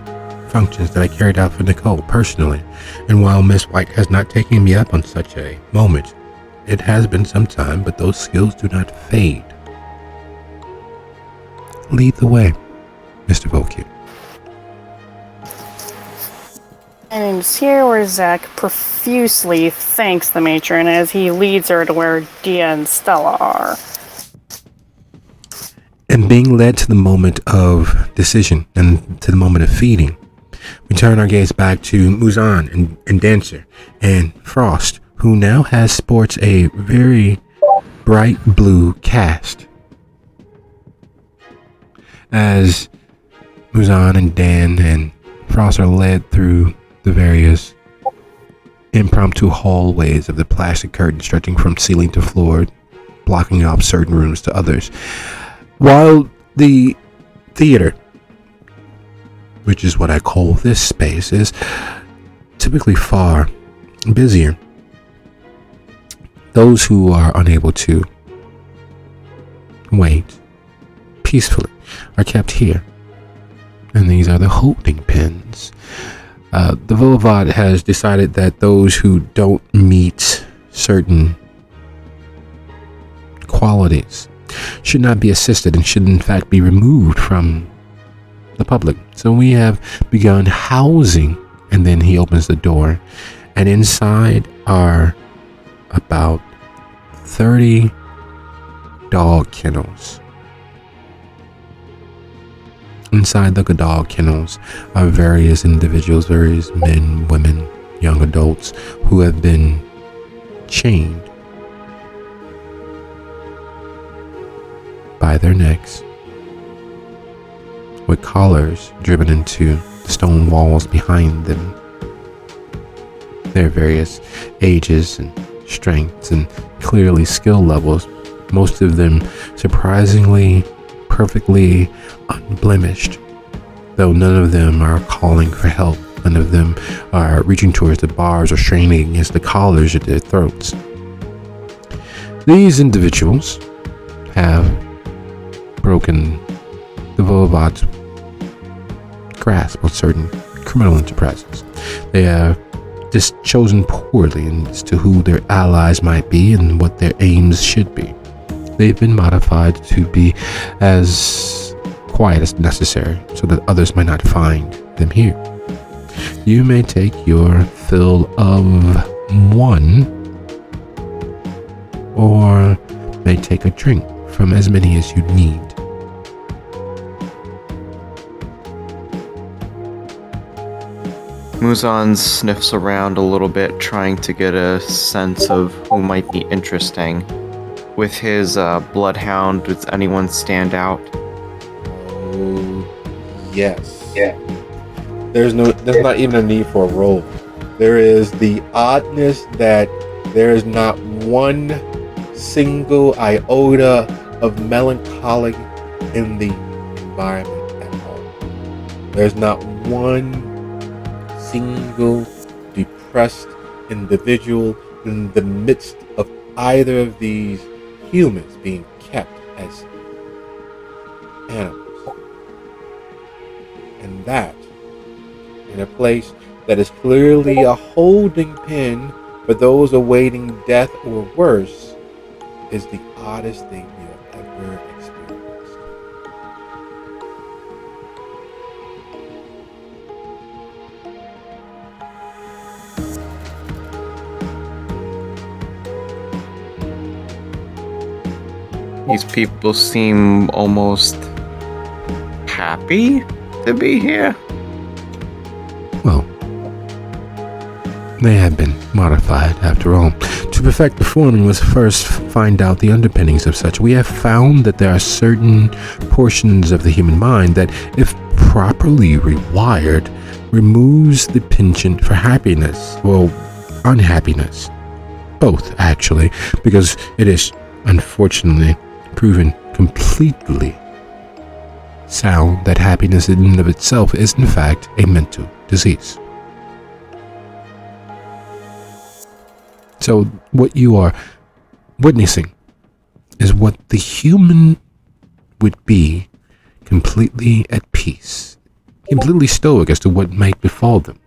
functions that I carried out for Nicole personally, and while Miss White has not taken me up on such a moment, it has been some time, but those skills do not fade. lead the way, Mr. Volkey. And it's here where Zach profusely thanks the matron as he leads her to where Dia and Stella are. And being led to the moment of decision and to the moment of feeding, we turn our gaze back to Muzan and Dancer and Frost, who now sports a very bright blue cast. As Muzan and Dan and Frost are led through the various impromptu hallways of the plastic curtain stretching from ceiling to floor, blocking off certain rooms to others. While the theater, which is what I call this space, is typically far busier, those who are unable to wait peacefully are kept here. And these are the holding pens. The Voivod has decided that those who don't meet certain qualities should not be assisted and should in fact be removed from the public. So we have begun housing, and then he opens the door, and inside are about 30 dog kennels. Inside the dog kennels are various individuals, various men, women, young adults who have been chained by their necks with collars driven into the stone walls behind them. Their various ages and strengths and clearly skill levels, most of them surprisingly perfectly unblemished, though none of them are calling for help. None of them are reaching towards the bars or straining against the collars at their throats. These individuals have broken the Voivod's grasp of certain criminal enterprises. They have just chosen poorly as to who their allies might be and what their aims should be. They've been modified to be as quiet as necessary so that others might not find them here. You may take your fill of one, or may take a drink from as many as you need. Muzan sniffs around a little bit, trying to get a sense of who might be interesting. With his bloodhound, does anyone stand out? Oh, yes. Yeah. There's not even a need for a roll. There is the oddness that there is not one single iota of melancholy in the environment at all. There's not one single depressed individual in the midst of either of these humans being kept as animals. And that, in a place that is clearly a holding pen for those awaiting death or worse, is the oddest thing you have ever experienced. These people seem almost happy to be here. Well, they have been modified after all. To perfect the form, we must first find out the underpinnings of such. We have found that there are certain portions of the human mind that, if properly rewired, removes the penchant for happiness, well, unhappiness. Both, actually, because it is, unfortunately, proven completely sound that happiness in and of itself is, in fact, a mental disease. So what you are witnessing is what the human would be, completely at peace, completely stoic as to what might befall them.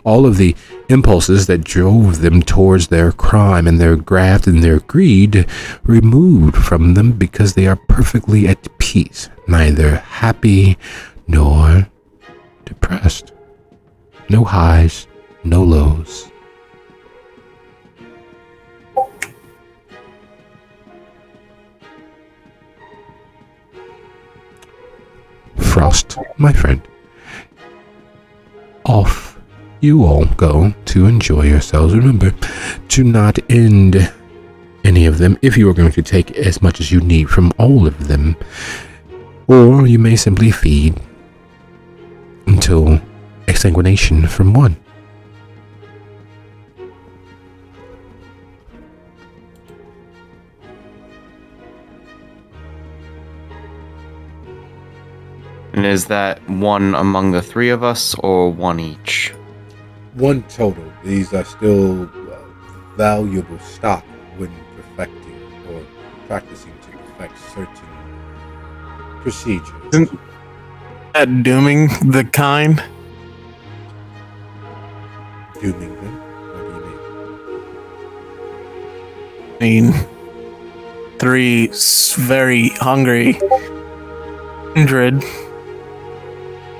All of the impulses that drove them towards their crime and their graft and their greed removed from them because they are perfectly at peace, neither happy nor depressed. No highs, no lows. Frost, my friend, off you all go to enjoy yourselves. Remember to not end any of them if you are going to take as much as you need from all of them, or you may simply feed until exsanguination from one. And is that one among the three of us or one each? One total. These are still valuable stock when perfecting or practicing to perfect certain procedures. Isn't that dooming the kind? Dooming them? What do you mean? I mean, three very hungry 100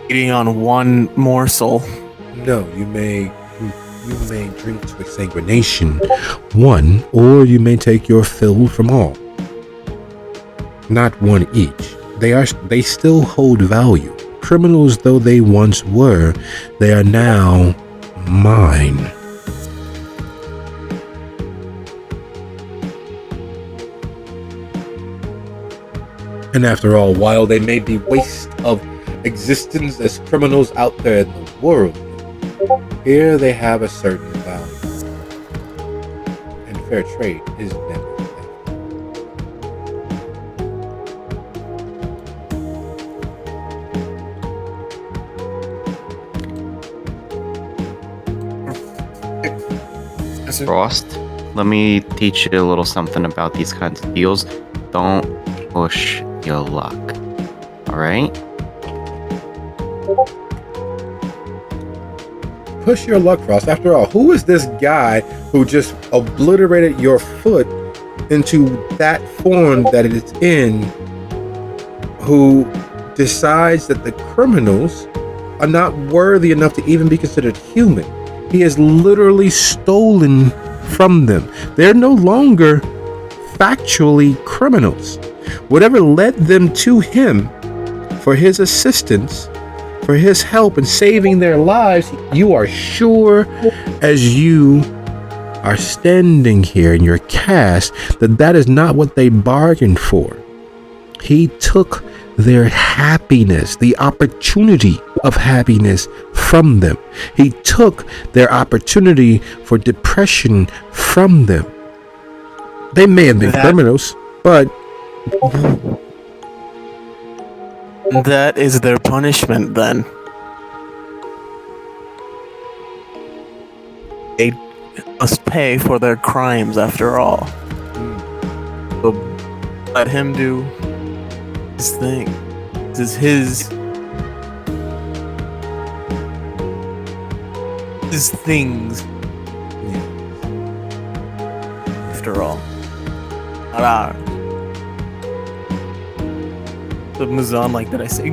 eating on one morsel. No, you may drink to exsanguination one, or you may take your fill from all. Not one each. They still hold value. Criminals though they once were, they are now mine. And after all, while they may be waste of existence as criminals out there in the world, here they have a certain value. And fair trade is never left. Frost, let me teach you a little something about these kinds of deals. Don't push your luck. Alright? Push your luck, Frost. After all, who is this guy who just obliterated your foot into that form that it is in, who decides that the criminals are not worthy enough to even be considered human? He has literally stolen from them. They're no longer factually criminals. Whatever led them to him for his assistance, for his help in saving their lives, you are sure as you are standing here in your cast that is not what they bargained for. He took their happiness, the opportunity of happiness from them. He took their opportunity for depression from them. They may have been criminals, but that is their punishment then. They must pay for their crimes after all. So let him do his thing. This is his things. After all. Not ours. The Muzan, like, did I say?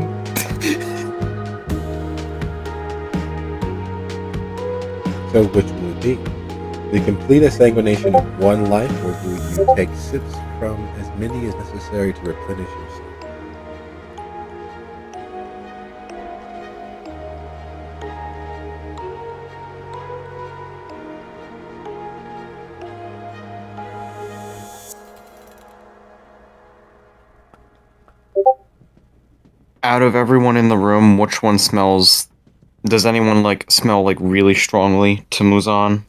so which will it be? The complete exsanguination of one life, or will you take sips from as many as necessary to replenish yourself? Out of everyone in the room, which one smells... Does anyone, smell, really strongly to Muzan?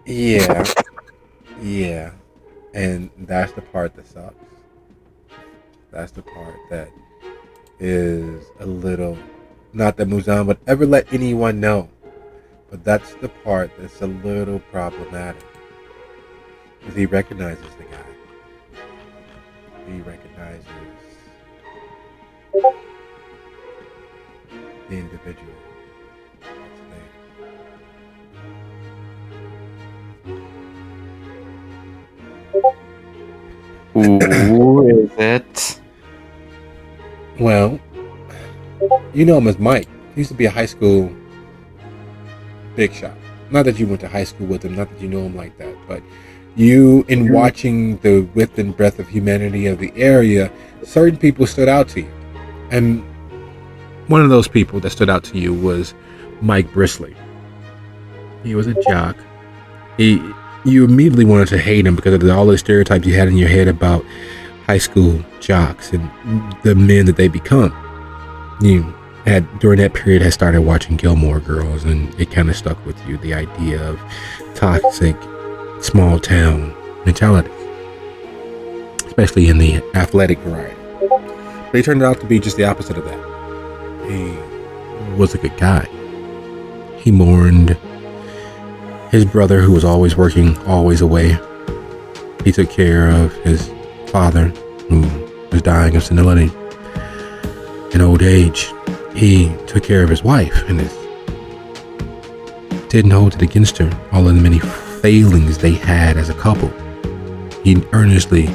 Yeah. Yeah. And that's the part that sucks. That's the part that is a little... Not that Muzan would ever let anyone know. But that's the part that's a little problematic. Because he recognizes the guy. He recognizes the individual that's there. Well, you know him as Mike. He used to be a high school big shot. Not that you went to high school with him, not that you know him like that, but you, in watching the width and breadth of humanity of the area, certain people stood out to you. And one of those people that stood out to you was Mike Brisley. He was a jock. You immediately wanted to hate him because of all the stereotypes you had in your head about high school jocks and the men that they become. You had, during that period, had started watching Gilmore Girls, and it kind of stuck with you, the idea of toxic small town mentality, especially in the athletic variety. But he turned out to be just the opposite of that. He was a good guy. He mourned his brother, who was always working, always away. He took care of his father, who was dying of senility and old age. He took care of his wife, and didn't hold it against her, all of the many failings they had as a couple. He honestly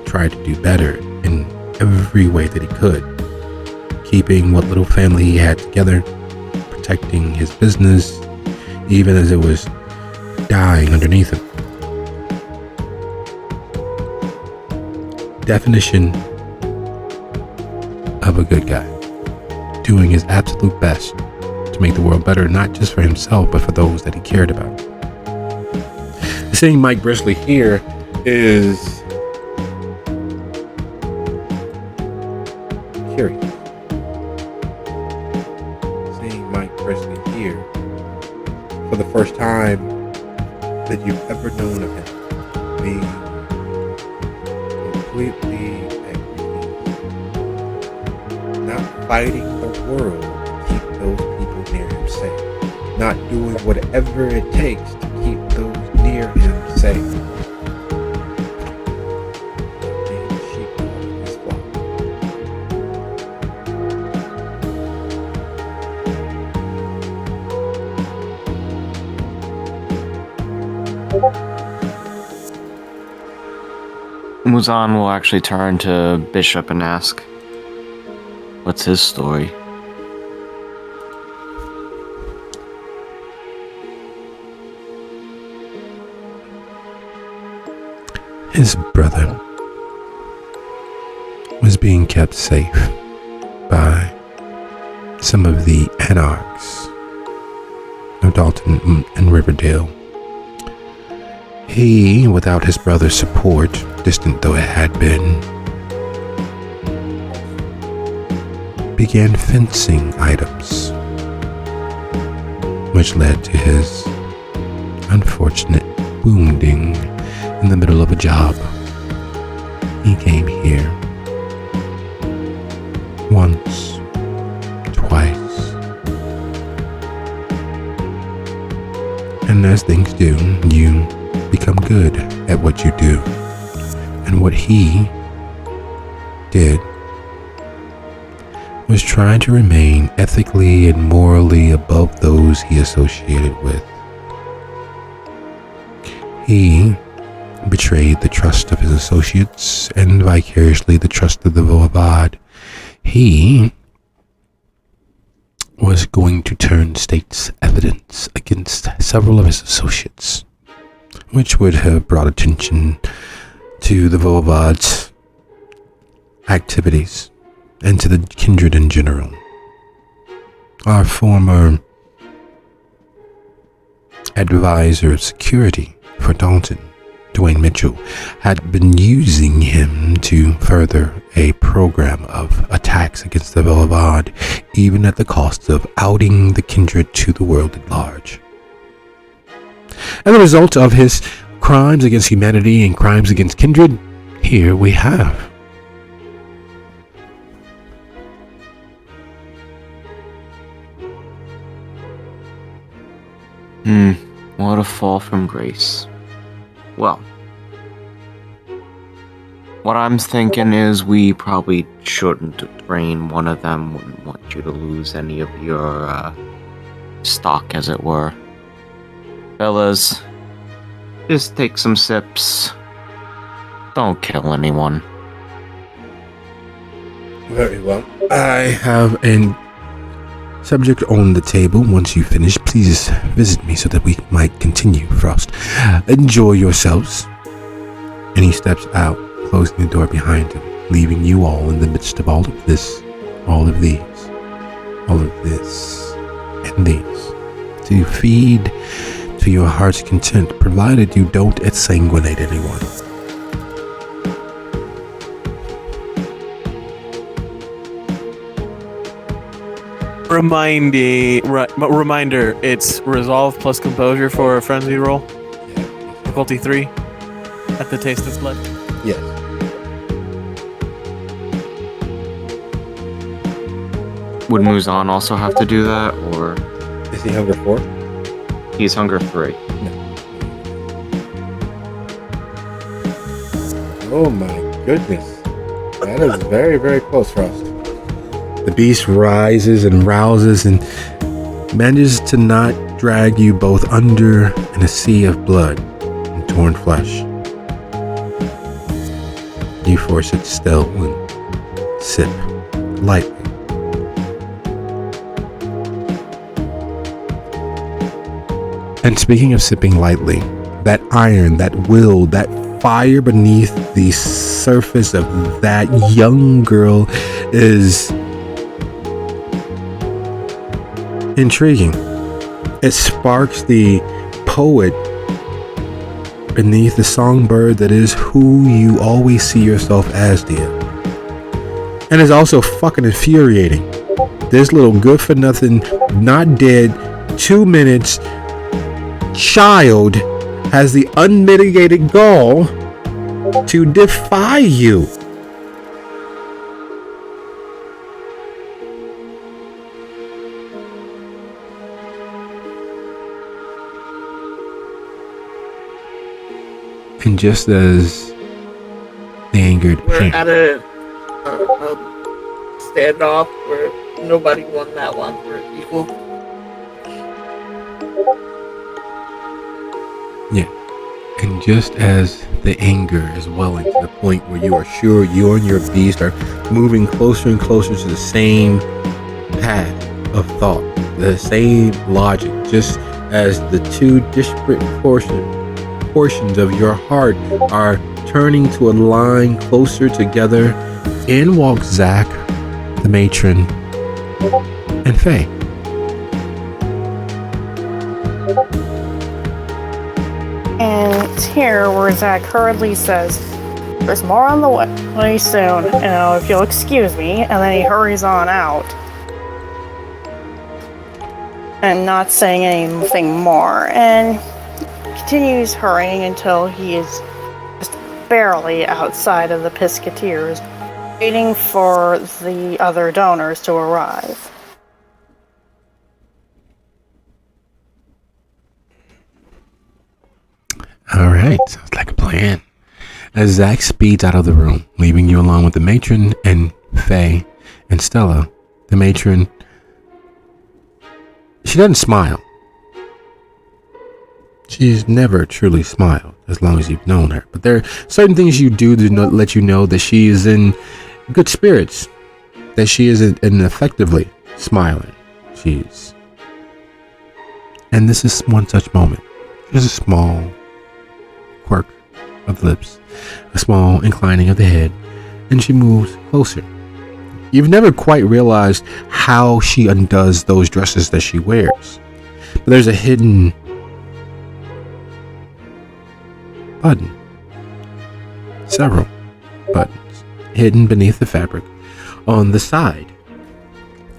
tried to do better in every way that he could, keeping what little family he had together, protecting his business, even as it was dying underneath him. Definition of a good guy, doing his absolute best to make the world better, not just for himself, but for those that he cared about. Seeing Mike Brisley here is curious. Seeing Mike Brisley here for the first time that you've ever known of him, being completely at peace, not fighting the world to keep those people near him safe, not doing whatever it takes to keep those near him safe. Being the sheepdog of his flock. Muzan will actually turn to Bishop and ask, what's his story? His brother was being kept safe by some of the anarchs of Dalton and Riverdale. He, without his brother's support, distant though it had been, began fencing items, which led to his unfortunate wounding in the middle of a job. He came here once, twice, and as things do, you become good at what you do. And what he did was try to remain ethically and morally above those he associated with. He betrayed the trust of his associates and vicariously the trust of the Voivod. He was going to turn state's evidence against several of his associates, which would have brought attention to the Voivod's activities and to the kindred in general. Our former advisor of security for Dalton, Dwayne Mitchell, had been using him to further a program of attacks against the Voivod, even at the cost of outing the kindred to the world at large. As a result of his crimes against humanity and crimes against kindred, here we have What a fall from grace. Well, what I'm thinking is we probably shouldn't train one of them. Wouldn't want you to lose any of your stock, as it were. Fellas, just take some sips. Don't kill anyone. Very well. I have a subject on the table. Once you finish, please visit me so that we might continue, Frost. Enjoy yourselves. And he steps out, closing the door behind him, leaving you all in the midst of all of this, all of these, all of this, and these, to feed to your heart's content, provided you don't exsanguinate anyone. Reminder, it's resolve plus composure for a frenzy roll. Difficulty 3 at the taste of blood. Yes. Would Muzan also have to do that, or Is he hunger 4? he's hunger 3? Oh my goodness. That is very, very close, Frost. The beast rises and rouses and manages to not drag you both under in a sea of blood and torn flesh. You force it still and sip lightly. And speaking of sipping lightly, that iron, that will, that fire beneath the surface of that young girl is intriguing. It sparks the poet beneath the songbird that is who you always see yourself as, dear. And it's also fucking infuriating. This little good for nothing, not dead, 2 minutes child has the unmitigated gall to defy you. And just as the angered We're prince, at a standoff where nobody won that one. We're equal. and just as the anger is welling to the point where you are sure you and your beast are moving closer and closer to the same path of thought, the same logic, just as the two disparate portions of your heart are turning to align closer together, in walks Zach, the matron, and Faye. And it's here where Zach hurriedly says, "There's more on the way soon, if you'll excuse me," and then he hurries on out. And not saying anything more, and continues hurrying until he is just barely outside of the Pisketeers, waiting for the other donors to arrive. Alright, sounds like a plan. As Zach speeds out of the room, leaving you alone with the matron and Faye and Stella, the matron, she doesn't smile. She's never truly smiled as long as you've known her. But there are certain things you do to let you know that she is in good spirits, that she isn't effectively smiling. And this is one such moment. Just a small quirk of the lips, a small inclining of the head, and she moves closer. You've never quite realized how she undoes those dresses that she wears. But there's a hidden button. Several buttons hidden beneath the fabric on the side.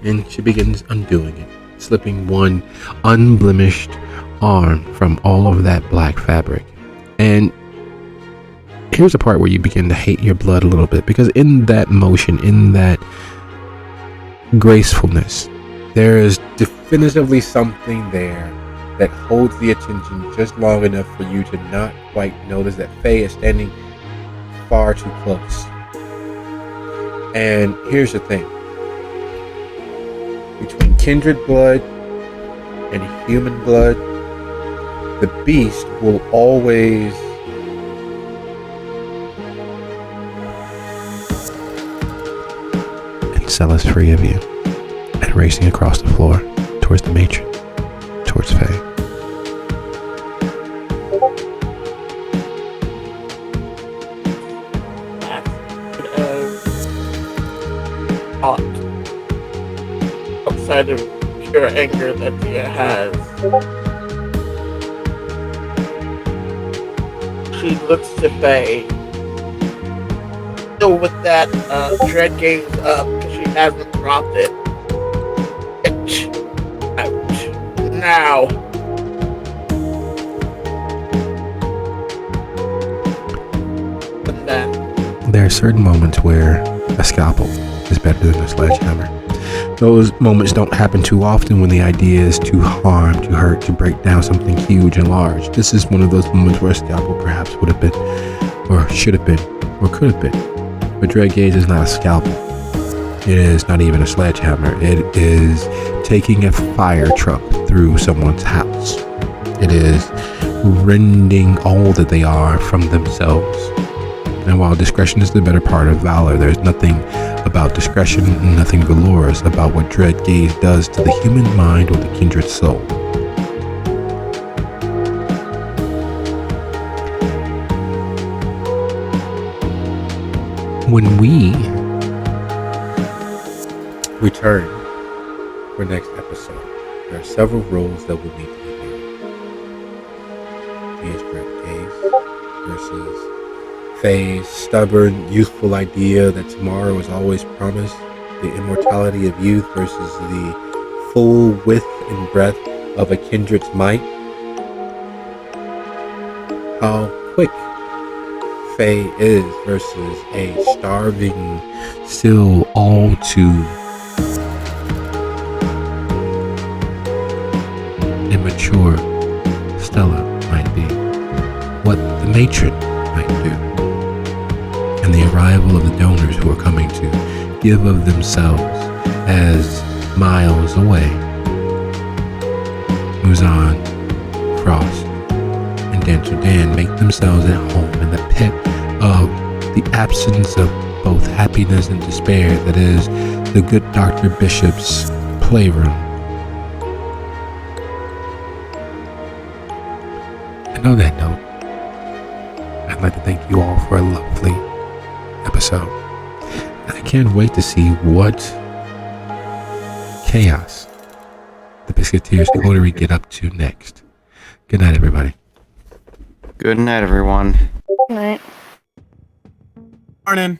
And she begins undoing it, slipping one unblemished arm from all of that black fabric. And here's a part where you begin to hate your blood a little bit, because in that motion, in that gracefulness, there is definitively something there that holds the attention just long enough for you to not quite notice that Faye is standing far too close. And here's the thing. Between kindred blood and human blood, the beast will always cell is free of you and racing across the floor towards the matron, towards Faye. Thought outside of pure anger that Dia has. She looks to Faye, still with that dread gaze up because she hasn't dropped it. Out now. And then There are certain moments where a scalpel is better than a sledgehammer. Those moments don't happen too often when the idea is to harm, to hurt, to break down something huge and large. This is one of those moments where a scalpel perhaps would have been, or should have been, or could have been. But Dread Gaze is not a scalpel. It is not even a sledgehammer. It is taking a fire truck through someone's house. It is rending all that they are from themselves. And while discretion is the better part of valor, there's nothing about discretion and nothing valorous about what Dread Gaze does to the human mind or the kindred soul. When we return for next episode, there are several roles that will need to be made. Dia's Dread Gaze versus Faye's stubborn, youthful idea that tomorrow is always promised, the immortality of youth versus the full width and breadth of a kindred's might. How quick Faye is versus a starving, still all too immature Stella might be. What the matron might do. And the arrival of the donors who are coming to give of themselves as miles away. Muzan, Frost, and Dancer Dan make themselves at home in the pit of the absence of both happiness and despair that is the good Dr. Bishop's playroom. And on that note, I'd like to thank you all for a lovely episode. I can't wait to see what chaos the Biscuiteers Coterie get up to next. Good night, everybody. Good night, everyone. Good night. Morning.